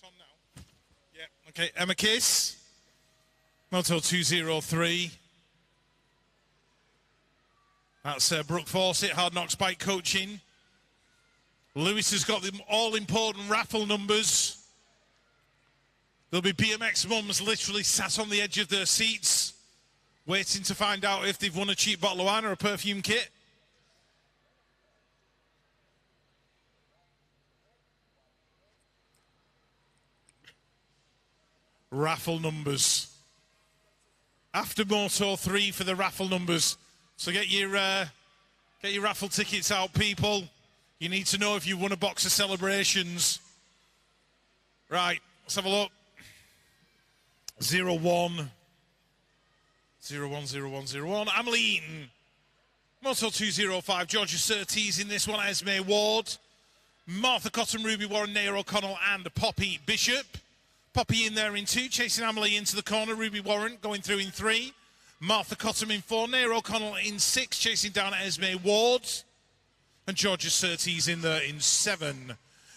On now. Yeah, okay, Emma Kiss, Moto 203. That's Brooke Fawcett, Hard Knocks Bike Coaching. Lewis has got the all-important raffle numbers. There'll be BMX mums literally sat on the edge of their seats, waiting to find out if they've won a cheap bottle of wine or a perfume kit. Raffle numbers. After Moto 3 for the raffle numbers. So get your raffle tickets out, people. You need to know if you've won a box of Celebrations. Right, let's have a look. 01. 010101. Emily Eaton. Moto 205. Georgia Surtees in this one. Esme Ward. Martha Cotton, Ruby Warren, Naya O'Connell, and Poppy Bishop. Poppy in there in 2, chasing Emily into the corner. Ruby Warren going through in 3. Martha Cottam in 4. Naya O'Connell in 6, chasing down Esme Ward. And Georgia Surtees in there in 7.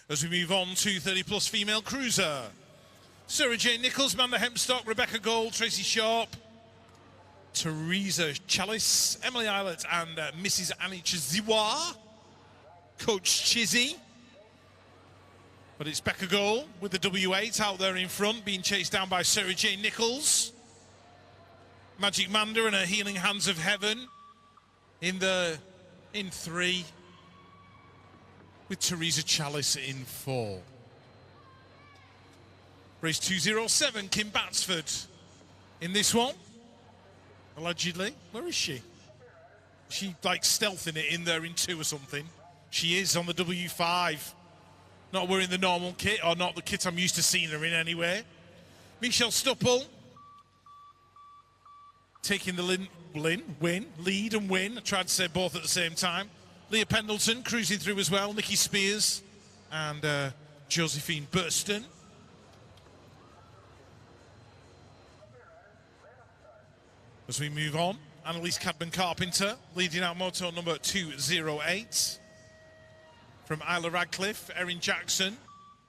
As we move on to 30-plus female cruiser. Sarah Jane Nichols, Amanda Hempstock, Rebecca Gold, Tracy Sharp, Teresa Chalice, Emily Eilert, and Mrs. Annie Chiziwa. Coach Chizzy. But it's Becca Goal with the W8 out there in front, being chased down by Sarah Jane Nichols. Magic Manda and her Healing Hands of Heaven in 3, with Teresa Chalice in 4. Race 207, Kim Batsford in this one, allegedly. Where is she? She like stealthing it in there in 2 or something. She is on the W5. Not wearing the normal kit, or not the kit I'm used to seeing her in anyway. Michelle Stupple taking the lead and win. I tried to say both at the same time. Leah Pendleton cruising through as well. Nikki Spears and Josephine Burston. As we move on, Annalise Cadman-Carpenter leading out moto number 208. From Isla Radcliffe, Erin Jackson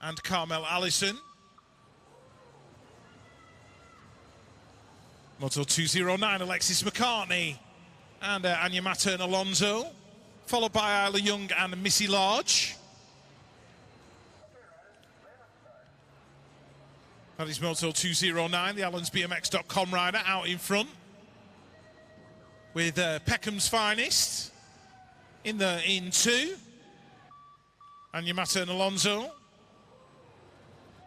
and Carmel Allison. Moto 209, Alexis McCartney and Anya Mattern Alonso. Followed by Isla Young and Missy Large. That is Moto 209, the allensbmx.com rider out in front. With Peckham's Finest in 2. Anya Mattern Alonso.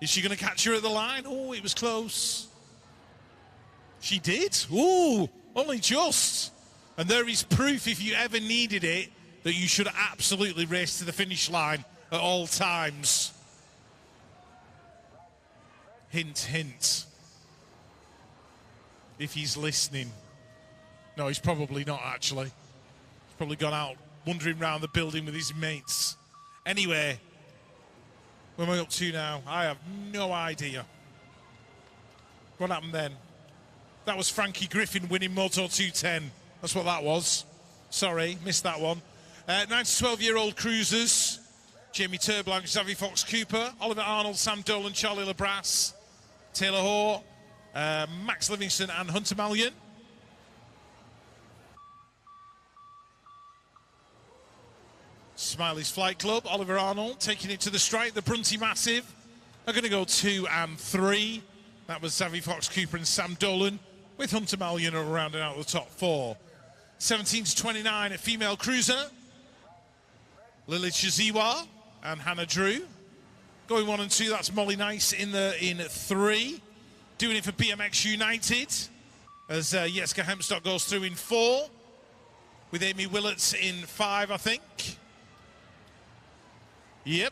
Is she going to catch her at the line? Oh, it was close. She did. Ooh, only just. And there is proof, if you ever needed it, that you should absolutely race to the finish line at all times. Hint, hint. If he's listening. No, he's probably not, actually. He's probably gone out wandering around the building with his mates. Anyway, where am I up to now? I have no idea. What happened then? That was Frankie Griffin winning Moto 210. That's what that was. Sorry, missed that one. 9 to 12-year-old cruisers. Jamie Turblanche, Xavier Fox Cooper, Oliver Arnold, Sam Dolan, Charlie LeBras, Taylor Hoare, Max Livingston and Hunter Malyon. Smiley's Flight Club, Oliver Arnold taking it to the strike. The Brunty Massive are going to go 2 and 3. That was Xavier Fox Cooper and Sam Dolan, with Hunter Malyon rounding out the top 4. 17 to 29, a female cruiser. Lily Chiziwa and Hannah Drew. Going 1 and 2, that's Molly Nice in 3. Doing it for BMX United, as Jeska Hempstock goes through in 4. With Amy Willets in 5, I think. Yep.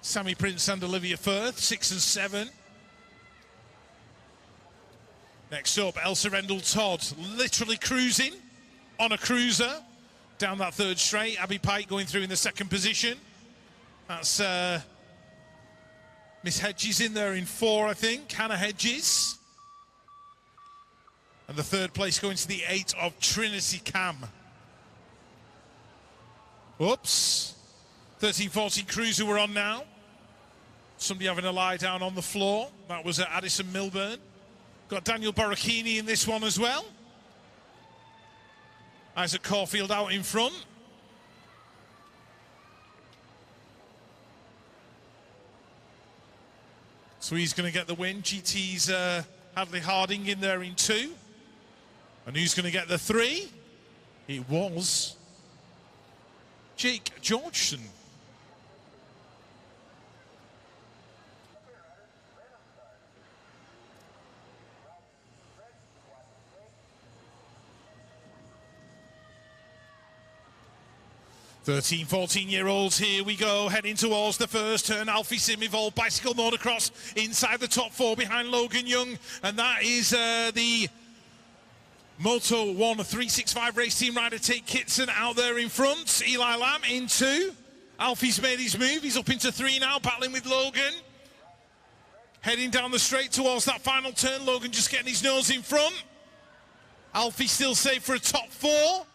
Sammy Prince and Olivia Firth, 6 and 7. Next up, Elsa Rendell Todd, literally cruising on a cruiser down that 3rd straight. Abby Pike going through in the 2nd position. That's Miss Hedges in there in 4, I think. Hannah Hedges. And the 3rd place going to the 8 of Trinity Cam. Whoops. 13-14 cruiser we're on now. Somebody having a lie down on the floor. That was Addison Milburn. Got Daniel Borrachini in this one as well. Isaac Caulfield out in front. So he's going to get the win. GT's Hadley Harding in there in 2. And who's going to get the 3? It was Jake Georgeson. Thirteen, 14-year-olds, here we go, heading towards the first turn. Alfie Sim Evolved Bicycle Motocross inside the top 4 behind Logan Young. And that is the Moto 1 365 race team rider Tate Kitson out there in front. Eli Lamb in 2. Alfie's made his move. He's up into 3 now, battling with Logan. Heading down the straight towards that final turn. Logan just getting his nose in front. Alfie still safe for a top 4,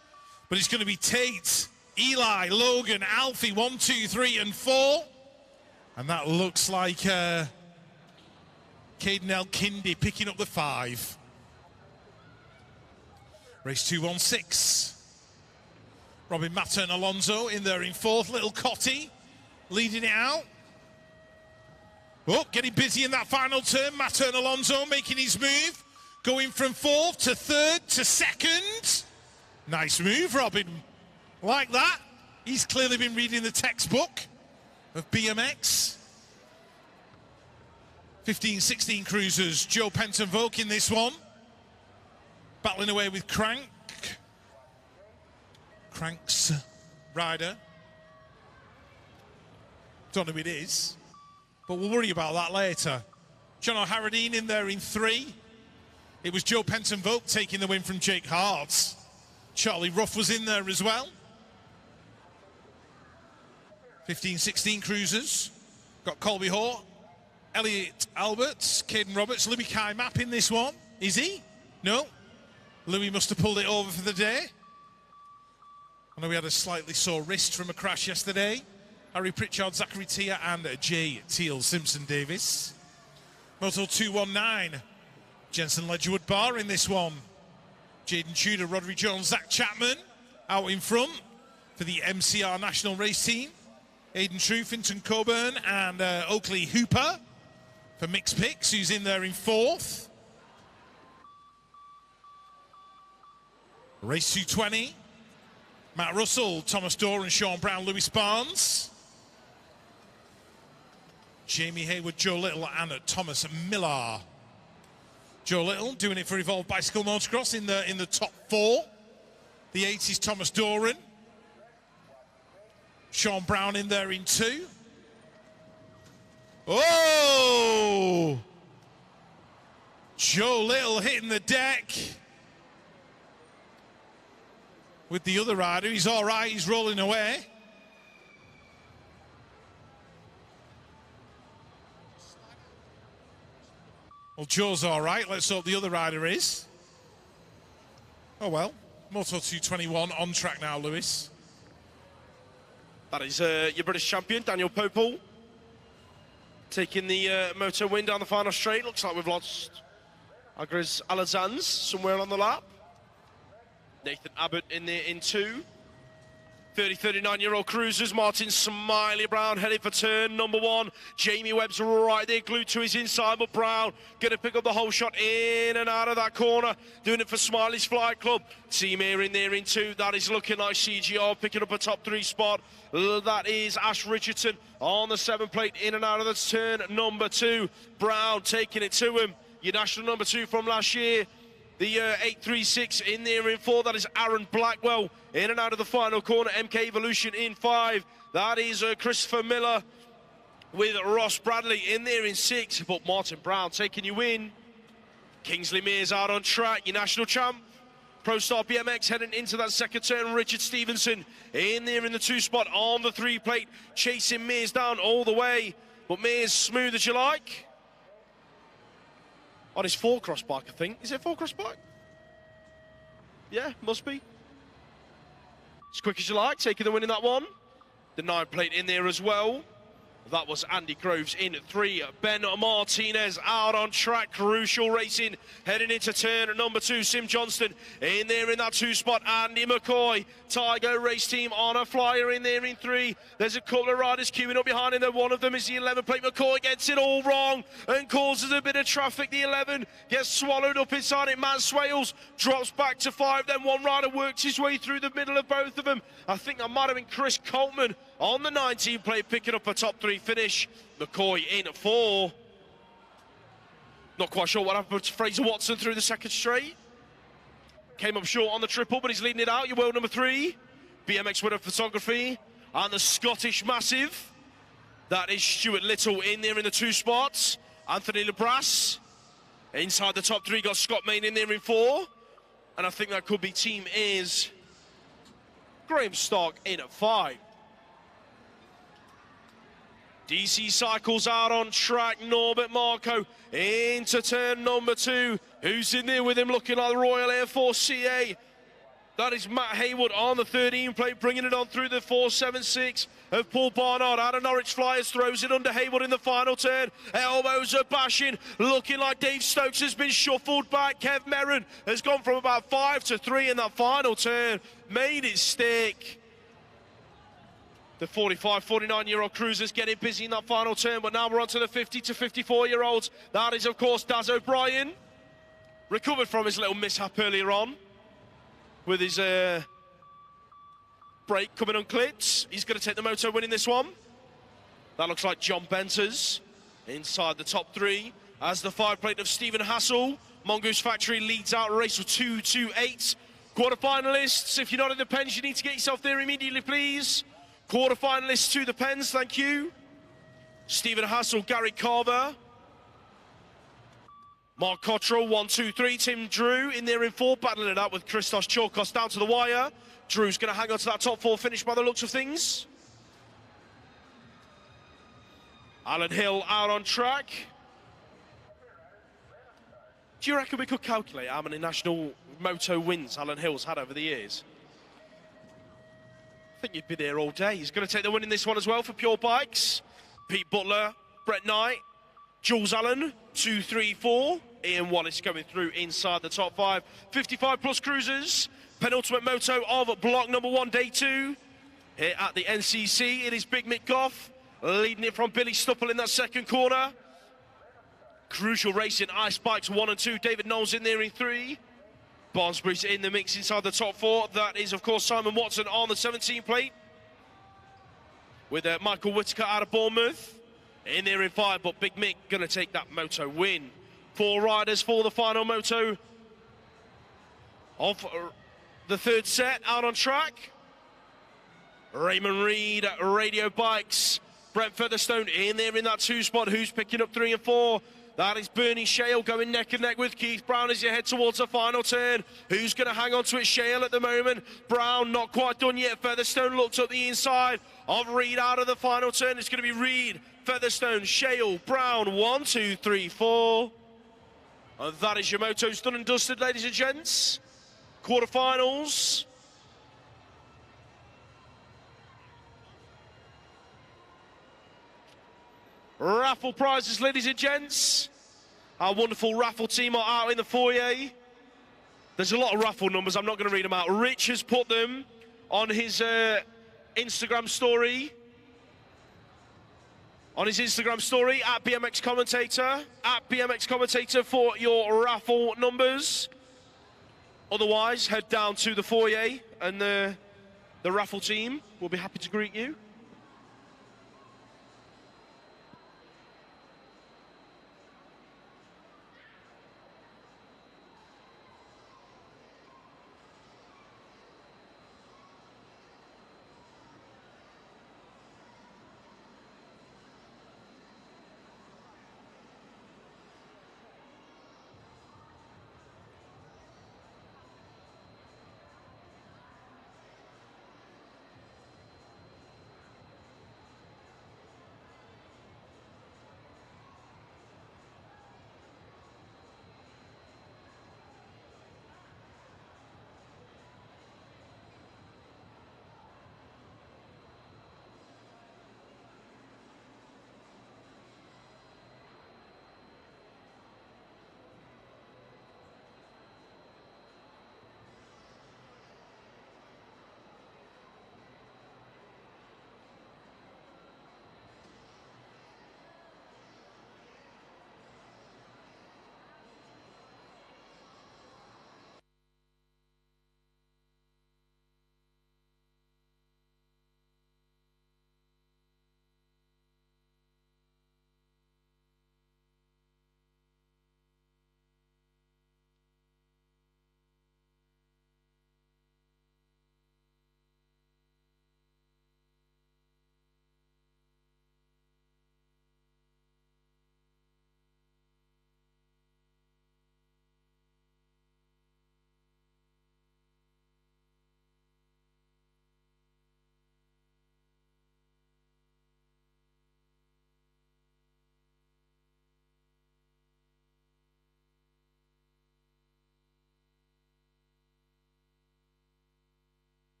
but it's going to be Tate, Eli, Logan, Alfie, 1, 2, 3, and 4. And that looks like Caden Elkindi picking up the 5. Race 216. Robin Mattern Alonso in there in 4th. Little Cotty leading it out. Oh, getting busy in that final turn. Mattern Alonso making his move. Going from 4th to 3rd to 2nd. Nice move, Robin. Like that. He's clearly been reading the textbook of BMX. 15, 16 cruisers. Joe Penton Volk in this one. Battling away with Crank. Crank's rider. Don't know who it is, but we'll worry about that later. John O'Haradine in there in 3. It was Joe Penton Volk taking the win from Jake Hart. Charlie Ruff was in there as well. 15, 16 cruisers. Got Colby Hoare, Elliot Alberts, Caden Roberts, Louis Kai Mapp in this one. Is he? No. Louis must have pulled it over for the day. I know we had a slightly sore wrist from a crash yesterday. Harry Pritchard, Zachary Tia, and Jay Teal Simpson Davis. Moto 219. Jensen Ledgerwood Barr in this one. Jaden Tudor, Rodri Jones, Zach Chapman out in front for the MCR National Race Team. Aidan True, Finton Coburn, and Oakley Hooper for Mixed Picks, who's in there in 4th. Race 220. Matt Russell, Thomas Dorr, and Sean Brown, Lewis Barnes. Jamie Hayward, Joe Little, and Thomas Millar. Joe Little doing it for Evolved Bicycle Motocross in the top 4. The 80s Thomas Doran. Sean Brown in there in 2. Oh! Joe Little hitting the deck. With the other rider, he's all right, he's rolling away. Well, Joe's all right, let's hope the other rider is. Oh well, Moto 221 on track now, Lewis. That is your British champion, Daniel Popel, taking the moto win down the final straight. Looks like we've lost Agres Alazans somewhere on the lap. Nathan Abbott in there in 2. 39-year-old cruisers. Martin Smiley Brown headed for turn number 1. Jamie Webb's right there, glued to his inside, but Brown going to pick up the whole shot in and out of that corner. Doing it for Smiley's Flight Club. Team here in there in 2. That is looking like CGR picking up a top 3 spot. That is Ash Richardson on the 7 plate in and out of the turn number 2. Brown taking it to him. Your national number 2 from last year. The 836 in there in 4. That is Aaron Blackwell in and out of the final corner. MK Evolution in 5. That is Christopher Miller with Ross Bradley in there in 6. But Martin Brown taking you in. Kingsley Mears out on track, your national champ. Pro Star BMX heading into that second turn. Richard Stevenson in there in the 2 spot on the 3 plate. Chasing Mears down all the way. But Mears smooth as you like. On his 4-cross bike, I think. Is it a 4-cross bike? Yeah, must be. As quick as you like, taking the win in that one. The 9 plate in there as well. That was Andy Groves in 3. Ben Martinez out on track. Crucial racing heading into turn number 2. Sim Johnston in there in that 2 spot. Andy McCoy, Tiger Race Team on a flyer in there in 3. There's a couple of riders queuing up behind him. One of them is the 11 plate. McCoy gets it all wrong and causes a bit of traffic. The 11 gets swallowed up inside it. Matt Swales drops back to 5. Then one rider works his way through the middle of both of them. I think that might have been Chris Coltman on the 19 plate, picking up a top 3 finish. McCoy in 4. Not quite sure what happened to Fraser Watson through the second straight. Came up short on the triple, but he's leading it out. Your world number 3. BMX winner photography. And the Scottish massive. That is Stuart Little in there in the 2 spots. Anthony Lebras. Inside the top 3, got Scott Main in there in 4. And I think that could be Team A's Graham Stark in at 5. DC Cycles out on track. Norbert Marco into turn number 2. Who's in there with him looking like the Royal Air Force CA? That is Matt Haywood on the 13 plate, bringing it on through the 476 of Paul Barnard. Out of Norwich Flyers, throws it under Haywood in the final turn. Elbows are bashing, looking like Dave Stokes has been shuffled back. Kev Merron has gone from about 5 to 3 in that final turn. Made it stick. The 49-year-old cruisers getting busy in that final turn, but now we're on to the 50 to 54-year-olds. That is, of course, Daz O'Brien. Recovered from his little mishap earlier on with his brake coming unclipped. He's going to take the moto win in this one. That looks like John Benters inside the top 3 as the 5 plate of Stephen Hassel. Mongoose Factory leads out a race of 2:28. Quarter-finalists, if you're not in the pens, you need to get yourself there immediately, please. Quarter-finalists to the pens, thank you. Stephen Hassel, Gary Carver. Mark Cottrell, 1, 2, 3. Tim Drew in there in 4, battling it out with Christos Chorkos down to the wire. Drew's going to hang on to that top 4 finish by the looks of things. Alan Hill out on track. Do you reckon we could calculate how many national moto wins Alan Hill's had over the years? I think you'd be there all day. He's going to take the win in this one as well for Pure Bikes. Pete Butler, Brett Knight, Jules Allen, 2, 3, 4. Ian Wallace going through inside the top 5. 55-plus cruisers. Penultimate moto of block number 1, day 2. Here at the NCC, it is Big Mick Goff leading it from Billy Stupple in that second corner. Crucial racing, Ice Bikes 1 and 2. David Knowles in there in 3. Barnsbury's in the mix inside the top 4. That is, of course, Simon Watson on the 17 plate. With Michael Whitaker out of Bournemouth. In there in 5, but Big Mick going to take that moto win. 4 riders for the final moto of the third set out on track. Raymond Reed, Radio Bikes. Brent Featherstone in there in that 2 spot. Who's picking up 3 and 4? That is Bernie Shale going neck and neck with Keith Brown as you head towards the final turn. Who's going to hang on to it? Shale at the moment. Brown not quite done yet. Featherstone looks up the inside of Reed out of the final turn. It's going to be Reed, Featherstone, Shale, Brown. 1, 2, 3, 4. And that is your motos done and dusted, ladies and gents. Quarterfinals. Raffle prizes, ladies and gents. Our wonderful raffle team are out in the foyer. There's a lot of raffle numbers. I'm not going to read them out. Rich has put them on his Instagram story. On his Instagram story, at BMX Commentator. At BMX Commentator for your raffle numbers. Otherwise, head down to the foyer and the raffle team will be happy to greet you.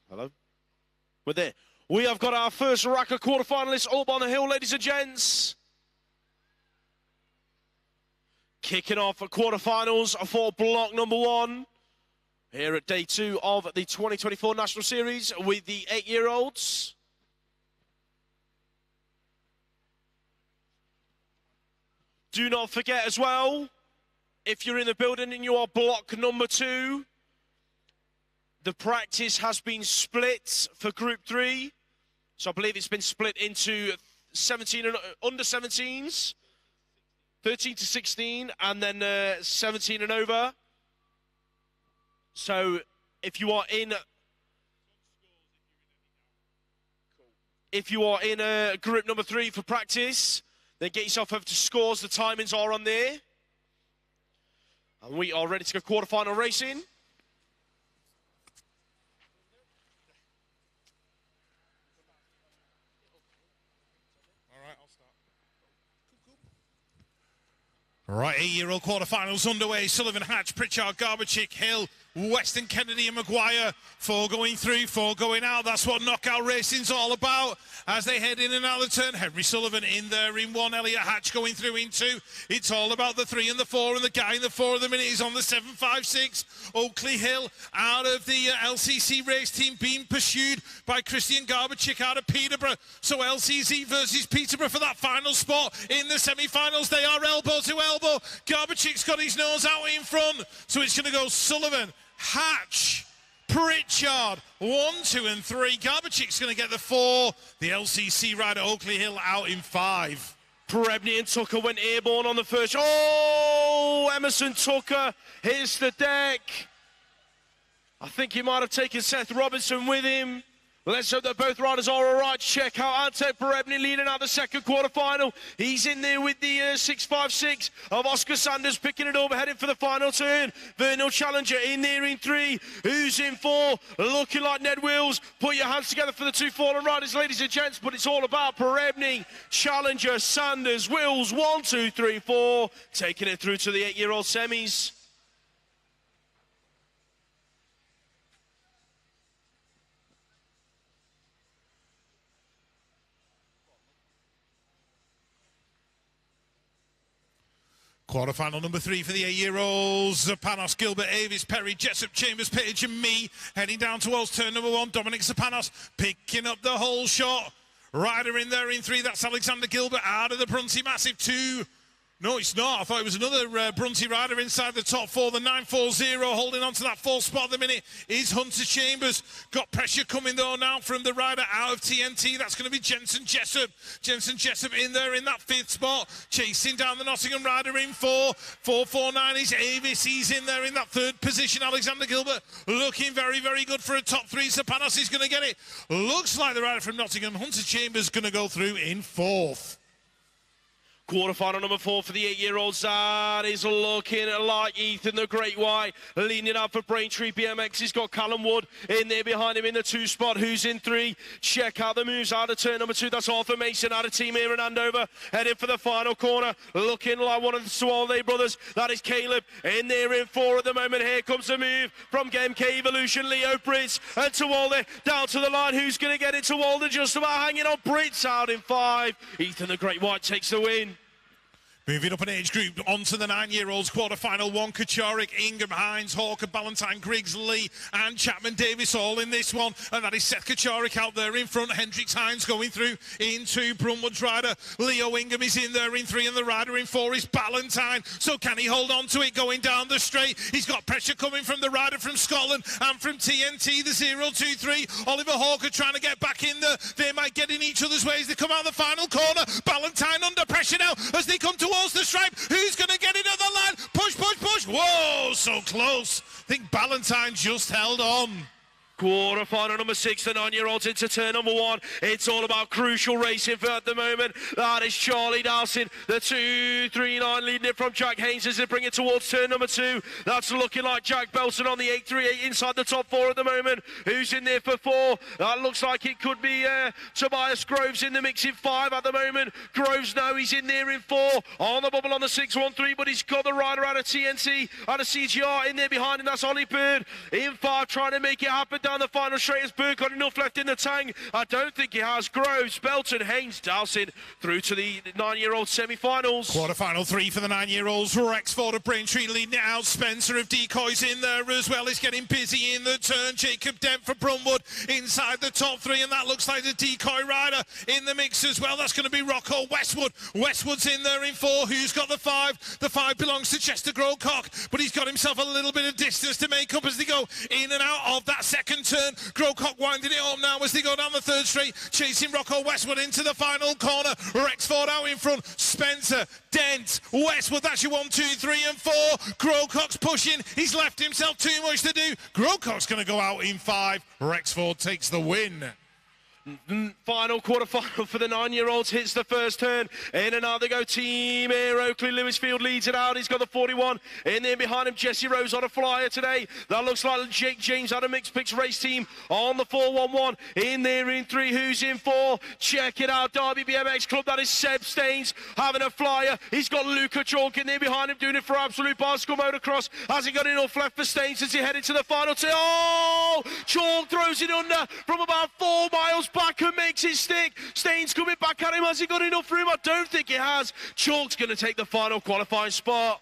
Hello. We're there. We have got our first rack of quarterfinalists up on the hill, ladies and gents. Kicking off at quarterfinals for block number 1 here at day 2 of the 2024 National Series with the 8-year-olds. Do not forget as well, if you're in the building and you are block number 2, the practice has been split for Group 3. So I believe it's been split into 17 and under 17s, 13 to 16, and then 17 and over. So if you are in group number 3 for practice, then get yourself over to scores. The timings are on there. And we are ready to go quarterfinal racing. All right, 8-year-old quarterfinals underway. Sullivan, Hatch, Pritchard, Garbachick, Hill, Weston, Kennedy and Maguire, 4 going through, 4 going out. That's what knockout racing's all about. As they head in and out of the turn, Henry Sullivan in there in 1, Elliot Hatch going through in 2. It's all about the 3 and the 4, and the guy in the 4 at the minute is on the 7.56. Oakley Hill out of the LCC race team, being pursued by Christian Garbachick out of Peterborough. So LCC versus Peterborough for that final spot in the semi-finals. They are elbow to elbow. Garbachick's got his nose out in front, so it's going to go Sullivan, Hatch, Pritchard, 1, 2 and 3. Garbachick's going to get the 4. The LCC rider Oakley Hill out in 5. Prebny and Tucker went airborne on the first. Oh, Emerson Tucker hits the deck. I think he might have taken Seth Robinson with him. Let's hope that both riders are all right. Check out Ante Prebny leading out the second quarterfinal. He's in there with the 6.56 of Oscar Sanders, picking it over, heading for the final turn. Vernal Challenger in there in 3. Who's in 4? Looking like Ned Wills. Put your hands together for the 2 fallen riders, ladies and gents, but it's all about Prebny, Challenger, Sanders, Wills, 1, 2, 3, 4, taking it through to the 8-year-old semis. Quarterfinal number 3 for the 8-year-olds. Zapanos, Gilbert, Avis, Perry, Jessup, Chambers, Page and me. Heading down towards turn number 1. Dominic Zapanos picking up the whole shot. Rider in there in 3. That's Alexander Gilbert out of the Brunty Massive 2. No, it's not. I thought it was another Brunty rider inside the top 4. The 9.40 holding on to that 4th spot at the minute is Hunter Chambers. Got pressure coming though now from the rider out of TNT. That's going to be Jensen Jessup. Jensen Jessup in there in that 5th spot. Chasing down the Nottingham rider in 4. 4.49 is Avis. He's in there in that 3rd position. Alexander Gilbert looking very, very good for a top 3. Zapanos is going to get it. Looks like the rider from Nottingham, Hunter Chambers, going to go through in 4th. Quarterfinal number 4 for the 8-year-olds. That is looking like Ethan the Great White. Leaning out for Braintree BMX. He's got Callum Wood in there behind him in the 2 spot. Who's in 3? Check out the moves out of turn number 2. That's Arthur Mason out of Team here in Andover. Heading for the final corner. Looking like one of the Swalday brothers. That is Caleb in there in 4 at the moment. Here comes the move from MK Evolution. Leo Brits and Tawalder down to the line. Who's going to get it? Tawalder just about hanging on. Brits out in 5. Ethan the Great White takes the win. Moving up an age group onto the 9-year-olds quarterfinal. 1 Kacharik, Ingham, Hines, Hawker, Ballantyne, Griggs, Lee and Chapman Davis all in this one. And that is Seth Kacharik out there in front. Hendricks Hines going through in 2. Brunwood's rider Leo Ingham is in there in 3. And the rider in 4 is Ballantyne. So can he hold on to it going down the straight? He's got pressure coming from the rider from Scotland and from TNT, the 0-2-3. Oliver Hawker trying to get back in there. They might get in each other's way as they come out of the final corner. Ballantyne under pressure now as they come towards the stripe. Who's going to get it at the line? Push, push, push. Whoa, so close. I think Ballantyne just held on. Quarterfinal number 6, the 9-year-olds into turn number 1. It's all about crucial racing for at the moment. That is Charlie Dowson, the 2.39 leading it from Jack Haynes as they bring it towards turn number 2. That's looking like Jack Belson on the 8.38 inside the top 4 at the moment. Who's in there for 4? That looks like it could be Tobias Groves in the mix in 5 at the moment. Groves now he's in there in 4. On the bubble on the 6.13, but he's got the rider out of TNT, out of CGR in there behind him. That's Ollie Bird in 5 trying to make it happen down the final straight. Has Bird got enough left in the tank? I don't think he has. Groves, Belton, Haynes, Dowson through to the 9-year-old semi-finals. Quarterfinal 3 for the 9-year-olds. Rexford of Braintree leading it out. Spencer of Decoys in there as well. He's getting busy in the turn. Jacob Dent for Brunwood inside the top 3, and that looks like the decoy rider in the mix as well. That's going to be Rocco Westwood. Westwood's in there in 4. Who's got the 5? The 5 belongs to Chester Grocock, but he's got himself a little bit of distance to make up as they go in and out of that second turn. Grocock winding it up now as they go down the 3rd straight, chasing Rocco Westwood into the final corner. Rexford out in front. Spencer, Dent, Westwood. That's your 1, 2, 3 and 4. Grocock's pushing. He's left himself too much to do. Grocock's going to go out in 5. Rexford takes the win. Final quarter-final for the 9-year-olds hits the first turn. In and out they go. Team Air Oakley. Lewisfield leads it out. He's got the 41. In there behind him, Jesse Rose on a flyer today. That looks like Jake James out of Mixed Picks Race Team on the 411. In there in 3. Who's in 4? Check it out. Derby BMX Club. That is Seb Staines having a flyer. He's got Luca Chalk in there behind him doing it for Absolute Bicycle Motocross. Has he got enough left for Staines as he headed to the final turn? Oh! Chalk throws it under from about 4 miles back and makes it stick. Staines coming back at him. Has he got enough room? I don't think he has. Chalk's going to take the final qualifying spot.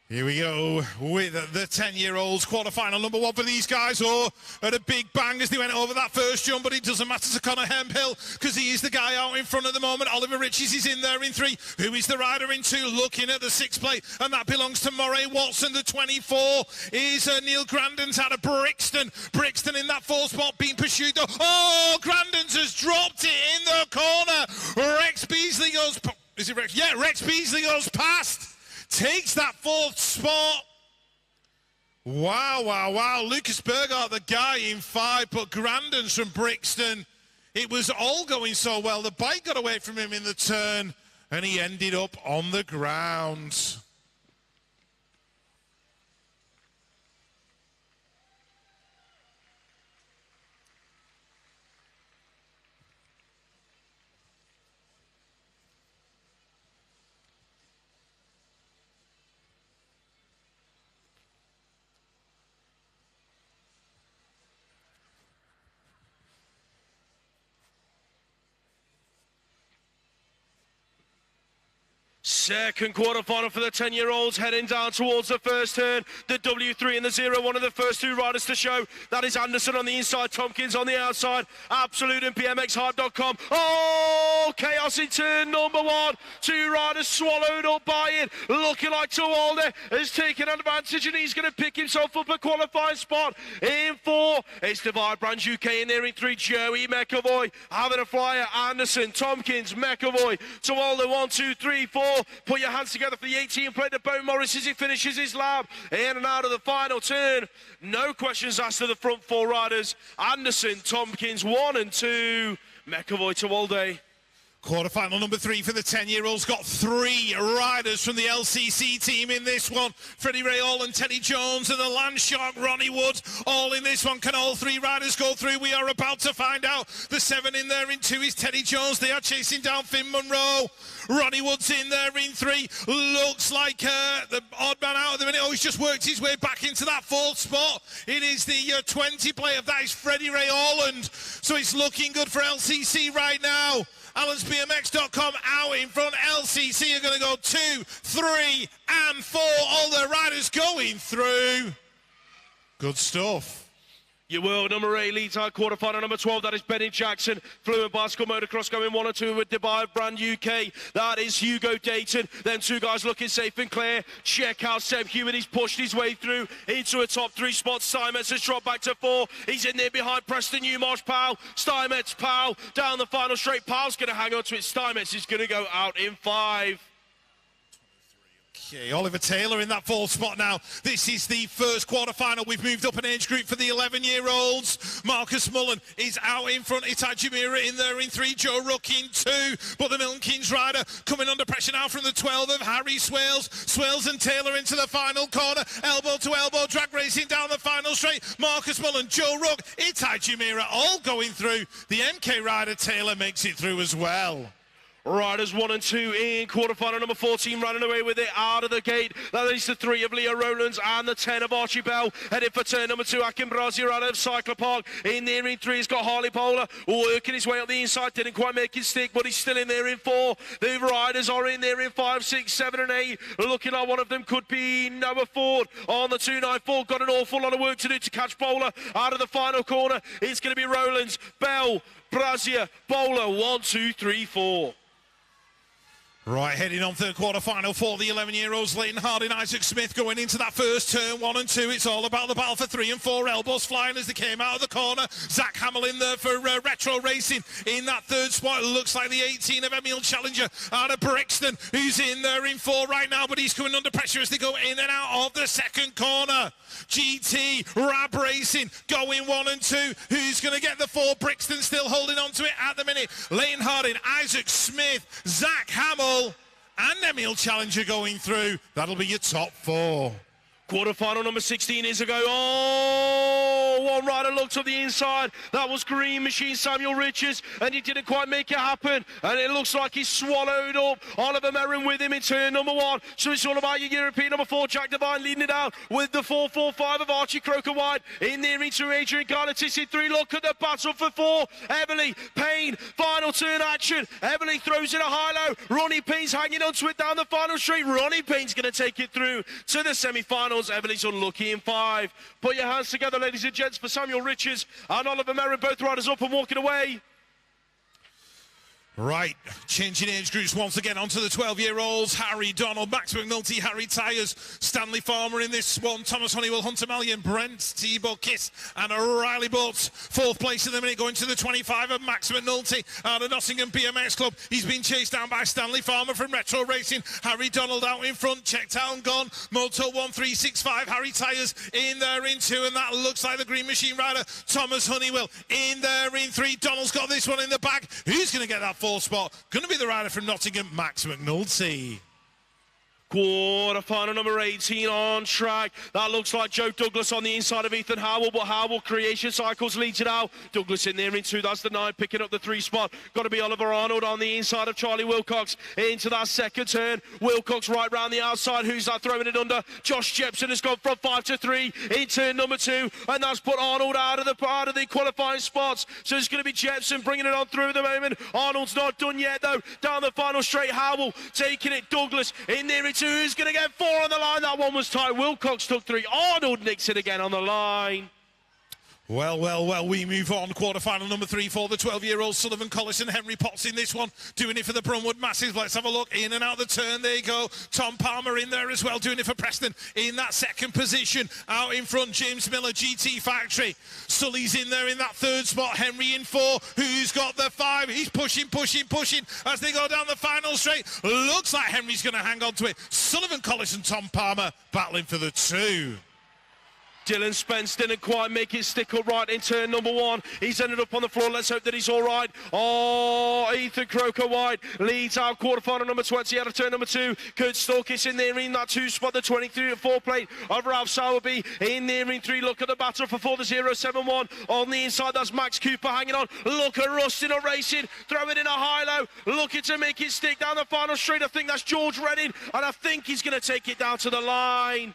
Here we go with the 10-year-olds. Quarter-final number 1 for these guys. Oh, at a big bang as they went over that first jump, but it doesn't matter to Connor Hemphill because he is the guy out in front at the moment. Oliver Riches is in there in 3. Who is the rider in 2? Looking at the 6th plate, and that belongs to Moray Watson. The 24 is Neil Grandens out of Brixton. Brixton in that 4th spot being pursued. Oh, Grandens has dropped it in the corner. Rex Beasley goes... Is it Rex? Yeah, Rex Beasley goes past. Takes that 4th spot. Wow, wow, wow. Lucas Burgart, the guy in 5, but Grandens from Brixton. It was all going so well. The bike got away from him in the turn, and he ended up on the ground. Second quarter-final for the 10-year-olds, heading down towards the first turn. The W3 and the 0-1 are the first 2 riders to show. That is Anderson on the inside, Tompkins on the outside. Absolute and BMXHype.com. Oh, chaos in turn number 1. 2 riders swallowed up by it. Looking like Tawalde has taken advantage, and he's going to pick himself up a qualifying spot. In 4, it's Divide Brands UK in there in 3. Joey McAvoy having a flyer. Anderson, Tompkins, McAvoy. Tawalde 1, 2, 3, 4. Put your hands together for the 18 plate to Bo Morris as he finishes his lap. In and out of the final turn. No questions asked to the front 4 riders. Anderson, Tompkins, 1 and 2. McAvoy to Walde. Quarter-final number 3 for the 10-year-olds. Got 3 riders from the LCC team in this one. Freddie Ray All and Teddy Jones and the Landshark Ronnie Woods all in this one. Can all 3 riders go through? We are about to find out. The 7 in there in 2 is Teddy Jones. They are chasing down Finn Monroe. Ronnie Woods in there in 3. Looks like the odd man out at the minute. Oh, he's just worked his way back into that 4th spot. It is the 20 play of that is Freddie Ray Orland. So it's looking good for LCC right now. AllensBMX.com out in front. LCC are going to go 2, 3, and 4. All the riders going through. Good stuff. Your world number 8 leads our quarterfinal number 12. That is Benny Jackson. Fluent Bicycle Motocross going 1 and 2 with Dubai Brand UK. That is Hugo Dayton. Then 2 guys looking safe and clear. Check out Seb Hewitt. He's pushed his way through into a top 3 spot. Steinmetz has dropped back to 4. He's in there behind Preston Newmarsh. Powell. Steinmetz, Powell down the final straight. Powell's going to hang on to it. Steinmetz is going to go out in 5. Okay, Oliver Taylor in that 4th spot now. This is the first quarter-final. We've moved up an age group for the 11-year-olds. Marcus Mullen is out in front. Itachi Mira in there in 3. Joe Rook in 2. But the Milton Keynes rider coming under pressure now from the 12 of Harry Swales. Swales and Taylor into the final corner. Elbow to elbow, drag racing down the final straight. Marcus Mullen, Joe Rook, Itachi Mira all going through. The MK rider Taylor makes it through as well. Riders 1 and 2 in quarterfinal number 14 running away with it out of the gate. That is the 3 of Leo Rowlands and the 10 of Archie Bell. Headed for turn number 2, Akin Brazil out of Cycler Park. In there in 3, he's got Harley Bowler working his way up the inside. Didn't quite make his stick, but he's still in there in 4. The riders are in there in 5, 6, 7 and 8. Looking like one of them could be Noah Ford on the 294. Got an awful lot of work to do to catch Bowler out of the final corner. It's going to be Rowlands, Bell, Brazil, Bowler, 1, 2, 3, 4. Right, heading on third quarter final for the 11-year-olds. Leighton Harding, Isaac Smith going into that first turn, 1 and 2. It's all about the battle for 3 and 4. Elbows flying as they came out of the corner. Zach Hamill in there for Retro Racing in that third spot. It looks like the 18 of Emil Challenger out of Brixton, who's in there in 4 right now, but he's coming under pressure as they go in and out of the second corner. GT, Rab Racing going 1 and 2. Who's going to get the 4? Brixton still holding on to it at the minute. Leighton Harding, Isaac Smith, Zach Hamill, and Emil Challenger going through. That'll be your top 4. Quarterfinal number 16 is a go. Oh, one rider looked on the inside. That was Green Machine Samuel Richards, and he didn't quite make it happen. And it looks like he swallowed up Oliver Merrin with him in turn number 1. So it's all about your European number 4, Jack Devine, leading it out with the 4.45 of Archie Croker White. In there into Adrian Garnetis in 3. Look at the battle for 4. Everly, Payne, final turn action. Everly throws in a high-low. Ronnie Payne's hanging on to it down the final straight. Ronnie Payne's going to take it through to the semi-final. Everly's unlucky in 5. Put your hands together, ladies and gents, for Samuel Richards and Oliver Merrin, both riders up and walking away. Right, changing age groups once again onto the 12-year-olds. Harry Donald, Max McNulty, Harry Tyers, Stanley Farmer in this one, Thomas Honeywell, Hunter Mallion, Brent, Thibaut Kiss, and Riley Butts. 4th place in the minute, going to the 25 of Max McNulty out of Nottingham BMX Club. He's been chased down by Stanley Farmer from Retro Racing. Harry Donald out in front, checked out and gone. Moto 1365, Harry Tyers in there in 2, and that looks like the Green Machine rider. Thomas Honeywell in there in 3. Donald's got this one in the bag. Who's going to get that 4th spot? Going to be the rider from Nottingham, Max McNulty. Quarter-final number 18 on track. That looks like Joe Douglas on the inside of Ethan Howell, but Howell Creation Cycles leads it out. Douglas in there in 2, that's the 9, picking up the 3 spot. Got to be Oliver Arnold on the inside of Charlie Wilcox into that second turn. Wilcox right round the outside. Who's that throwing it under? Josh Jepson has gone from 5 to 3 in turn number 2, and that's put Arnold out of the qualifying spots. So it's going to be Jepson bringing it on through at the moment. Arnold's not done yet though. Down the final straight, Howell taking it. Douglas in there in 2. Who's going to get 4 on the line? That one was tight. Wilcox took 3. Arnold nicks it again on the line. Well, we move on. Quarterfinal number 3 for the 12-year-olds. Sullivan Collis and Henry Potts in this one, doing it for the Brunwood Massives. Let's have a look. In and out the turn. There you go. Tom Palmer in there as well, doing it for Preston in that second position. Out in front, James Miller, GT Factory. Sully's in there in that 3rd spot. Henry in 4. Who's got the 5? He's pushing as they go down the final straight. Looks like Henry's going to hang on to it. Sullivan Collis and Tom Palmer battling for the 2. Dylan Spence didn't quite make it stick upright in turn number 1. He's ended up on the floor. Let's hope that he's all right. Oh, Ethan Croker White leads out quarterfinal number 20 out of turn number 2. Kurt Storkis in there in that 2 spot. The 23 and 4 plate of Ralph Sowerby in there in 3. Look at the battle for 4, the 071. On the inside, that's Max Cooper hanging on. Look at Rustin racing, throwing in a high-low. Looking to make it stick down the final straight. I think that's George Redding, and I think he's going to take it down to the line.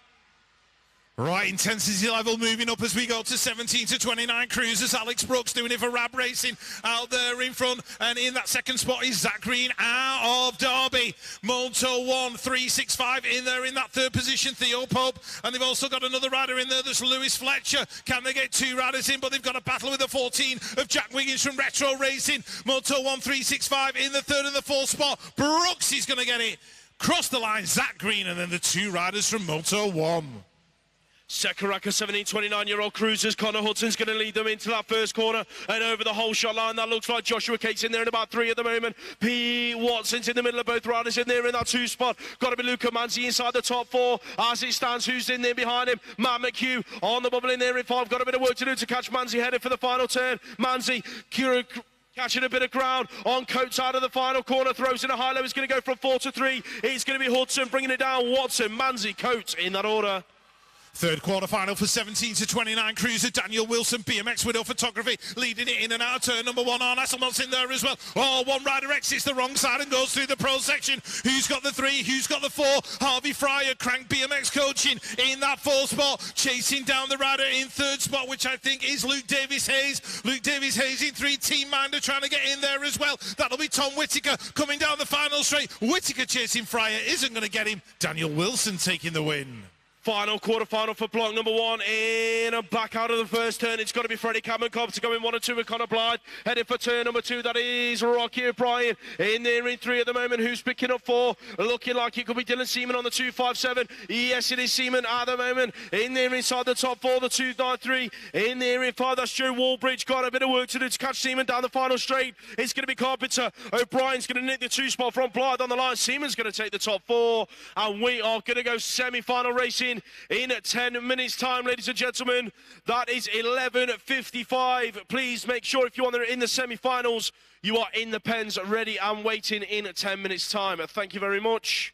Right, intensity level moving up as we go to 17 to 29 cruisers. Alex Brooks doing it for Rab Racing out there in front. And in that second spot is Zach Green out of Derby. Moto 1365 in there in that 3rd position, Theo Pope. And they've also got another rider in there, that's Lewis Fletcher. Can they get 2 riders in? But they've got a battle with the 14 of Jack Wiggins from Retro Racing. Moto 1365 in the 3rd and the 4th spot. Brooks is going to get it. Cross the line, Zach Green, and then the 2 riders from Moto 1. Sekaraka 17, 29-year-old cruisers. Connor Hudson's going to lead them into that first corner and over the whole shot line. That looks like Joshua Cates in there in about 3 at the moment. P. Watson's in the middle of both riders in there in that 2 spot. Got to be Luca Manzi inside the top 4. As it stands, who's in there behind him? Matt McHugh on the bubble in there in 5. Got a bit of work to do to catch Manzi headed for the final turn. Manzi, catching a bit of ground on Coates out of the final corner. Throws in a high-low. He's going to go from 4 to 3. It's going to be Hudson bringing it down. Watson, Manzi, Coates in that order. 3rd quarterfinal for 17 to 29 cruiser. Daniel Wilson, BMX Widow Photography, leading it in and out of turn number 1. Arne Hasselmont's in there as well. Oh, one rider exits the wrong side and goes through the pro section. Who's got the 3? Who's got the 4? Harvey Fryer, Crank BMX Coaching in that 4th spot. Chasing down the rider in 3rd spot, which I think is Luke Davis Hayes. Luke Davis Hayes in 3. Team Minder trying to get in there as well. That'll be Tom Whittaker coming down the final straight. Whittaker chasing Fryer, isn't going to get him. Daniel Wilson taking the win. Final quarter-final for block number 1. In and back out of the first turn. It's got to be Freddie Cameron Cobb to go in 1 and 2 with Connor Blythe. Heading for turn number 2. That is Rocky O'Brien. In there in 3 at the moment. Who's picking up 4? Looking like it could be Dylan Seaman on the 257. Yes, it is Seaman at the moment. In there inside the top 4. The 293. In there in 5. That's Joe Wallbridge. Got a bit of work to do to catch Seaman down the final straight. It's going to be Carpenter. O'Brien's going to nick the 2 spot from Blythe on the line. Seaman's going to take the top 4. And we are going to go semi-final racing in 10 minutes time, ladies and gentlemen. That is 11:55. Please make sure if you're in the semi-finals, you are in the pens ready and waiting in 10 minutes time. Thank you very much.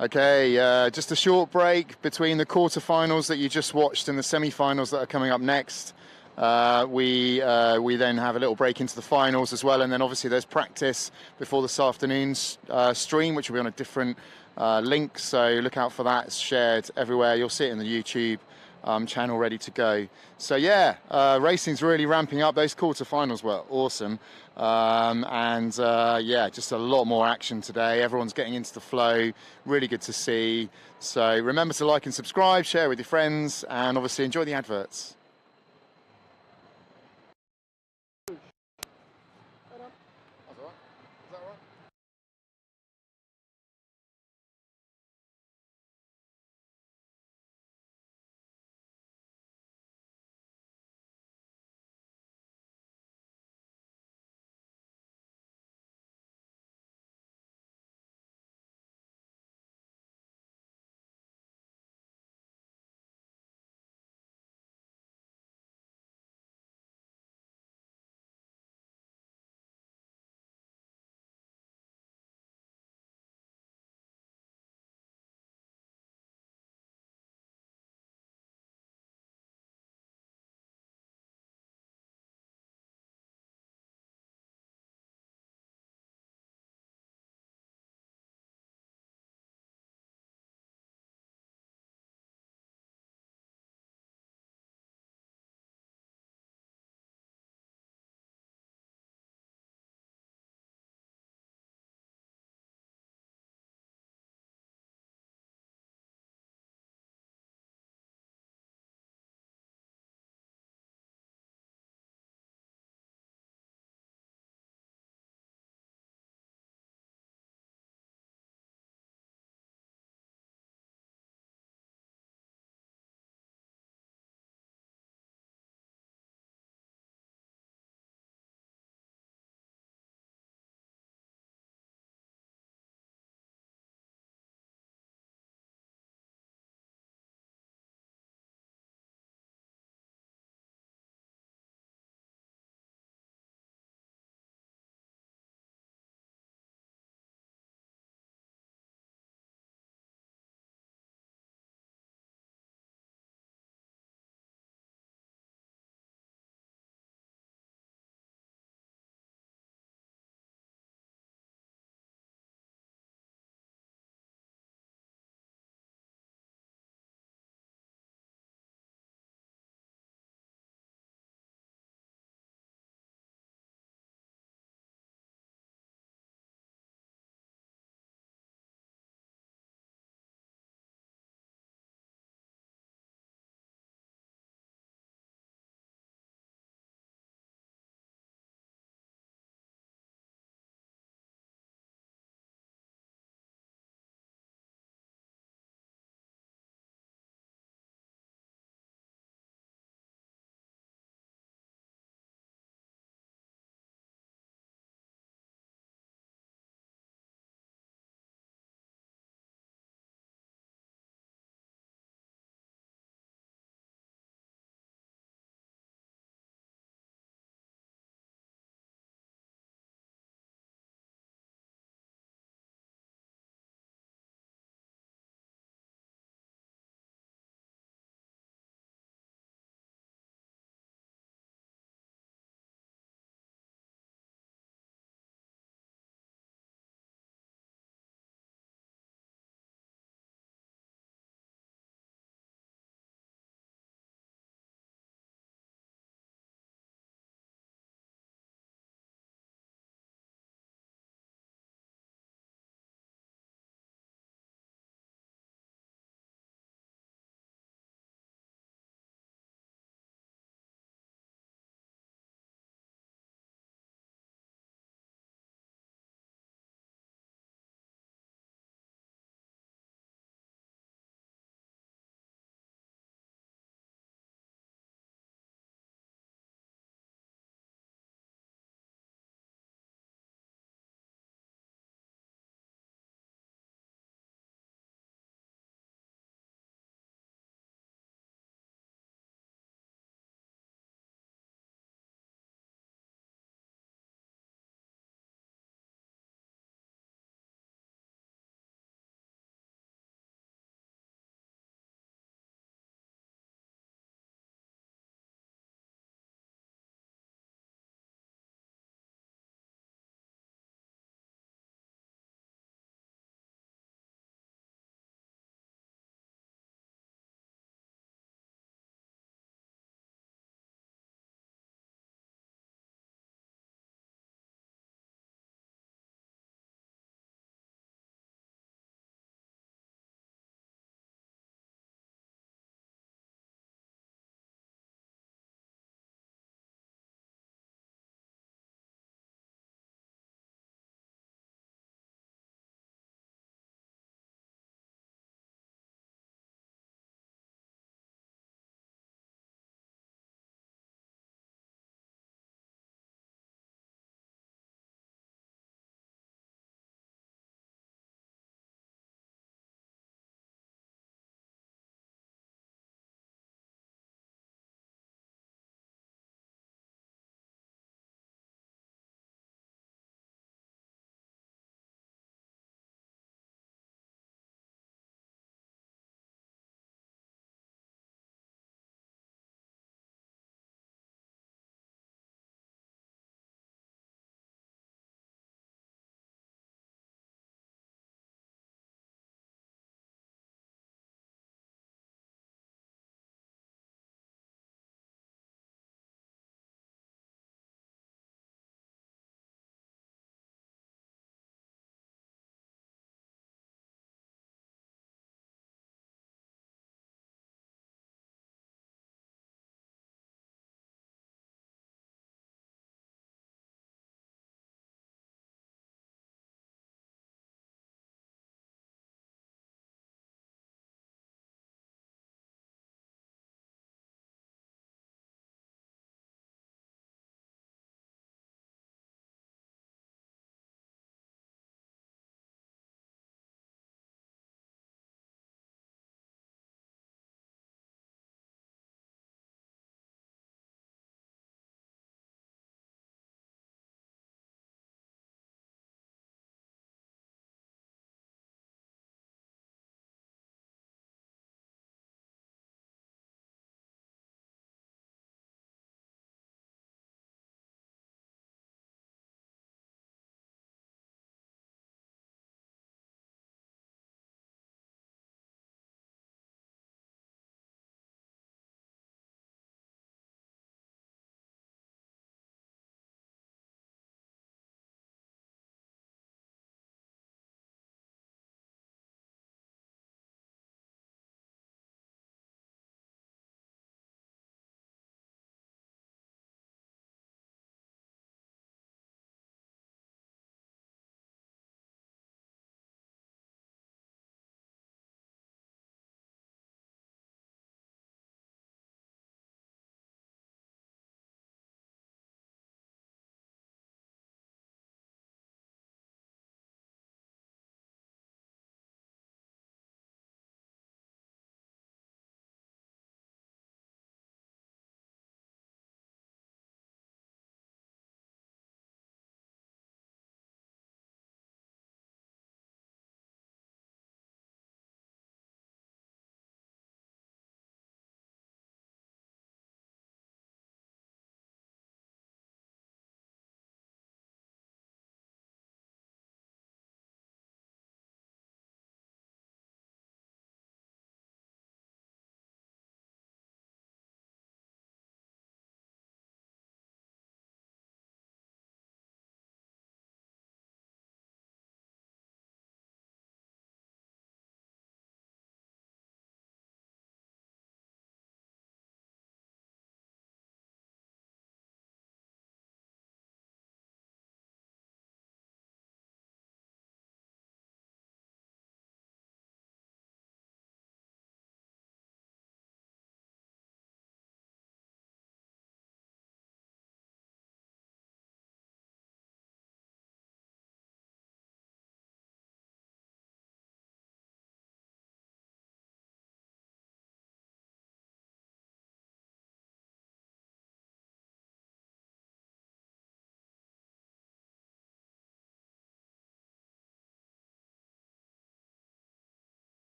Okay, just a short break between the quarterfinals that you just watched and the semi-finals that are coming up next. We then have a little break into the finals as well, and then obviously there's practice before this afternoon's stream, which will be on a different link, so look out for that. It's shared everywhere. You'll see it in the YouTube channel ready to go. So yeah, racing's really ramping up. Those quarterfinals were awesome, yeah, just a lot more action today. Everyone's getting into the flow, really good to see. So remember to like and subscribe, share with your friends, and obviously enjoy the adverts.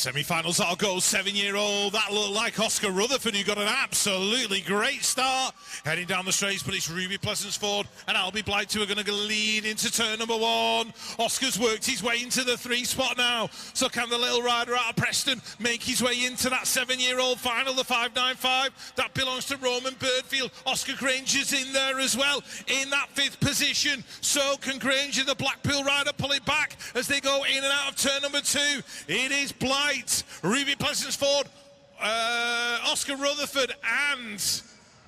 Semi-finals all go, 7-year-old. That looked like Oscar Rutherford, who got an absolutely great start. Heading down the straights, but it's Ruby Pleasansford and Albie Blight who are going to lead into turn number 1. Oscar's worked his way into the 3 spot now. So can the little rider out of Preston make his way into that 7-year-old final, the 595? That belongs to Roman Birdfield. Oscar Granger's in there as well, in that 5th position. So can Granger, the Blackpool rider, pull it back as they go in and out of turn number 2. It is Blight, Ruby Pleasansford, Oscar Rutherford, and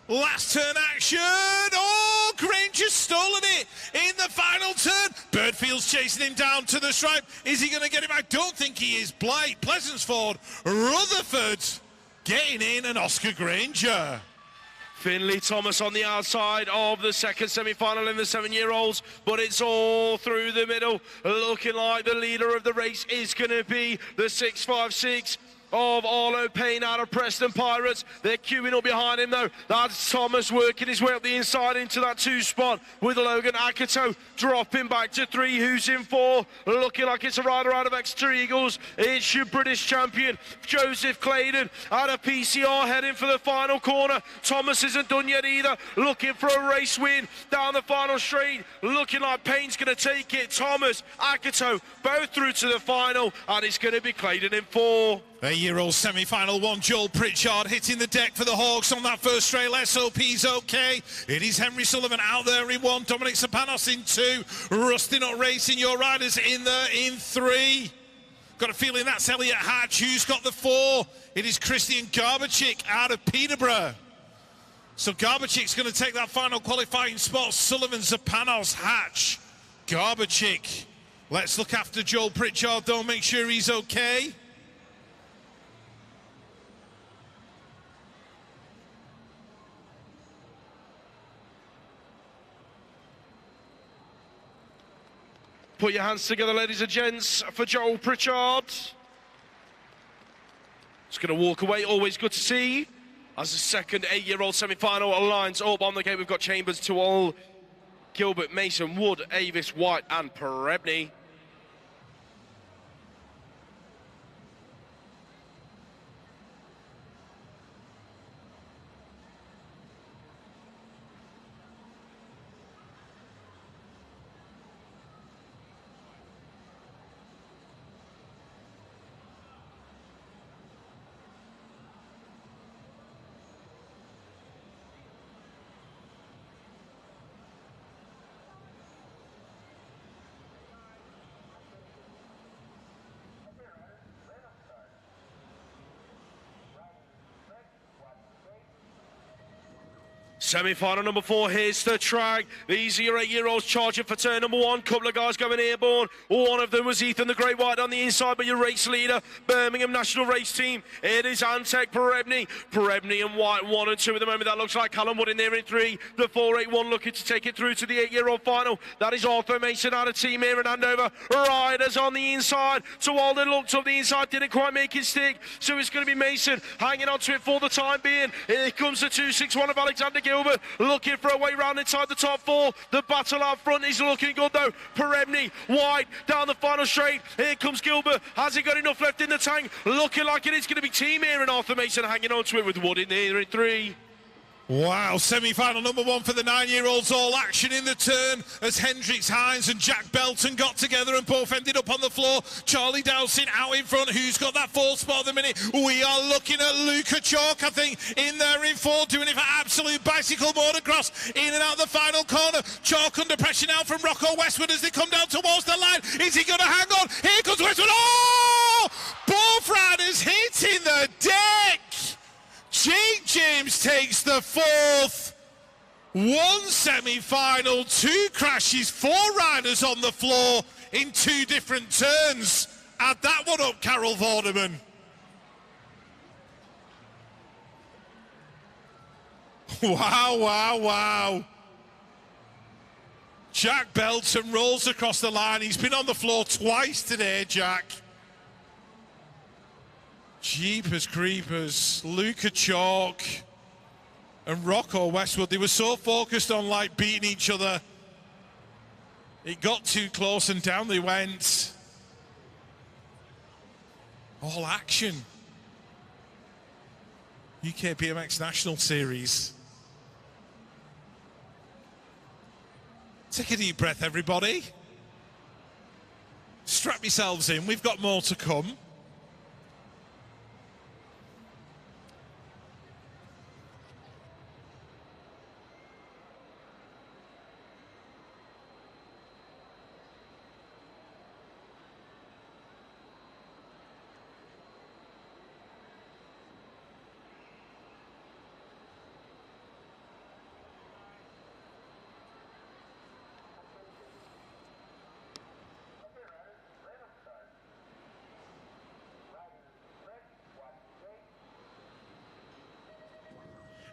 last turn action. Oh, Granger's stolen it in the final turn. Birdfield's chasing him down to the stripe. Is he going to get him? I don't think he is. Blight, Pleasansford, Rutherford getting in, and Oscar Granger. Finley Thomas on the outside of the second semi-final in the 7-year-olds, but it's all through the middle, looking like the leader of the race is going to be the 656 of Arlo Payne out of Preston Pirates. They're queuing up behind him though. That's Thomas working his way up the inside into that 2 spot with Logan Akato dropping back to 3. Who's in 4? Looking like it's a rider out of Exeter Eagles. It's your British champion, Joseph Claydon, out of PCR, heading for the final corner. Thomas isn't done yet either, looking for a race win down the final straight. Looking like Payne's going to take it. Thomas, Akato, both through to the final, and it's going to be Claydon in 4. 8-year-old semi-final 1, Joel Pritchard hitting the deck for the Hawks on that first straight. SOP's okay. It is Henry Sullivan out there in 1, Dominic Sapanos in 2, Rusty Not Racing, your riders in there in 3. Got a feeling that's Elliot Hatch who's got the 4. It is Christian Garbachik out of Peterborough. So Garbachik's going to take that final qualifying spot. Sullivan, Zapanos, Hatch, Garbachik. Let's look after Joel Pritchard though, make sure he's okay. Put your hands together, ladies and gents, for Joel Pritchard. Just going to walk away, always good to see. As the second 8-year-old semi-final lines up on the gate, we've got Chambers, Tuol, Gilbert, Mason, Wood, Avis, White and Perebny. Semi-final number 4, here's the track. These are your 8-year-olds charging for turn number 1. Couple of guys going airborne. One of them was Ethan the Great White on the inside, but your race leader, Birmingham National Race Team. It is Antec Perebny. Perebny and White 1 and 2 at the moment. That looks like Callum Wood in there in 3. The 481 looking to take it through to the 8-year-old final. That is Arthur Mason out of Team here in Andover. Riders on the inside. So Alden looked up the inside, didn't quite make it stick. So it's going to be Mason hanging on to it for the time being. Here comes the 261 of Alexander Gilbert, looking for a way round inside the top 4. The battle out front is looking good though. Perebny, White down the final straight. Here comes Gilbert. Has he got enough left in the tank? Looking like it is going to be Team here and Arthur Mason hanging on to it with Wood in there in 3. Wow, semi-final number 1 for the 9-year-olds, all action in the turn as Hendrix Hines and Jack Belton got together and both ended up on the floor. Charlie Dowsing out in front, who's got that 4th spot at the minute? We are looking at Luca Chalk, I think, in there in 4, doing it for Absolute Bicycle Motocross, in and out the final corner. Chalk under pressure now from Rocco Westwood as they come down towards the line. Is he going to hang on? Here comes Westwood. Oh! Both riders hitting the deck. Jake James takes the 4th. 1 semi-final, 2 crashes, 4 riders on the floor in 2 different turns. Add that one up, Carol Vorderman. Wow, wow, wow. Jack Belton rolls across the line. He's been on the floor twice today, Jack. Jeepers creepers, Luca Chalk and Rocco Westwood, they were so focused on like beating each other. It got too close and down they went. All action. UK BMX National Series. Take a deep breath, everybody. Strap yourselves in. We've got more to come.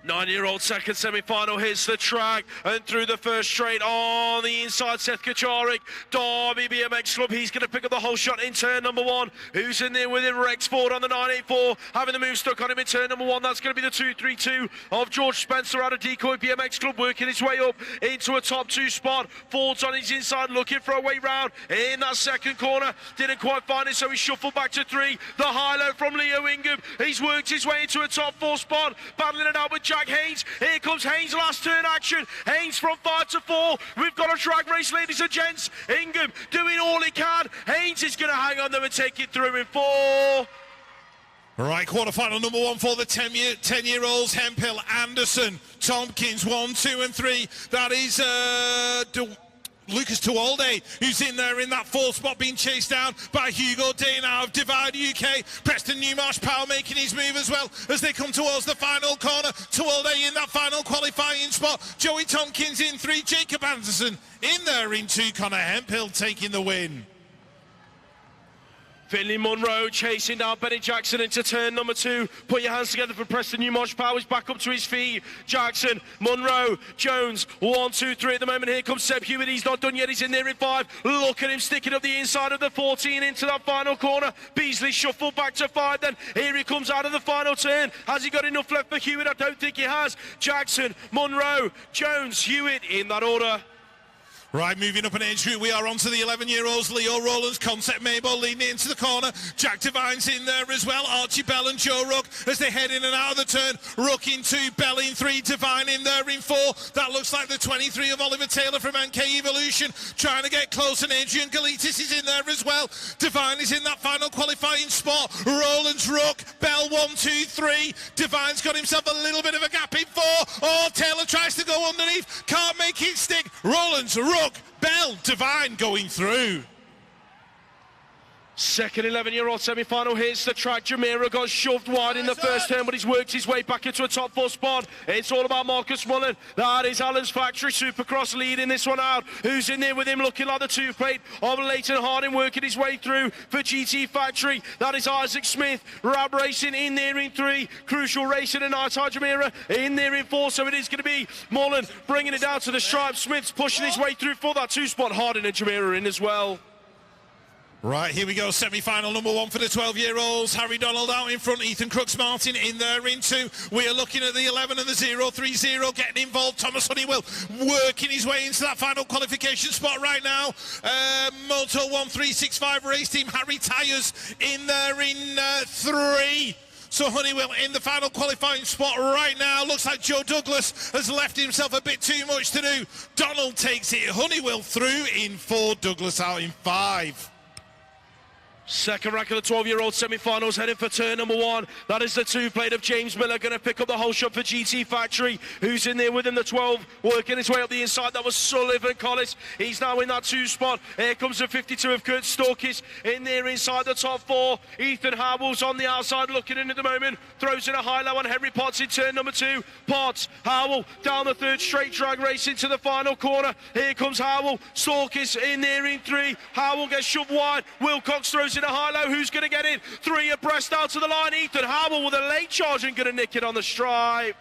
Nine-year-old second semi-final hits the track and through the first straight on the inside. Seth Kacharik, Derby BMX Club. He's going to pick up the whole shot in turn number one. Who's in there with him? Rex Ford on the 984, having the move stuck on him in turn number one. That's going to be the 232 of George Spencer out of Decoy BMX Club, working his way up into a top two spot. Ford's on his inside, looking for a way round in that second corner. Didn't quite find it, so he shuffled back to three. The high-low from Leo Ingham. He's worked his way into a top four spot, battling it out with Jack Haynes. Here comes Haynes, last turn action. Haynes from 5 to 4. We've got a drag race, ladies and gents. Ingham doing all he can. Haynes is going to hang on them and take it through in 4. Right, quarterfinal number one for the 10-year-olds. Hemphill, Anderson, Tompkins, 1, 2, and 3. That is Lucas Tuolde, who's in there in that fourth spot, being chased down by Hugo Dane out of Divide UK. Preston Newmarsh Powell making his move as well as they come towards the final corner. Tuolde in that final qualifying spot. Joey Tompkins in 3. Jacob Anderson in there in 2. Connor Hemphill taking the win. Finley Munro chasing down Benny Jackson into turn number 2. Put your hands together for Preston Newmarsh Powers, back up to his feet. Jackson, Munro, Jones, 1, 2, 3 at the moment. Here comes Seb Hewitt. He's not done yet. He's in there in 5. Look at him sticking up the inside of the 14 into that final corner. Beasley shuffled back to 5 then. Here he comes out of the final turn. Has he got enough left for Hewitt? I don't think he has. Jackson, Munro, Jones, Hewitt in that order. Right, moving up an age group, we are on to the 11-year-olds. Leo Rowlands, Concept Mabel leading into the corner. Jack Devine's in there as well. Archie Bell and Joe Rook as they head in and out of the turn. Rook in 2, Bell in 3, Devine in there in 4. That looks like the 23 of Oliver Taylor from NK Evolution. Trying to get close, and Adrian Galitis is in there as well. Devine is in that final qualifying spot. Rowlands, Rook, Bell 1, 2, 3. Devine's got himself a little bit of a gap in 4. Oh, Taylor tries to go underneath. Can't make it stick. Rowlands, Rook, Bell, Devine going through. Second 11-year-old semi-final hits the track. Jamira got shoved wide in the first turn, but he's worked his way back into a top 4 spot. It's all about Marcus Mullen. That is Alan's Factory Supercross leading this one out. Who's in there with him, looking like the two-plate of Leighton Harding, working his way through for GT Factory. That is Isaac Smith. Rab Racing in there in 3. Crucial Racing and Nighthigh Jamira in there in 4. So it is going to be Mullen bringing it down to the stripe. Smith's pushing his way through for that 2 spot. Harding and Jamira in as well. Right, here we go, semi-final number 1 for the 12-year-olds. Harry Donald out in front, Ethan Crooks-Martin in there in 2. We are looking at the 11 and the 0-3-0 getting involved. Thomas Honeywell working his way into that final qualification spot right now. Moto 1365 race team, Harry Tyers in there in 3. So Honeywell in the final qualifying spot right now. Looks like Joe Douglas has left himself a bit too much to do. Donald takes it, Honeywell through in 4, Douglas out in 5. Second rack of the 12-year-old semi-finals heading for turn number 1. That is the 2-plate of James Miller, going to pick up the whole shot for GT Factory. Who's in there with him? The 12, working his way up the inside. That was Sullivan Collis. He's now in that 2 spot. Here comes the 52 of Kurt Storkis in there inside the top 4. Ethan Howell's on the outside looking in at the moment. Throws in a high-low on Henry Potts in turn number 2. Potts, Howell down the 3rd straight drag race into the final corner. Here comes Howell. Storkis in there in 3. Howell gets shoved wide. Wilcox throws in a high-low. Who's going to get it? 3 abreast out to the line. Ethan Howell with a late charge and going to nick it on the stripe.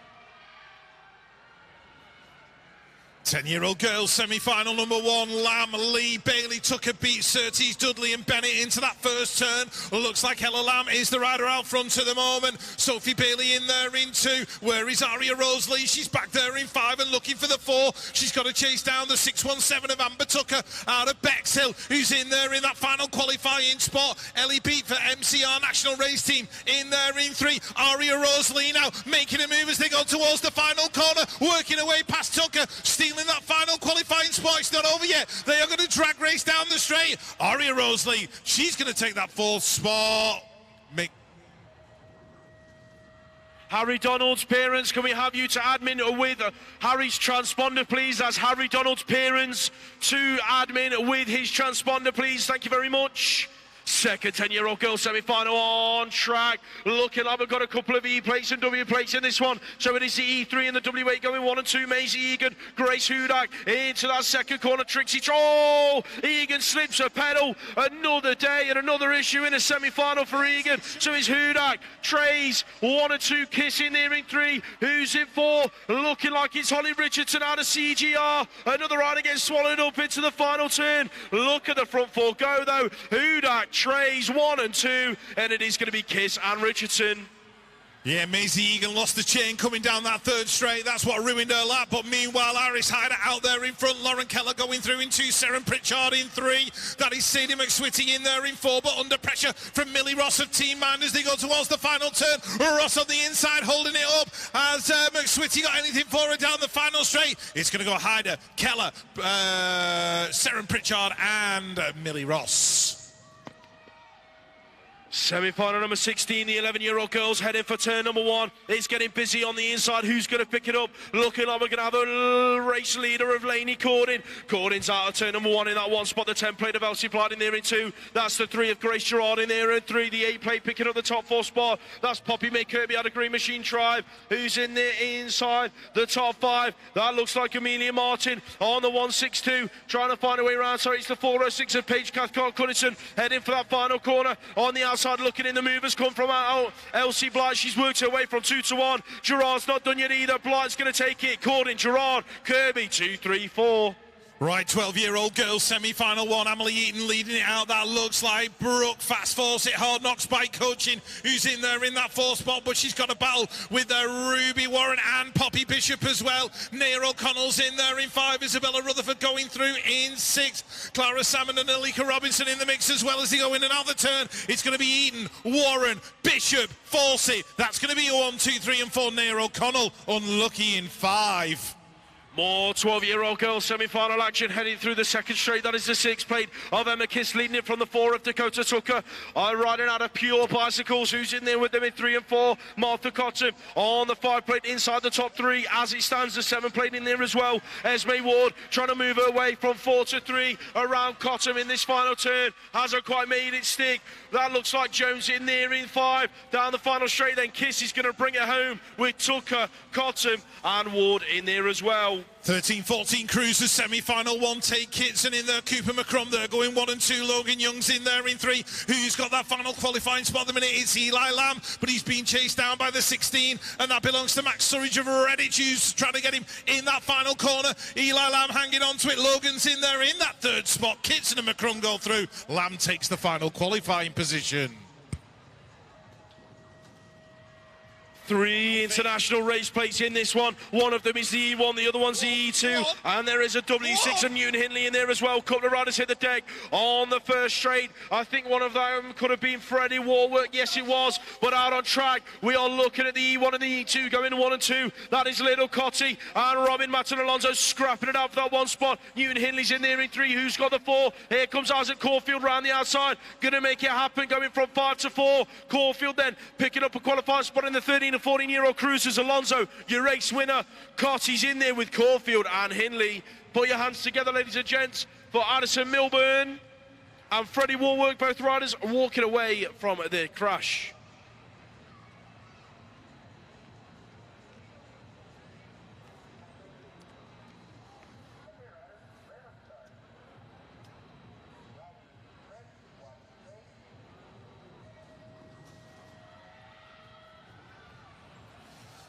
10-year-old girls semi-final number 1, Lamb, Lee, Bailey, Tucker beat Surtees, Dudley and Bennett into that first turn. Looks like Ella Lamb is the rider out front at the moment. Sophie Bailey in there in 2. Where is Aria Rosalie? She's back there in 5 and looking for the 4. She's got to chase down the 617 of Amber Tucker out of Bexhill, who's in there in that final qualifying spot. Ellie Beat for MCR National Race Team in there in 3. Aria Rosalie now making a move as they go towards the final corner, working away past Tucker, stealing that final qualifying spot. It's not over yet. They are going to drag race down the straight. Aria Rosalie, she's going to take that 4th spot. Harry Donald's parents, can we have you to admin with Harry's transponder, please? That's Harry Donald's parents to admin with his transponder, please. Thank you very much. Second 10-year-old girl semi-final on track. Looking like we've got a couple of E plates and W plates in this one. So it is the E3 and the W8 going 1 and 2. Maisie Egan, Grace Hudak into that second corner. Trixie Troll. Egan slips a pedal. Another day and another issue in a semi-final for Egan. So it's Hudak, Trays, 1 and 2. Kiss in there in 3. Who's in 4? Looking like it's Holly Richardson out of CGR. Another rider gets swallowed up into the final turn. Look at the front 4 go though. Hudak, Trays 1 and 2, and it is going to be Kiss and Richardson. Yeah, Maisie Egan lost the chain coming down that 3rd straight. That's what ruined her lap. But meanwhile, Iris Hyder out there in front. Lauren Keller going through in 2. Seren Pritchard in 3. That is Sadie McSwitty in there in 4. But under pressure from Millie Ross of Team Man as they go towards the final turn. Ross on the inside holding it up. Has McSwitty got anything for her down the final straight? It's going to go Hyder, Keller, Seren Pritchard and Millie Ross. Semi-final number 16, the 11-year-old girls heading for turn number 1. It's getting busy on the inside. Who's going to pick it up? Looking like we're going to have a race leader of Lainey Cordin. Cordin's out of turn number 1 in that 1 spot. The 10 plate of Elsie Platt in there in 2. That's the 3 of Grace Gerard in there in 3. The 8 plate picking up the top 4 spot. That's Poppy May Kirby out of Green Machine Tribe. Who's in there inside the top 5? That looks like Amelia Martin on the 162. Trying to find a way around. Sorry, it's the 406 of Paige Cathcart Cunnington heading for that final corner on the outside. Looking in the movers come from out Elsie Blight. She's worked her way from 2 to 1. Gerard's not done yet either. Blight's going to take it. Cordin, Gerard, Kirby, 2, 3, 4. Right, 12-year-old girls semi-final 1. Emily Eaton leading it out. That looks like Brooke Fast Fawcett, Hard Knocks Bike Coaching, who's in there in that 4th spot, but she's got a battle with Ruby Warren and Poppy Bishop as well. Nia O'Connell's in there in 5. Isabella Rutherford going through in 6. Clara Salmon and Alika Robinson in the mix as well as they go in another turn. It's going to be Eaton, Warren, Bishop, Fawcett. That's going to be 1, 2, 3 and 4. Nia O'Connell unlucky in 5. More 12-year-old girls semi-final action heading through the second straight. That is the 6 plate of Emma Kiss leading it from the 4 of Dakota Tucker. Riding out of Pure Bicycles. Who's in there with them in 3 and 4? Martha Cotton on the 5 plate inside the top 3. As it stands, the 7 plate in there as well. Esme Ward trying to move her way from 4 to 3 around Cotton in this final turn. Hasn't quite made it stick. That looks like Jones in there in 5. Down the final straight then Kiss is going to bring it home with Tucker, Cotton and Ward in there as well. 13-14 Cruisers semi-final 1. Take Kitson in there. Cooper McCrum there going 1 and 2. Logan Young's in there in 3. Who's got that final qualifying spot at the minute? It's Eli Lamb, but he's been chased down by the 16, and that belongs to Max Surridge of Redditch, who's trying to get him in that final corner. Eli Lamb hanging on to it. Logan's in there in that 3rd spot. Kitson and McCrum go through. Lamb takes the final qualifying position. 3 international race plates in this one. One of them is the E1, the other one's the E2, and there is a W6 of Newton Hindley in there as well. Couple of riders hit the deck on the first straight. I think one of them could have been Freddie Warwick. Yes, it was, but out on track. We are looking at the E1 and the E2 going 1 and 2. That is Little Cotty and Robin Matten Alonso scrapping it out for that 1 spot. Newton Hindley's in there in 3. Who's got the 4? Here comes Isaac Caulfield round the outside. Going to make it happen, going from 5 to 4. Caulfield then picking up a qualifying spot in the 13 and 14-year-old Cruisers. Alonso, your race winner. Cotty's in there with Caulfield and Hindley. Put your hands together, ladies and gents, for Addison Milburn and Freddie Warwick, both riders walking away from the crash.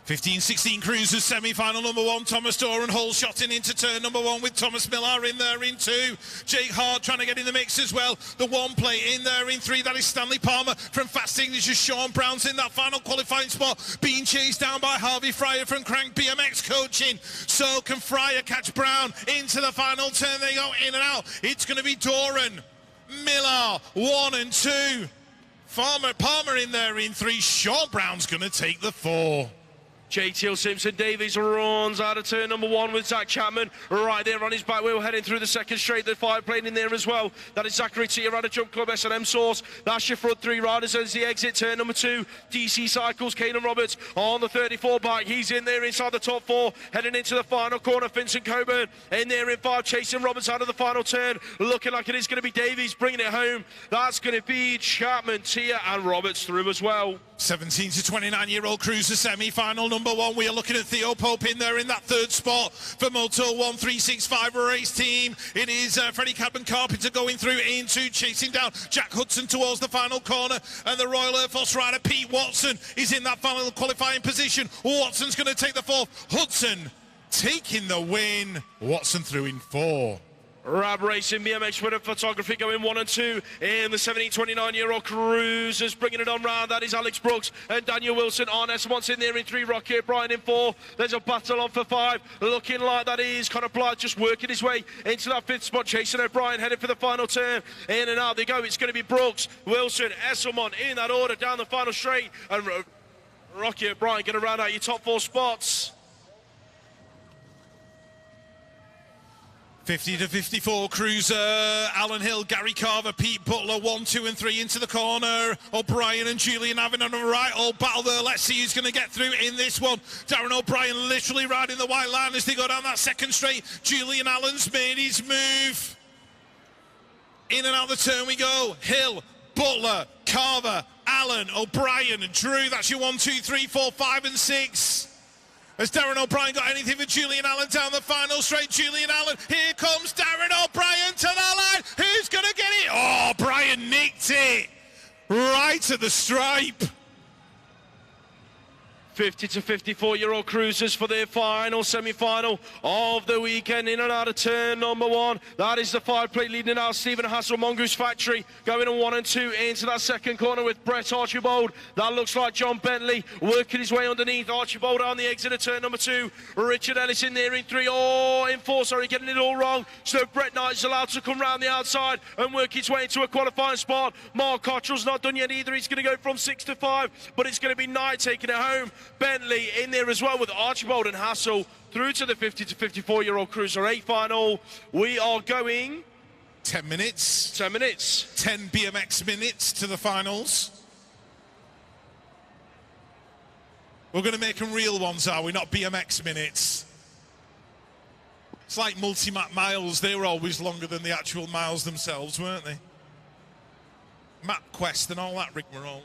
15-16 Cruisers semi-final number 1, Thomas Doran, Hull shotting into turn number 1 with Thomas Millar in there in 2. Jake Hart trying to get in the mix as well. The 1 play in there in 3, that is Stanley Palmer from Fast Signature. Sean Brown's in that final qualifying spot, being chased down by Harvey Fryer from Crank BMX Coaching. So can Fryer catch Brown into the final turn? They go in and out. It's going to be Doran, Millar, 1 and 2. Palmer in there in 3. Sean Brown's going to take the 4. JTL Simpson Davies runs out of turn number 1 with Zach Chapman right there on his back wheel, heading through the second straight. The 5 playing in there as well. That is Zachary T around a Jump Club S&M Source. That's your front 3 riders as the exit. Turn number 2, DC Cycles, Caden Roberts on the 34 bike. He's in there inside the top 4, heading into the final corner. Vincent Coburn in there in 5, chasing Roberts out of the final turn. Looking like it is going to be Davies bringing it home. That's going to be Chapman, Tia and Roberts through as well. 17 to 29-year-old Cruiser semi-final number 1. We are looking at Theo Pope in there in that 3rd spot for Moto 1365 race team. It is Freddie Cadman Carpenter going through into chasing down Jack Hudson towards the final corner, and the Royal Air Force rider Pete Watson is in that final qualifying position. Watson's going to take the 4th. Hudson taking the win. Watson through in 4. Rab Racing BMX winner photography going 1 and 2 in the 29-year-old Cruisers, bringing it on round. That is Alex Brooks and Daniel Wilson on S1 in there in 3. Rocky O'Brien in 4. There's a battle on for 5. Looking like that is Connor Blythe just working his way into that 5th spot. Jason O'Brien headed for the final turn. In and out they go. It's going to be Brooks, Wilson, Esselmont in that order down the final straight. And Rocky O'Brien going to round out your top 4 spots. 50 to 54 Cruiser, Alan Hill, Gary Carver, Pete Butler, 1, 2 and 3 into the corner. O'Brien and Julian Avon on the right, all battle there. Let's see who's going to get through in this one. Darren O'Brien literally riding the white line as they go down that second straight. Julian Allen's made his move. In and out the turn we go. Hill, Butler, Carver, Allen, O'Brien, Drew. That's your 1, 2, 3, 4, 5 and 6. Has Darren O'Brien got anything for Julian Allen down the final straight? Julian Allen, here comes Darren O'Brien to the line. Who's going to get it? Oh, O'Brien nicked it right at the stripe. 50 to 54-year-old Cruisers for their final semi-final of the weekend. In and out of turn number 1. That is the 5 plate leading out. Stephen Hassel, Mongoose Factory, going on 1 and 2 into that second corner with Brett Archibald. That looks like John Bentley working his way underneath. Archibald on the exit of turn number 2. Richard Ellis in there in 3. Oh, in 4, sorry, getting it all wrong. So Brett Knight is allowed to come round the outside and work his way into a qualifying spot. Mark Cottrell's not done yet either. He's going to go from 6 to 5, but it's going to be Knight taking it home. Bentley in there as well with Archibald and Hassel through to the 50 to 54-year-old Cruiser 8 final. We are going 10 minutes. 10 minutes. 10 BMX minutes to the finals. We're going to make them real ones, are we? Not BMX minutes. It's like multi-map miles. They were always longer than the actual miles themselves, weren't they? Map Quest and all that rigmarole.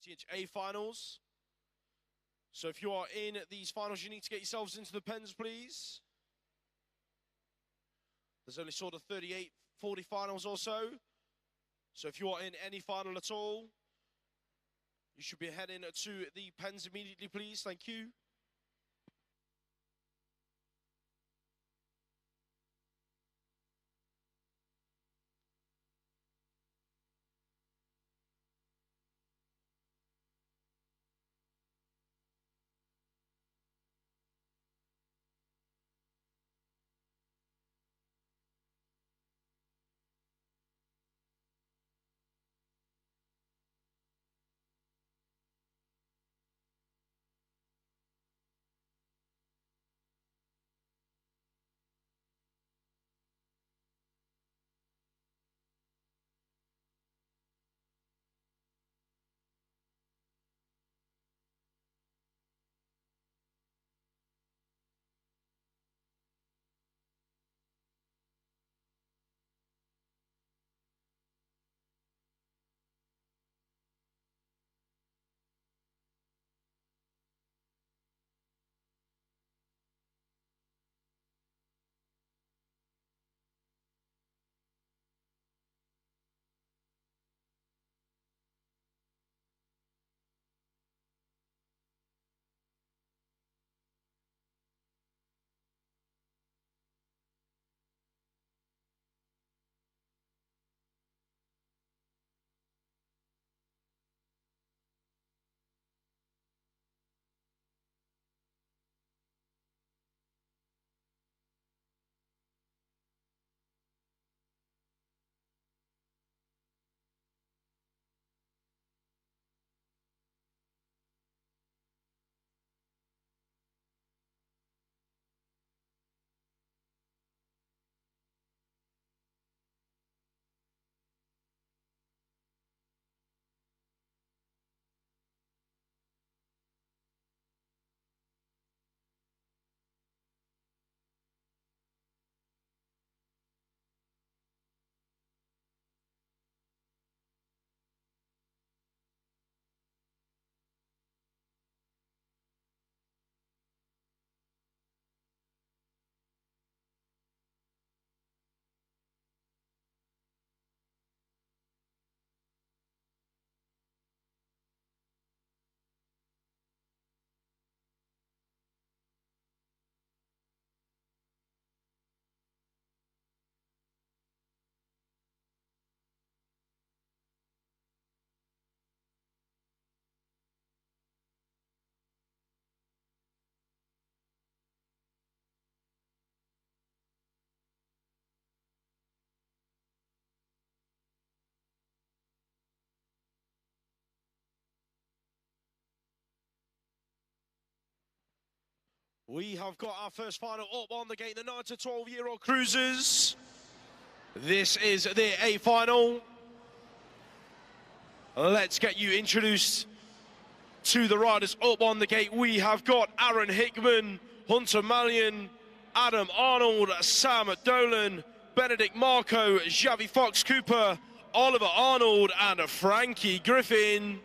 20-inch A finals. So if you are in these finals, you need to get yourselves into the pens, please. There's only sort of 38, 40 finals or so. So if you are in any final at all, you should be heading to the pens immediately, please. Thank you. We have got our first final up on the gate, the 9 to 12-year-old cruisers. This is their A final. Let's get you introduced to the riders up on the gate. We have got Aaron Hickman, Hunter Mallion, Adam Arnold, Sam Dolan, Benedict Marco, Xavi Fox Cooper, Oliver Arnold, and Frankie Griffin.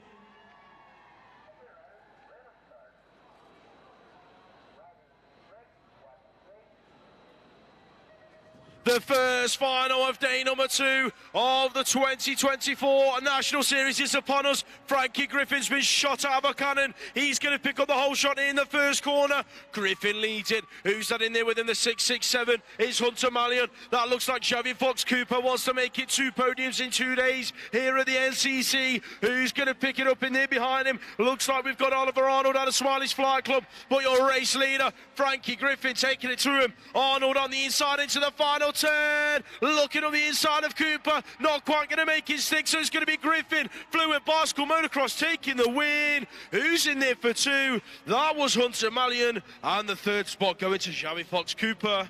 The first final of day number 2 of the 2024 National Series is upon us. Frankie Griffin's been shot out of a cannon. He's going to pick up the whole shot in the first corner. Griffin leads it. Who's that in there within the 6.67? It's Hunter Mallion. That looks like Xavi Fox Cooper wants to make it 2 podiums in 2 days here at the NCC. Who's going to pick it up in there behind him? Looks like we've got Oliver Arnold out of Smiley's Flight Club. But your race leader, Frankie Griffin, taking it through him. Arnold on the inside into the final turn, looking on the inside of Cooper, not quite going to make it stick, so it's going to be Griffin. Fluent Bicycle Motocross taking the win. Who's in there for 2? That was Hunter Mallion, and the 3rd spot going to Xavi Fox Cooper.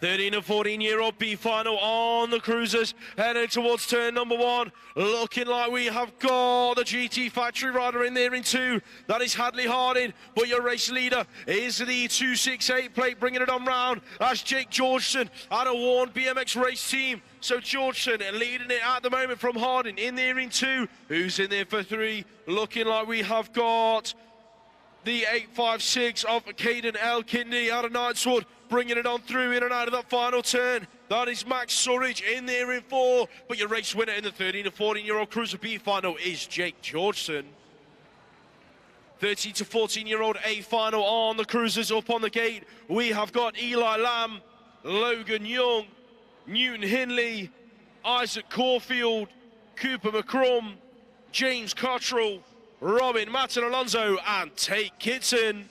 13 and 14-year-old B final on the cruisers, heading towards turn number 1. Looking like we have got the GT factory rider in there in 2. That is Hadley Harding, but your race leader is the 268 plate, bringing it on round. That's Jake Georgeson out of Warren BMX Race Team. So Georgeson leading it at the moment from Harding, in there in 2. Who's in there for 3? Looking like we have got the 856 of Caden Elkindy out of Knightswood, bringing it on through in and out of that final turn. That is Max Surridge in there in 4. But your race winner in the 13 to 14-year-old Cruiser B final is Jake Georgeson. 13 to 14-year-old A final on the cruisers. Up on the gate, we have got Eli Lamb, Logan Young, Newton Hinley, Isaac Caulfield, Cooper McCrum, James Cottrell, Robin Matten Alonso, and Tate Kidson.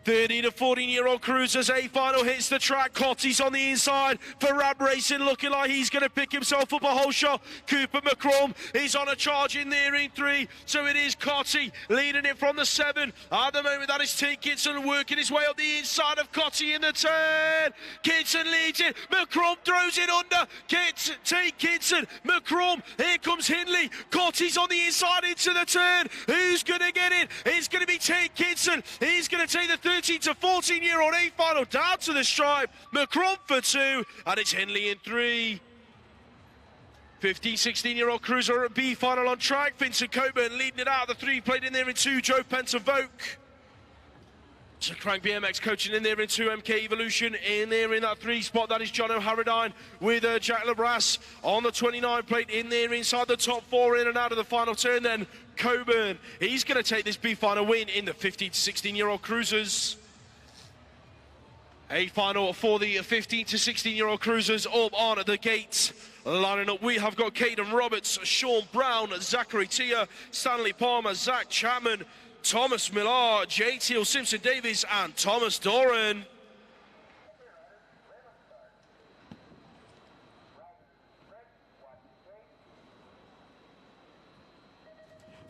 13 to 14-year-old cruisers, A final hits the track. Cotty's on the inside for Rab Racing, looking like he's going to pick himself up a whole shot. Cooper McCrum is on a charge in there in 3, so it is Cotty leading it from the 7. At the moment, that is T. Kidson working his way up the inside of Cotty in the turn. Kidson leads it, McCrum throws it under. T. Kidson, McCrum, here comes Hindley. Cotty's on the inside into the turn. Who's going to get it? It's going to be T. Kidson. He's going to take the 13 to 14-year-old A final down to the stripe. McCrum for 2, and it's Henley in 3. 15, 16-year-old cruiser at B final on track. Vincent Coburn leading it out. The 3 played in there in 2. Joe Pentavoke. So Crank BMX coaching in there in 2. MK Evolution in there in that 3 spot. That is John O'Harradine with Jack LeBras on the 29 plate in there inside the top 4, in and out of the final turn. Then Coburn, he's going to take this B final win in the 15 to 16-year-old cruisers. A final for the 15 to 16-year-old cruisers up on the gate. Lining up, we have got Caden Roberts, Sean Brown, Zachary Tia, Stanley Palmer, Zach Chapman, Thomas Millar, JTL Simpson Davis, and Thomas Doran.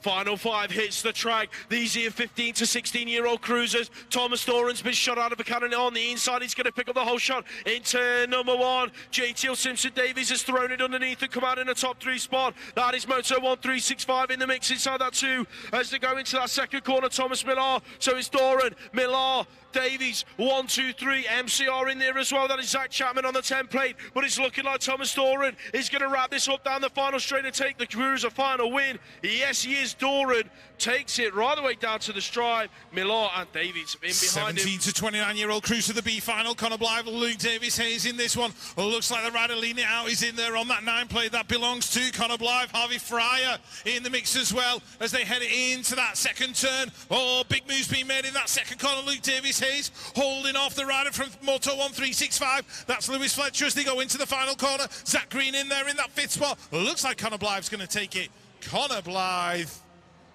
Final 5 hits the track. These are 15 to 16-year-old cruisers. Thomas Doran's been shot out of a cannon on the inside. He's going to pick up the whole shot in turn number 1. JTL Simpson Davies has thrown it underneath and come out in the top 3 spot. That is Moto 1365 in the mix inside that 2 as they go into that second corner. Thomas Millar. So it's Doran, Millar, Davies, 1, 2, 3. MCR in there as well. That is Zach Chapman on the 10 plate. But it's looking like Thomas Doran is going to wrap this up down the final straight and take the cruiser final win. Yes, he is. Doran takes it right the way down to the stripe. Millar and Davies in behind 17 him. to 29-year-old cruiser, the B final. Connor Blythe, Luke Davis Hayes in this one. Looks like the rider leading it out is in there on that 9 plate. That belongs to Connor Blythe. Harvey Fryer in the mix as well as they head into that second turn. Oh, big moves being made in that second corner. Luke Davis Hayes holding off the rider from Moto 1365. That's Lewis Fletcher as they go into the final corner. Zach Green in there in that 5th spot. Looks like Connor Blythe's going to take it. Connor Blythe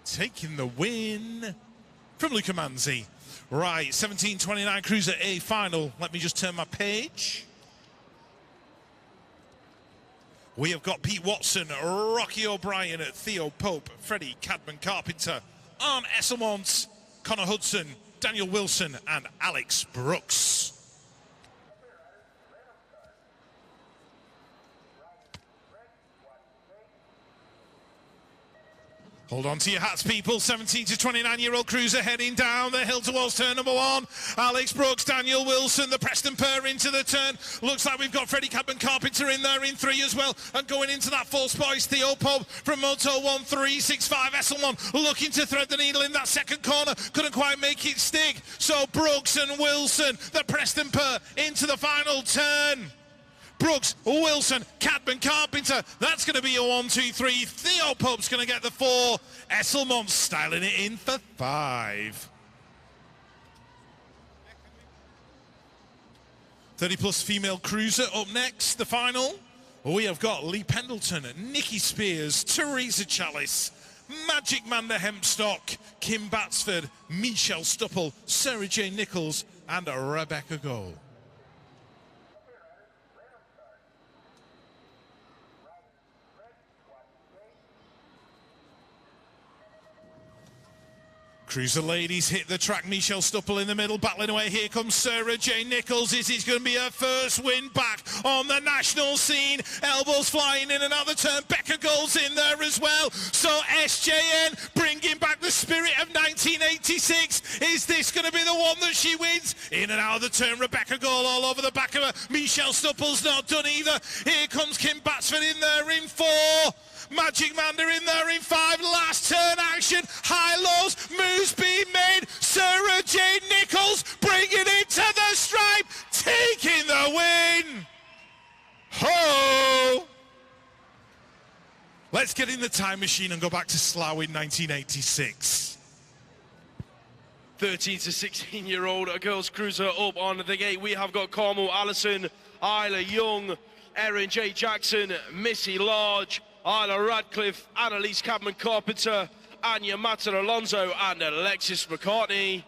taking the win from Luca Manzi. Right, 1729 Cruiser A final. Let me just turn my page. We have got Pete Watson, Rocky O'Brien, Theo Pope, Freddie Cadman Carpenter, Arne Esselmont, Connor Hudson, Daniel Wilson, and Alex Brooks. Hold on to your hats, people. 17 to 29-year-old cruiser heading down the hill towards turn number 1. Alex Brooks, Daniel Wilson, the Preston Purr into the turn. Looks like we've got Freddie Cadman Carpenter in there in 3 as well. And going into that 4th spot is Theo Pope from Moto 1365. Esselmont looking to thread the needle in that second corner. Couldn't quite make it stick. So Brooks and Wilson, the Preston Purr into the final turn. Brooks, Wilson, Cadman, Carpenter. That's going to be a 1, 2, 3. Theo Pope's going to get the 4. Esselmont styling it in for 5. 30-plus female cruiser up next, the final. We have got Lee Pendleton, Nikki Spears, Teresa Chalice, Magic Manda Hempstock, Kim Batsford, Michelle Stupple, Sarah J. Nichols, and Rebecca Gold. Cruiser ladies hit the track. Michelle Stuppel in the middle, battling away. Here comes Sarah J. Nichols. Is it going to be her first win back on the national scene? Elbows flying in and out the turn. Becca Gold's in there as well. So SJN bringing back the spirit of 1986. Is this going to be the one that she wins? In and out of the turn. Rebecca Gold all over the back of her. Michelle Stuppel's not done either. Here comes Kim Batsford in there in 4. Magic Manda in there in 5. Last turn action. High lows. Moves being made. Sarah Jane Nichols bringing it to the stripe. Taking the win. Ho! Let's get in the time machine and go back to Slough in 1986. 13 to 16-year-old girls cruiser up on the gate. We have got Carmel Allison, Isla Young, Erin J. Jackson, Missy Large, Isla Radcliffe, Annalise Cadman-Carpenter, Anya Mata-Alonso and Alexis McCartney.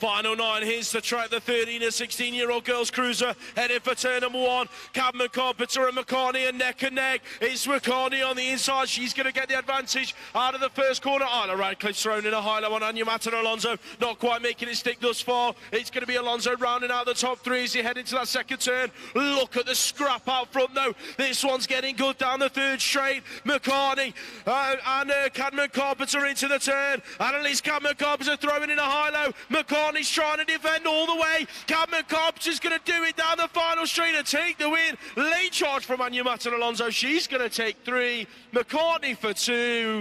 Final 9, here's the track, the 13 and 16-year-old girls cruiser heading for turn number 1. Cadman Carpenter and McCartney are neck and neck. It's McCartney on the inside. She's going to get the advantage out of the first corner. Isla Radcliffe's thrown in a high low on Anya Mata-Alonso. Not quite making it stick thus far. It's going to be Alonso rounding out the top 3 as he head into that second turn. Look at the scrap out front though. This one's getting good down the third straight. McCartney and Cadman Carpenter into the turn. And at least Cadman Carpenter throwing in a high low. McCartney's trying to defend all the way. Cadman Carpenter's going to do it down the final straight and take the win. Late charge from Anya Mata-Alonso. She's going to take 3. McCartney for 2.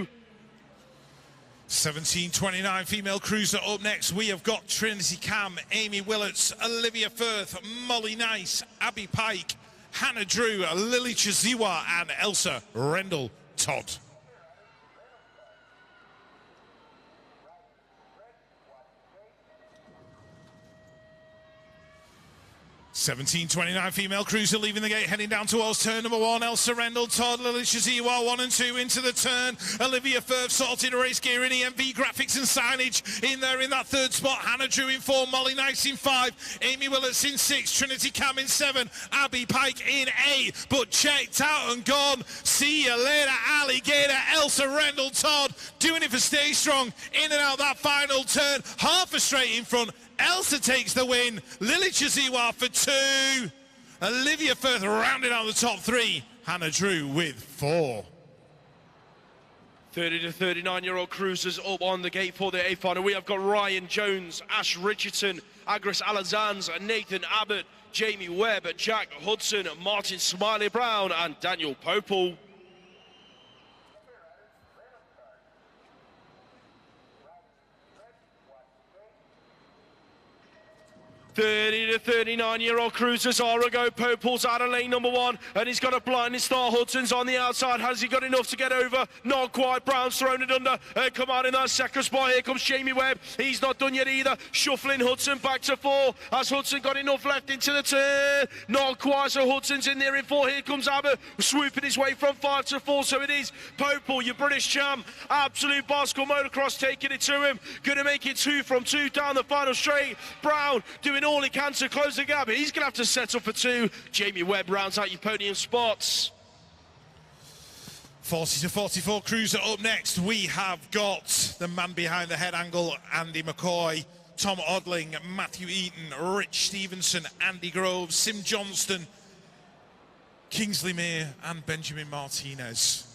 1729 female cruiser up next. We have got Trinity Cam, Amy Willets, Olivia Firth, Molly Nice, Abby Pike, Hannah Drew, Lily Chiziwa and Elsa Rendell Todd. 1729 female cruiser leaving the gate, heading down towards turn number 1. Elsa Rendell Todd, Lily Shaziwa 1 and 2 into the turn. Olivia Firth sorted race gear in EMV graphics and signage in there in that third spot. Hannah Drew in 4, Molly Nice in 5, Amy Willets in 6, Trinity Cam in 7, Abby Pike in 8. But checked out and gone. See you later, alligator. Elsa Rendell Todd doing it for Stay Strong. In and out that final turn, half a straight in front. Elsa takes the win. Lily Chiziwa for 2. Olivia Firth rounding out the top 3. Hannah Drew with 4. 30 to 39-year-old cruisers up on the gate for the A final. We have got Ryan Jones, Ash Richardson, Agris Alazans, Nathan Abbott, Jamie Webb, Jack Hudson, Martin Smiley Brown and Daniel Popel. 30 to 39-year-old cruisers are a go. Popel's out of lane number 1 and he's got a blinding start. Hudson's on the outside. Has he got enough to get over? Not quite. Brown's thrown it under. Come on in that second spot. Here comes Jamie Webb. He's not done yet either. Shuffling Hudson back to 4. Has Hudson got enough left into the turn? Not quite. So Hudson's in there in 4. Here comes Abbott swooping his way from 5 to 4. So it is Popel, your British champ. Absolute bicycle motocross taking it to him. Going to make it 2 from 2 down the final straight. Brown doing all he can to close the gap. He's going to have to settle for 2. Jamie Webb rounds out your podium spots. 40 to 44 cruiser up next. We have got the man behind the head angle, Andy McCoy, Tom Odling, Matthew Eaton, Rich Stevenson, Andy Grove, Sim Johnston, Kingsley Meir and Benjamin Martinez.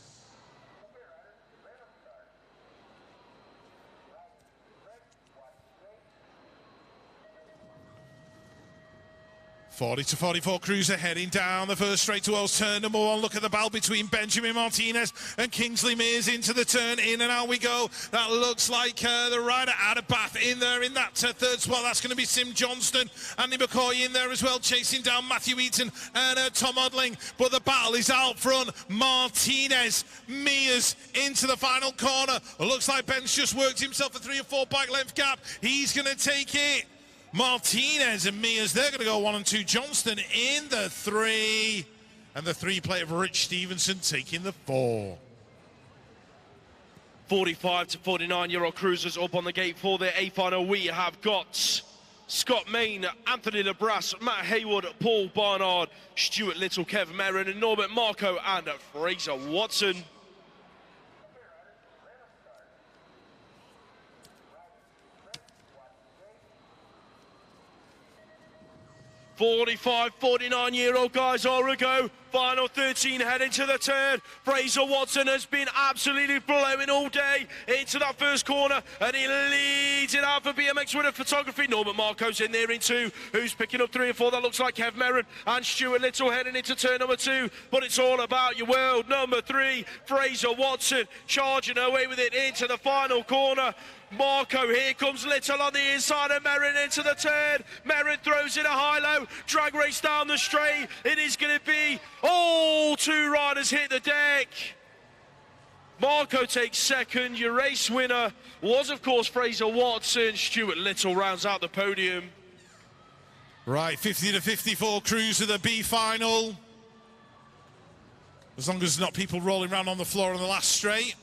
40 to 44 cruiser heading down the first straight towards turn number 1. Look at the battle between Benjamin Martinez and Kingsley Mears into the turn. In and out we go. That looks like the rider out of Bath in there in that third spot. That's going to be Sim Johnston. Andy McCoy in there as well, chasing down Matthew Eaton and Tom Odling. But the battle is out front. Martinez, Mears into the final corner. Looks like Ben's just worked himself a 3 or 4 bike length gap. He's going to take it. Martinez and Mears, they're going to go 1 and 2. Johnston in the 3. And the 3 plate of Rich Stevenson taking the 4. 45 to 49-year-old cruisers up on the gate for the A final. We have got Scott Main, Anthony LeBras, Matt Haywood, Paul Barnard, Stuart Little, Kev Merrin, and Norbert Marco, and Fraser Watson. "45, 49-year-old guys are a go. Final 13 heading to the turn. Fraser Watson has been absolutely blowing all day into that first corner, and he leads it out for BMX winner photography. Norbert Marco's in there in two, who's picking up 3 and 4. That looks like Kev Merrin and Stuart Little heading into turn number 2. But it's all about your world number 3. Fraser Watson charging away with it into the final corner. Marco, here comes Little on the inside, and Merrin into the turn. Merrin throws in a high-low, drag race down the straight. It is going to be all 2 riders hit the deck. Marco takes second. Your race winner was, of course, Fraser Watson. Stuart Little rounds out the podium. Right, 50 to 54 crews of the B final. As long as there's not people rolling around on the floor on the last straight.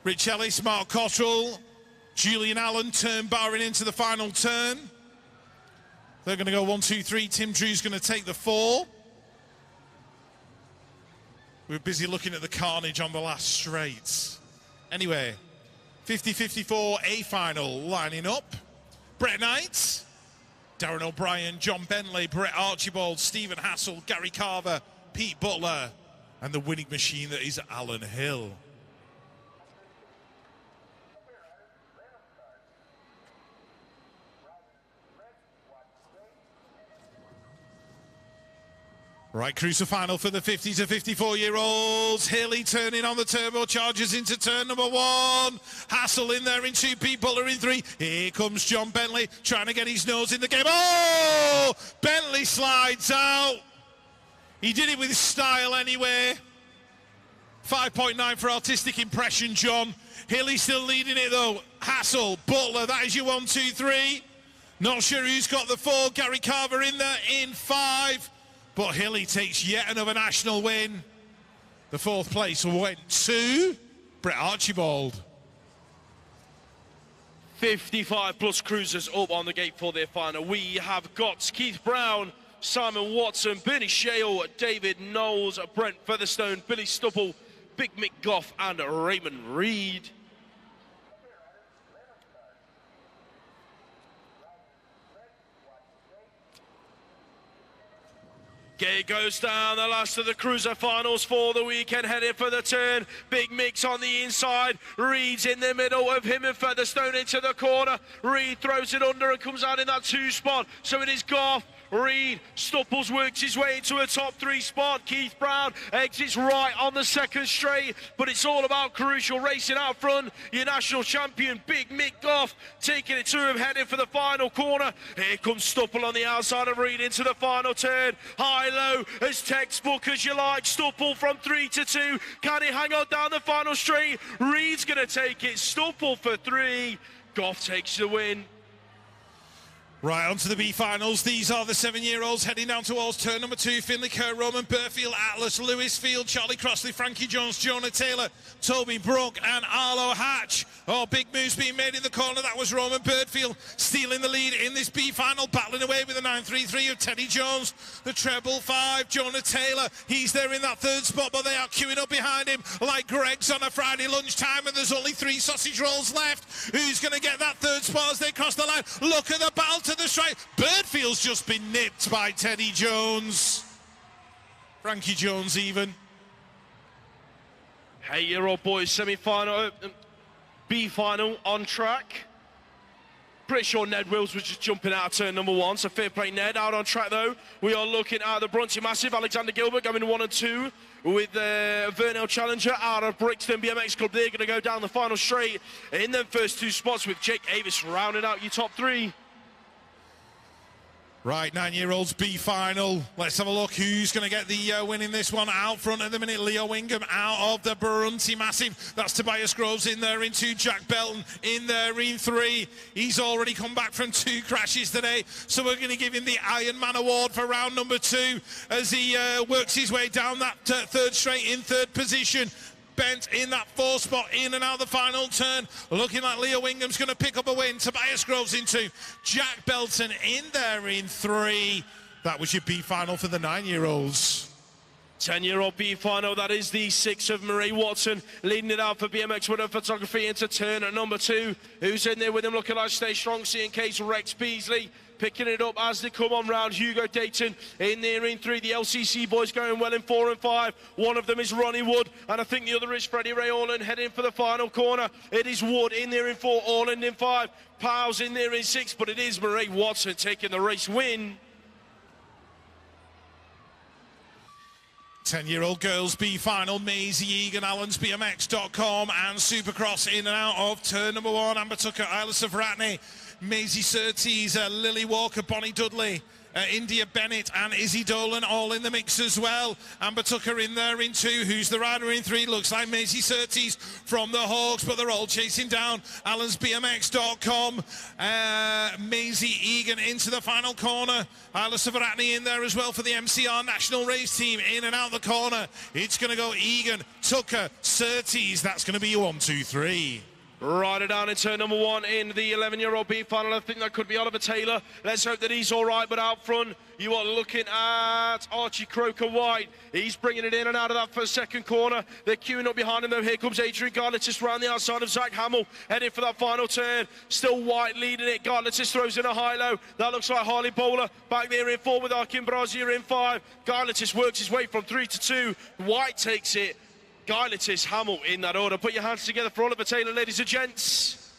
Rich Ellis, Mark Cottrell, Julian Allen turn barring into the final turn. They're going to go 1, 2, 3. Tim Drew's going to take the 4. We're busy looking at the carnage on the last straights. Anyway, 50-54 A final lining up. Brett Knight, Darren O'Brien, John Bentley, Brett Archibald, Stephen Hassel, Gary Carver, Pete Butler, and the winning machine that is Alan Hill. Right, cruiser final for the 50 to 54-year-olds. Hilly turning on the turbochargers into turn number 1. Hassel in there in 2, Pete Butler in 3. Here comes John Bentley trying to get his nose in the game. Oh! Bentley slides out. He did it with style anyway. 5.9 for artistic impression, John. Hilly still leading it though. Hassel, Butler, that is your 1, 2, 3. Not sure who's got the 4. Gary Carver in there in 5. But Hilly takes yet another national win. The 4th place went to Brett Archibald. 55 plus cruisers up on the gate for their final. We have got Keith Brown, Simon Watson, Bernie Shale, David Knowles, Brent Featherstone, Billy Stubble, Big Mick Goff, and Raymond Reed. Gate goes down, the last of the cruiser finals for the weekend, heading for the turn. Big Mix on the inside, Reed's in the middle of him and Featherstone into the corner. Reed throws it under and comes out in that 2 spot, so it is Goff. Reed, Stupples works his way into a top 3 spot. Keith Brown exits right on the 2nd straight, but it's all about crucial racing out front. Your national champion, Big Mick Goff, taking it to him, heading for the final corner. Here comes Stupple on the outside of Reed into the final turn. High-low, as textbook as you like. Stupple from 3 to 2. Can he hang on down the final straight? Reed's going to take it. Stupple for 3. Goff takes the win. Right, on to the B finals. These are the 7-year-olds heading down towards turn number 2. Finley Kerr, Roman Burfield, Atlas, Lewis Field, Charlie Crossley, Frankie Jones, Jonah Taylor, Toby Brook, and Arlo Hatch. Oh, big moves being made in the corner. That was Roman Burfield stealing the lead in this B final, battling away with the 9.33 of Teddy Jones. The treble 5, Jonah Taylor. He's there in that 3rd spot, but they are queuing up behind him like Greg's on a Friday lunchtime, and there's only 3 sausage rolls left. Who's going to get that 3rd spot as they cross the line? Look at the battle to the straight. Birdfield's just been nipped by Teddy Jones. Frankie Jones even. 8-year-old boys semi-final, B final on track. Pretty sure Ned Wills was just jumping out of turn number 1, so fair play Ned. Out on track though, we are looking at the Brunty Massive, Alexander Gilbert going 1 and 2 with Vernell Challenger out of Brixton BMX Club. They're going to go down the final straight in them first 2 spots, with Jake Avis rounding out your top 3. Right, 9-year-olds B final. Let's have a look who's going to get the win in this one. Out front at the minute, Leo Wingham out of the Brunty Massive. That's Tobias Groves in there in 2. Jack Belton in there in 3. He's already come back from 2 crashes today, so we're going to give him the Iron Man Award for round number 2 as he works his way down that 3rd straight in 3rd position. Bent in that 4th spot, in and out the final turn. Looking like Leo Wingham's going to pick up a win. Tobias Groves in 2. Jack Belton in there in 3. That was your B final for the 9-year-olds. 10-year-old B final, that is the 6 of Marie Watson, leading it out for BMX Winner Photography into turn at number 2. Who's in there with him looking like Stay Strong, seeing case Rex Beasley. Picking it up as they come on round. Hugo Dayton in there in 3. The LCC boys going well in 4 and 5. One of them is Ronnie Wood, and I think the other is Freddie Ray Orland heading for the final corner. It is Wood in there in 4, Orland in 5, Powell's in there in 6, but it is Marie Watson taking the race win. 10-year-old girls B final, Maisie Egan, AllensBMX.com and Supercross in and out of turn number 1. Amber Tucker, Isla Savratney, Maisie Surtees, Lily Walker, Bonnie Dudley, India Bennett and Izzy Dolan all in the mix as well. Amber Tucker in there in 2. Who's the rider in 3? Looks like Maisie Surtees from the Hawks, but they're all chasing down AllensBMX.com. Maisie Egan into the final corner. Isla Savratney in there as well for the MCR National Race Team. In and out the corner. It's going to go Egan, Tucker, Surtees. That's going to be 1, 2, 3. Rider down in turn number 1 in the 11-year-old B final. I think that could be Oliver Taylor. Let's hope that he's all right, but out front, you are looking at Archie Croker-White. He's bringing it in and out of that first, second corner. They're queuing up behind him, though. Here comes Adrian Garlitis round the outside of Zach Hamill, heading for that final turn. Still White leading it. Garlitis throws in a high-low. That looks like Harley Bowler back there in 4 with Arkin Brazier in 5. Garlitis works his way from 3 to 2. White takes it. Garlitis, Hamill in that order. Put your hands together for Oliver Taylor, ladies and gents.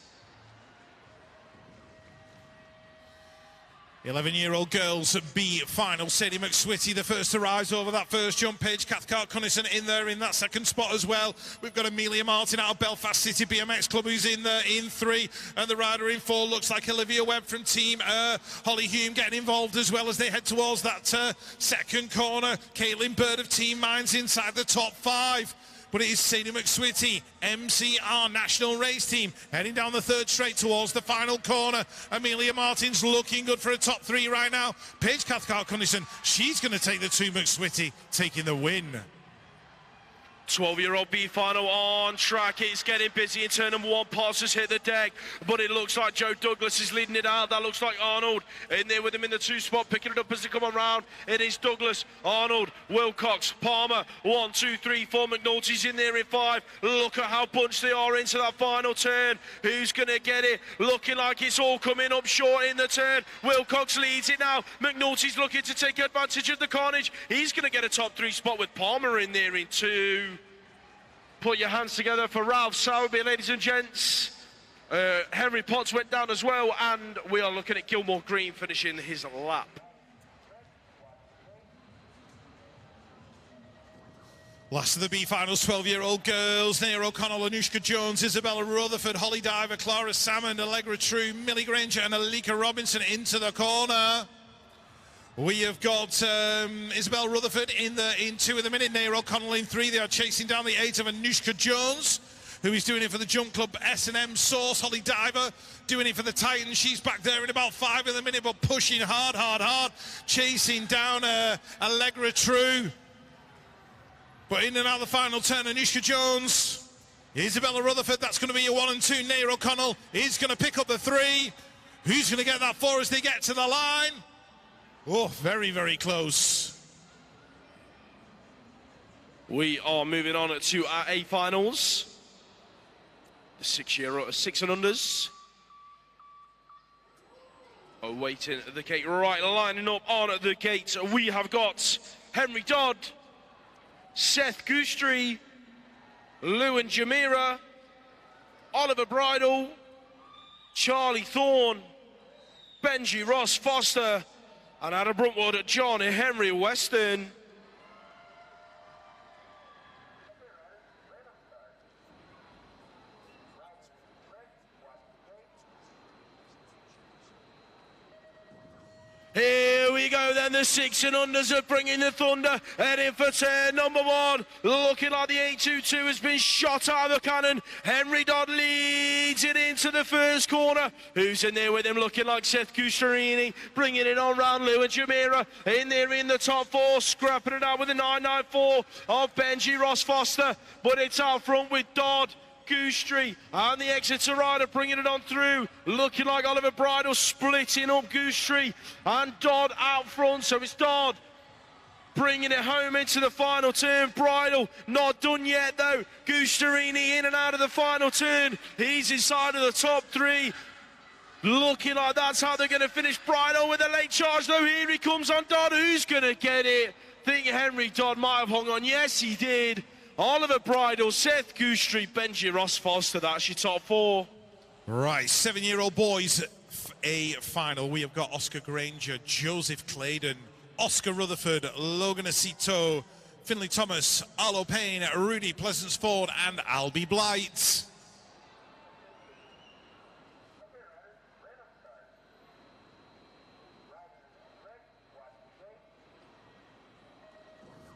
11-year-old girls B final. Sadie McSwitty, the first to rise over that first jump. Paige Cathcart-Cunnison in there in that second spot as well. We've got Amelia Martin out of Belfast City BMX Club who's in there in 3. And the rider in 4 looks like Olivia Webb from Team Holly Hume getting involved as well as they head towards that second corner. Caitlin Bird of Team Mines inside the top 5. But it is Sadie McSwitty, MCR National Race Team, heading down the 3rd straight towards the final corner. Amelia Martin's looking good for a top 3 right now. Paige Cathcart-Cunnison, she's going to take the 2. McSwitty taking the win. 12-year-old B final on track. It's getting busy in turn number 1. Passes hit the deck, but it looks like Joe Douglas is leading it out. That looks like Arnold in there with him in the 2 spot, picking it up as they come around. It is Douglas, Arnold, Wilcox, Palmer. 1, 2, 3, 4. McNulty's in there in 5. Look at how bunched they are into that final turn. Who's going to get it? Looking like it's all coming up short in the turn. Wilcox leads it now. McNulty's looking to take advantage of the carnage. He's going to get a top 3 spot with Palmer in there in 2. Put your hands together for Ralph Sowerby, ladies and gents. Henry Potts went down as well, and we are looking at Gilmore Green finishing his lap. Last of the B finals, 12-year-old girls. Nair O'Connell, Anushka Jones, Isabella Rutherford, Holly Diver, Clara Salmon, Allegra True, Millie Granger and Alika Robinson into the corner. We have got Isabel Rutherford in 2 in the minute. Nair O'Connell in 3. They are chasing down the 8 of Anushka Jones, who is doing it for the Jump Club S&M Source. Holly Diver doing it for the Titans. She's back there in about 5 in the minute, but pushing hard. Chasing down Allegra True. But in and out of the final turn, Anushka Jones. Isabella Rutherford, that's going to be a 1 and 2. Nair O'Connell is going to pick up the 3. Who's going to get that 4 as they get to the line? Oh, very, very close. We are moving on to our A finals. The 6 and unders. Awaiting the gate, right, lining up on the gate. We have got Henry Dodd, Seth Goostrey, Lou and Jamira, Oliver Bridle, Charlie Thorne, Benji Ross Foster, and Adam Bruntwood, John Henry Weston. Here we we go then, the 6 and unders are bringing the thunder, heading for turn number 1, looking like the 822 has been shot out of the cannon. Henry Dodd leads it into the first corner. Who's in there with him? Looking like Seth Gustarini, bringing it on round Lou and Jamira, in there in the top 4, scrapping it out with the 994 of Benji Ross Foster, but it's out front with Dodd, Goostrey and the Exeter rider bringing it on through, looking like Oliver Bridle splitting up Goostrey and Dodd out front. So it's Dodd bringing it home into the final turn. Bridle not done yet though. Gustarini in and out of the final turn. He's inside of the top 3. Looking like that's how they're going to finish. Bridle with a late charge though. Here he comes on Dodd. Who's going to get it? Think Henry Dodd might have hung on. Yes, he did. Oliver Bridle, Seth Goostrey, Benji Ross Foster, that's your top 4. Right, 7-year-old boys, a final. We have got Oscar Granger, Joseph Claydon, Oscar Rutherford, Logan Acito, Finley Thomas, Arlo Payne, Rudy Pleasance-Ford, and Albie Blight.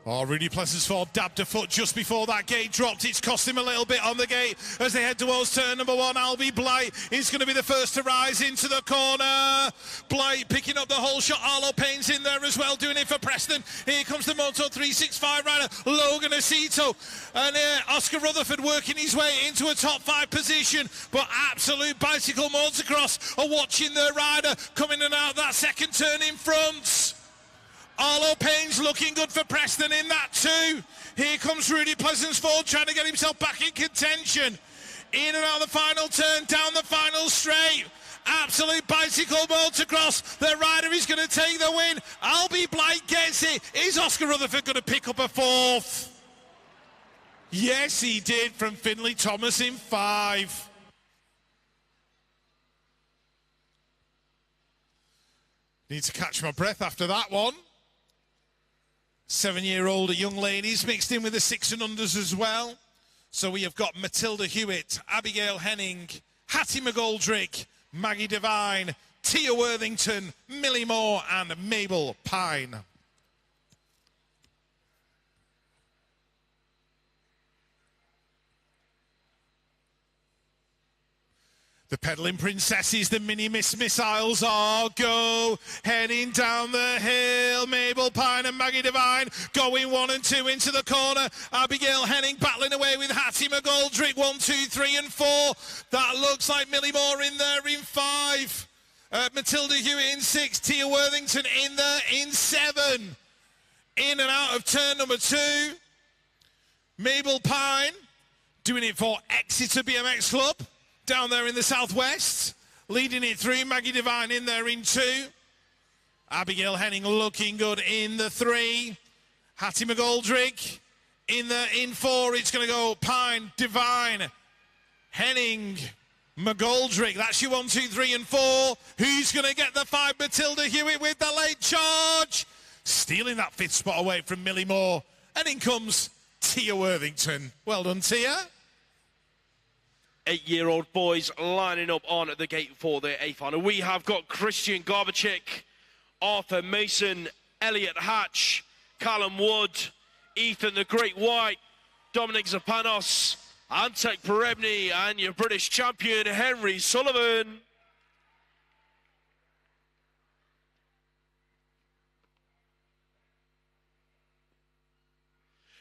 Oh, Rudy Pleasance-Ford dabbed a foot just before that gate dropped. It's cost him a little bit on the gate as they head towards turn number 1. Albie Blight is going to be the first to rise into the corner. Blight picking up the whole shot. Arlo Payne's in there as well, doing it for Preston. Here comes the Moto 365 rider, Logan Acito. And Oscar Rutherford working his way into a top 5 position. But Absolute Bicycle Motocross are watching their rider coming in and out that second turn in front. Arlo Payne's looking good for Preston in that too. Here comes Rudy Pleasance-Ford trying to get himself back in contention. In and out of the final turn, down the final straight. Absolute Bicycle Motocross. The rider is going to take the win. Albie Blight gets it. Is Oscar Rutherford going to pick up a 4th? Yes, he did, from Finley Thomas in 5. Need to catch my breath after that one. 7-year-old young ladies mixed in with the 6 and unders as well. So we have got Matilda Hewitt, Abigail Henning, Hattie McGoldrick, Maggie Devine, Tia Worthington, Millie Moore and Mabel Pine. The pedaling princesses, the mini missiles are go. Heading down the hill, Mabel Pine and Maggie Devine going 1 and 2 into the corner. Abigail Henning battling away with Hattie McGoldrick, 1, 2, 3 and 4. That looks like Millie Moore in there in 5. Matilda Hewitt in 6, Tia Worthington in there in 7. In and out of turn number 2. Mabel Pine doing it for Exeter BMX Club. Down there in the southwest, leading it through. Maggie Devine in there in 2. Abigail Henning looking good in the 3. Hattie McGoldrick in the in 4. It's going to go Pine, Devine, Henning, McGoldrick. That's your 1, 2, 3 and 4. Who's going to get the 5? Matilda Hewitt with the late charge. Stealing that 5th spot away from Millie Moore. And in comes Tia Worthington. Well done, Tia. 8-year-old boys lining up on the gate for their A final. We have got Christian Garbacek, Arthur Mason, Elliot Hatch, Callum Wood, Ethan the Great White, Dominic Zapanos, Antek Perebny, and your British champion, Henry Sullivan.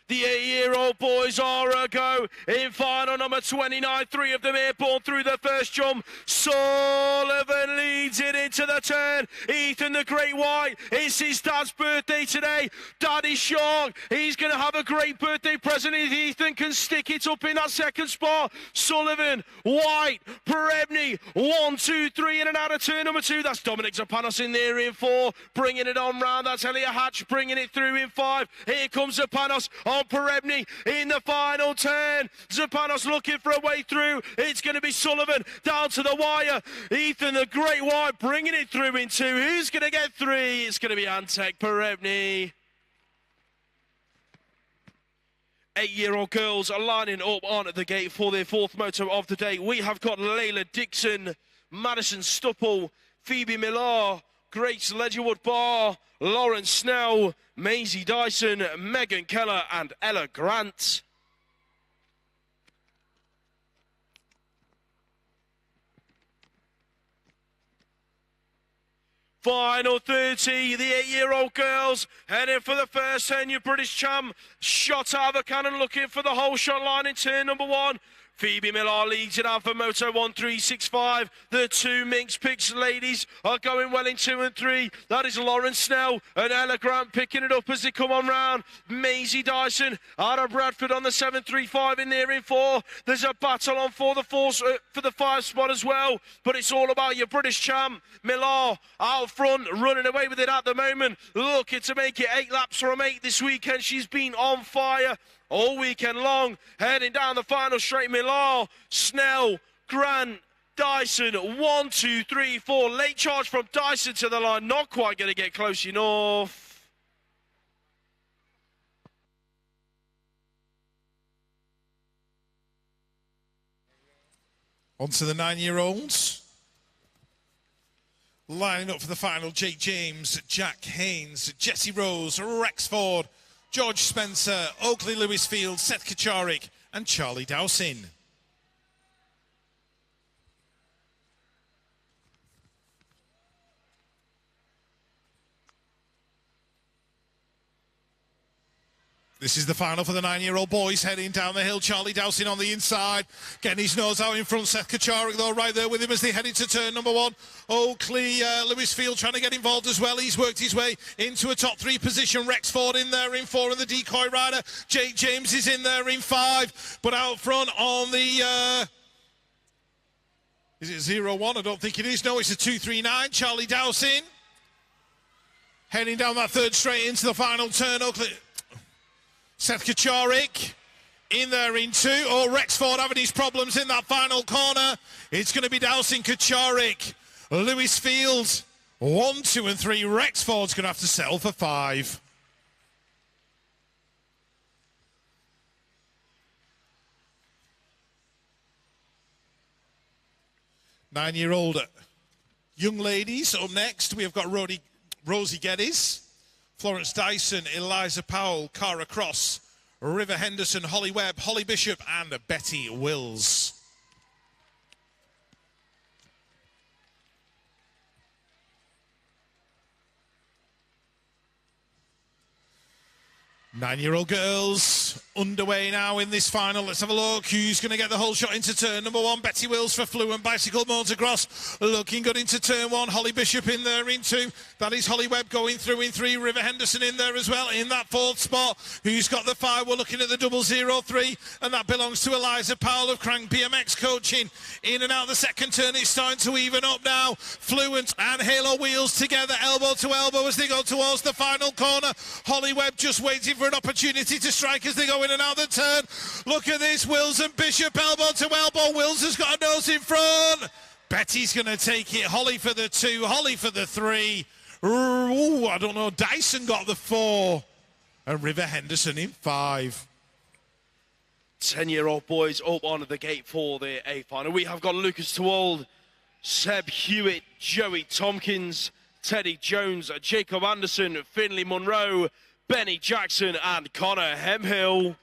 The 8-year-old boys are a go in final number 29. 3 of them airborne through the first jump. Sullivan leads it into the turn. Ethan the Great White, it's his dad's birthday today. Daddy Shark, he's going to have a great birthday present if Ethan can stick it up in that second spot. Sullivan, White, Perebny, 1, 2, 3 in and out of turn number 2. That's Dominic Zapanos in there in 4, bringing it on round. That's Elliot Hatch bringing it through in 5. Here comes Zapanos on Perebny in the final turn. Zapanos looking for a way through. It's going to be Sullivan down to the wire. Ethan the Great White bringing it through in 2. Who's going to get 3? It's going to be Antek Perebny. 8-year-old girls are lining up on the gate for their 4th moto of the day. We have got Layla Dixon, Madison Stupple, Phoebe Millar, Grace Ledgerwood Barr, Lauren Snell, Maisie Dyson, Megan Keller and Ella Grant. Final 30, the 8-year-old girls heading for the first 10-year British champ. Shot out of a cannon, looking for the whole shot line in turn number 1. Phoebe Millar leads it out for Moto 1365. The two mixed picks ladies are going well in 2 and 3. That is Lauren Snell and Ella Grant picking it up as they come on round. Maisie Dyson out of Bradford on the 735 in there in 4. There's a battle on for the 5 spot as well. But it's all about your British champ. Millar out front, running away with it at the moment. Looking to make it 8 laps from 8 this weekend. She's been on fire all weekend long, heading down the final straight. Millar, Snell, Grant, Dyson, 1, 2, 3, 4. Late charge from Dyson to the line, not quite going to get close enough. On to the 9-year-olds. Lining up for the final, Jake James, Jack Haynes, Jesse Rose, Rex Ford, George Spencer, Oakley Lewisfield, Seth Kacharik and Charlie Dowsin. This is the final for the 9-year-old boys heading down the hill. Charlie Dowsin on the inside, getting his nose out in front. Seth Kacharik, though, right there with him as they head into turn number 1. Oakley Lewisfield trying to get involved as well. He's worked his way into a top 3 position. Rex Ford in there in 4, and the decoy rider Jake James is in there in 5. But out front on the is it 0-1? I don't think it is. No, it's a 2-3-9. Charlie Dowsin heading down that 3rd straight into the final turn. Oakley, Seth Kacharik in there in 2. Oh, Rexford having his problems in that final corner. It's going to be Dowsin, Kacharik, Lewisfield, 1, 2 and 3. Rexford's going to have to settle for 5. Nine-year-old young ladies up next. We have got Rosie Geddes, Florence Dyson, Eliza Powell, Cara Cross, River Henderson, Holly Webb, Holly Bishop and Betty Wills. Nine-year-old girls underway now in this final. Let's have a look. Who's going to get the whole shot into turn number 1? Betty Wills for Fluent Bicycle Motocross. Looking good into turn 1. Holly Bishop in there in 2. That is Holly Webb going through in 3. River Henderson in there as well in that 4th spot. Who's got the 5? We're looking at the 003. And that belongs to Eliza Powell of Crank BMX Coaching. In and out the 2nd turn. It's starting to even up now. Fluent and Halo Wheels together, elbow to elbow as they go towards the final corner. Holly Webb just waiting for an opportunity to strike as they go in and out the turn. Look at this, Wills and Bishop elbow to elbow. Wills has got a nose in front. Betty's going to take it. Holly for the 2, Holly for the 3. Ooh, I don't know. Dyson got the 4. And River Henderson in 5. 10-year-old boys up onto the gate for the A final. We have got Lucas Twold, Seb Hewitt, Joey Tompkins, Teddy Jones, Jacob Anderson, Finley Monroe, Benny Jackson and Connor Hemhill.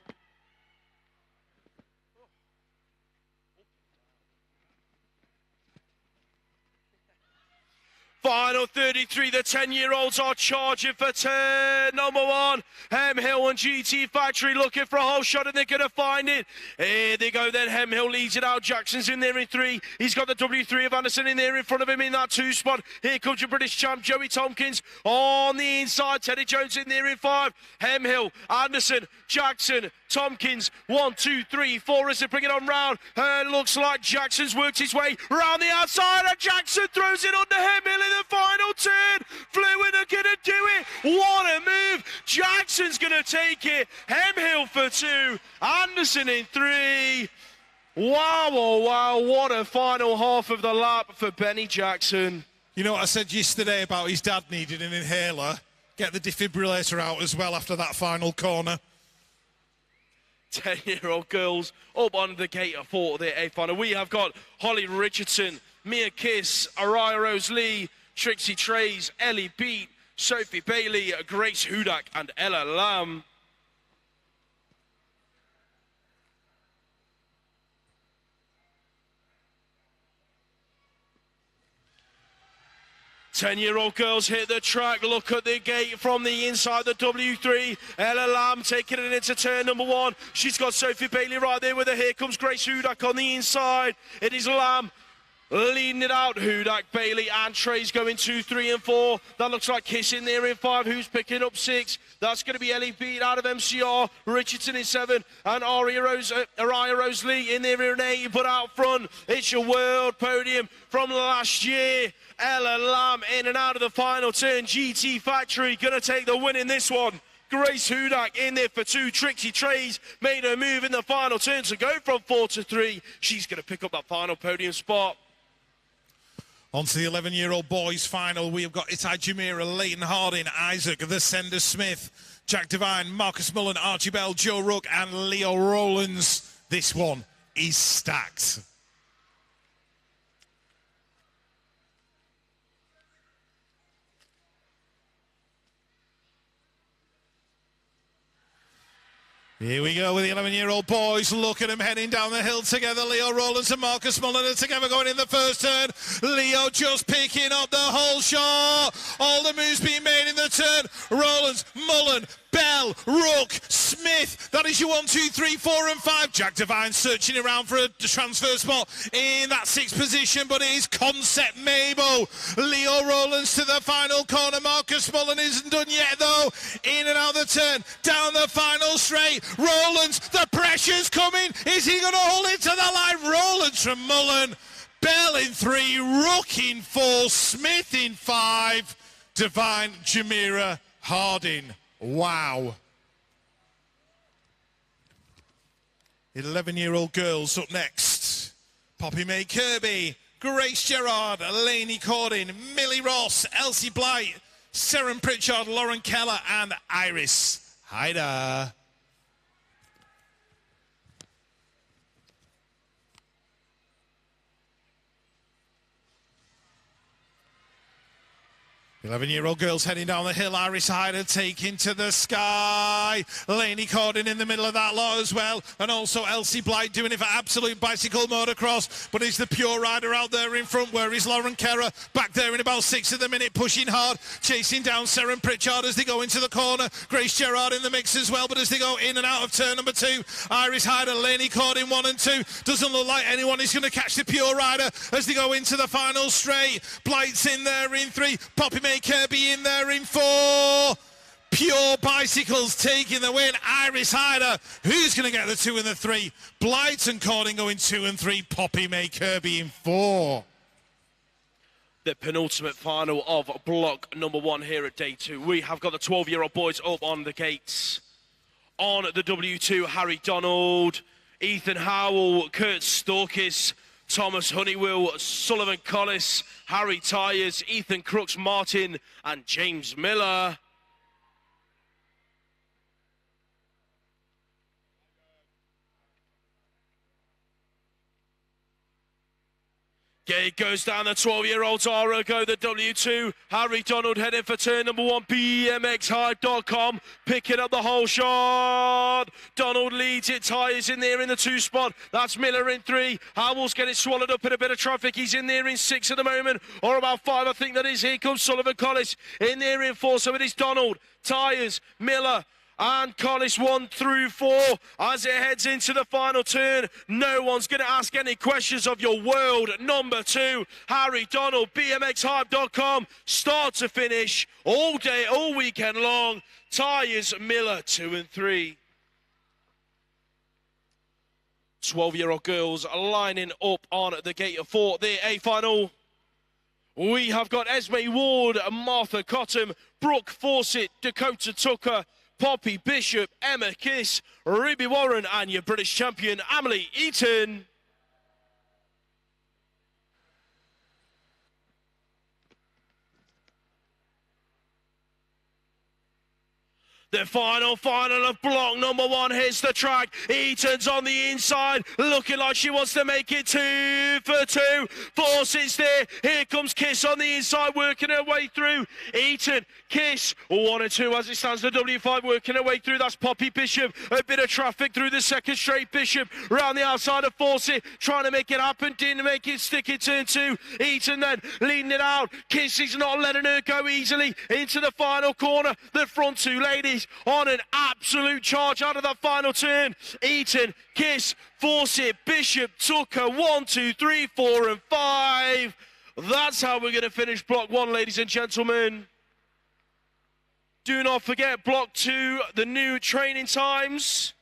Final 33, the 10-year-olds are charging for turn number 1. Hemhill and GT Factory looking for a whole shot and they're going to find it. Here they go then, Hemhill leads it out. Jackson's in there in 3. He's got the W3 of Anderson in there in front of him in that 2 spot. Here comes your British champ, Joey Tompkins on the inside. Teddy Jones in there in 5. Hemhill, Anderson, Jackson, Tompkins, 1, 2, 3, 4 as they bring it on round. Looks like Jackson's worked his way round the outside and Jackson throws it under Hemhill in the final turn. Fluid are going to do it. What a move. Jackson's going to take it. Hemhill for 2. Anderson in 3. Wow, oh wow, what a final half of the lap for Benny Jackson. You know what I said yesterday about his dad needing an inhaler? Get the defibrillator out as well after that final corner. 10-year-old girls up on the gate for the A final. We have got Holly Richardson, Mia Kiss, Araya Rose Lee, Trixie Trays, Ellie Beat, Sophie Bailey, Grace Hudak, and Ella Lamb. Ten-year-old girls hit the track. Look at the gate from the inside the W3. Ella Lamb taking it into turn number 1. She's got Sophie Bailey right there with her. Here comes Grace Hudak on the inside. It is Lamb leading it out. Hudak, Bailey, and Trey's going 2, 3, and 4. That looks like Kiss in there in 5. Who's picking up 6? That's going to be Ellie Beat out of MCR. Richardson in 7. And Araya Rose Lee in there in 8. But out front, it's your world podium from last year. Ella Lamb in and out of the final turn. GT Factory going to take the win in this one. Grace Hudak in there for 2. Trixie Trays made her move in the final turn to go from 4 to 3. She's going to pick up that final podium spot. On to the 11-year-old boys final. We have got Itai Jamira, Leighton Harding, Isaac, the Sender Smith, Jack Devine, Marcus Mullen, Archie Bell, Joe Rook, and Leo Rowlands. This one is stacked. Here we go with the 11-year-old boys. Look at them heading down the hill together. Leo Rowlands and Marcus Mullen are together going in the first turn. Leo just picking up the whole shot. All the moves being made in the turn. Rowlands, Mullen, Bell, Rook, Smith. That is your 1, 2, 3, 4, and 5. Jack Devine searching around for a transfer spot in that 6th position, but it is Concept Mabel. Leo Rowlands to the final corner. Marcus Mullen isn't done yet, though. In and out the turn, down the final straight. Rowlands, the pressure's coming. Is he going to hold it to the line? Rowlands from Mullen. Bell in 3, Rook in 4, Smith in 5. Devine, Jamira, Harding. Wow. 11-year-old girls up next. Poppy May Kirby, Grace Gerard, Lainey Cordin, Millie Ross, Elsie Blight, Seren Pritchard, Lauren Keller, and Iris Hyder. 11-year-old girls heading down the hill. Iris Hyder taking to the sky. Lainey Cordin in the middle of that lot as well. And also Elsie Blight doing it for Absolute Bicycle Motocross. But is the pure rider out there in front? Where is Lauren Kerrer? Back there in about 6 of the minute, pushing hard. Chasing down Seren Pritchard as they go into the corner. Grace Gerard in the mix as well. But as they go in and out of turn number 2, Iris Hyder, Lainey Cordin 1 and 2. Doesn't look like anyone is going to catch the pure rider as they go into the final straight. Blight's in there in 3. Poppy May Kirby in there in 4. Pure Bicycles taking the win. Iris Hyder, who's going to get the 2 and the 3? Blight and Cordin going 2 and 3. Poppy May Kirby in 4. The penultimate final of block number 1 here at day 2. We have got the 12-year-old boys up on the gates. On the W2, Harry Donald, Ethan Howell, Kurt Storkis, Thomas Honeywell, Sullivan Collis, Harry Tyers, Ethan Crooks Martin, and James Miller. Gate goes down, the 12-year-olds are a go, the W2. Harry Donald heading for turn number 1, BMXHype.com, picking up the whole shot. Donald leads it, Tyers in there in the 2 spot. That's Miller in 3. Howell's getting swallowed up in a bit of traffic. He's in there in 6 at the moment, or about 5, I think that is. Here comes Sullivan Collis in there in 4. So it is Donald, Tyers, Miller, and Collis 1 through 4 as it heads into the final turn. No one's going to ask any questions of your world number 2. Harry Donald, BMXHype.com, start to finish, all day, all weekend long. Tyers, Miller 2 and 3. 12-year-old girls lining up on the gate for their A final. We have got Esme Ward, Martha Cotton, Brooke Fawcett, Dakota Tucker, Poppy Bishop, Emma Kiss, Ruby Warren, and your British champion, Emily Eaton. The final of block number 1 hits the track. Eaton's on the inside, looking like she wants to make it 2 for 2. Fawcett's there. Here comes Kiss on the inside, working her way through. Eaton, Kiss, 1 and 2 as it stands. The W5 working her way through. That's Poppy Bishop. A bit of traffic through the second straight. Bishop round the outside of Fawcett, trying to make it happen. Didn't make it stick in turn 2. Eaton then leading it out. Kiss is not letting her go easily into the final corner. The front 2 ladies on an absolute charge out of that final turn. Eaton, Kiss, Fawcett, Bishop, Tucker, 1, 2, 3, 4 and 5. That's how we're going to finish block 1, ladies and gentlemen. Do not forget block 2, the new training times.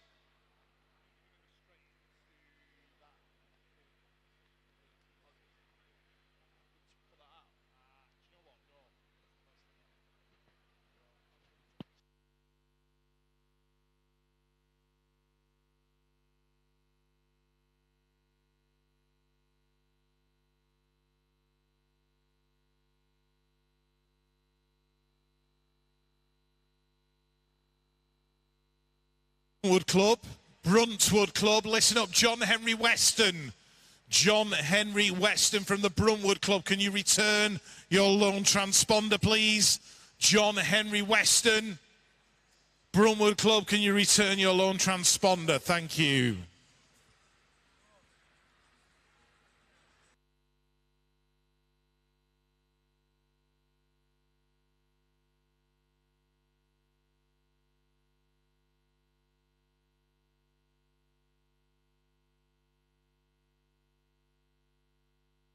Bruntwood Club, listen up, John Henry Weston. John Henry Weston from the Bruntwood Club, can you return your lone transponder, please? John Henry Weston. Bruntwood Club, can you return your lone transponder? Thank you.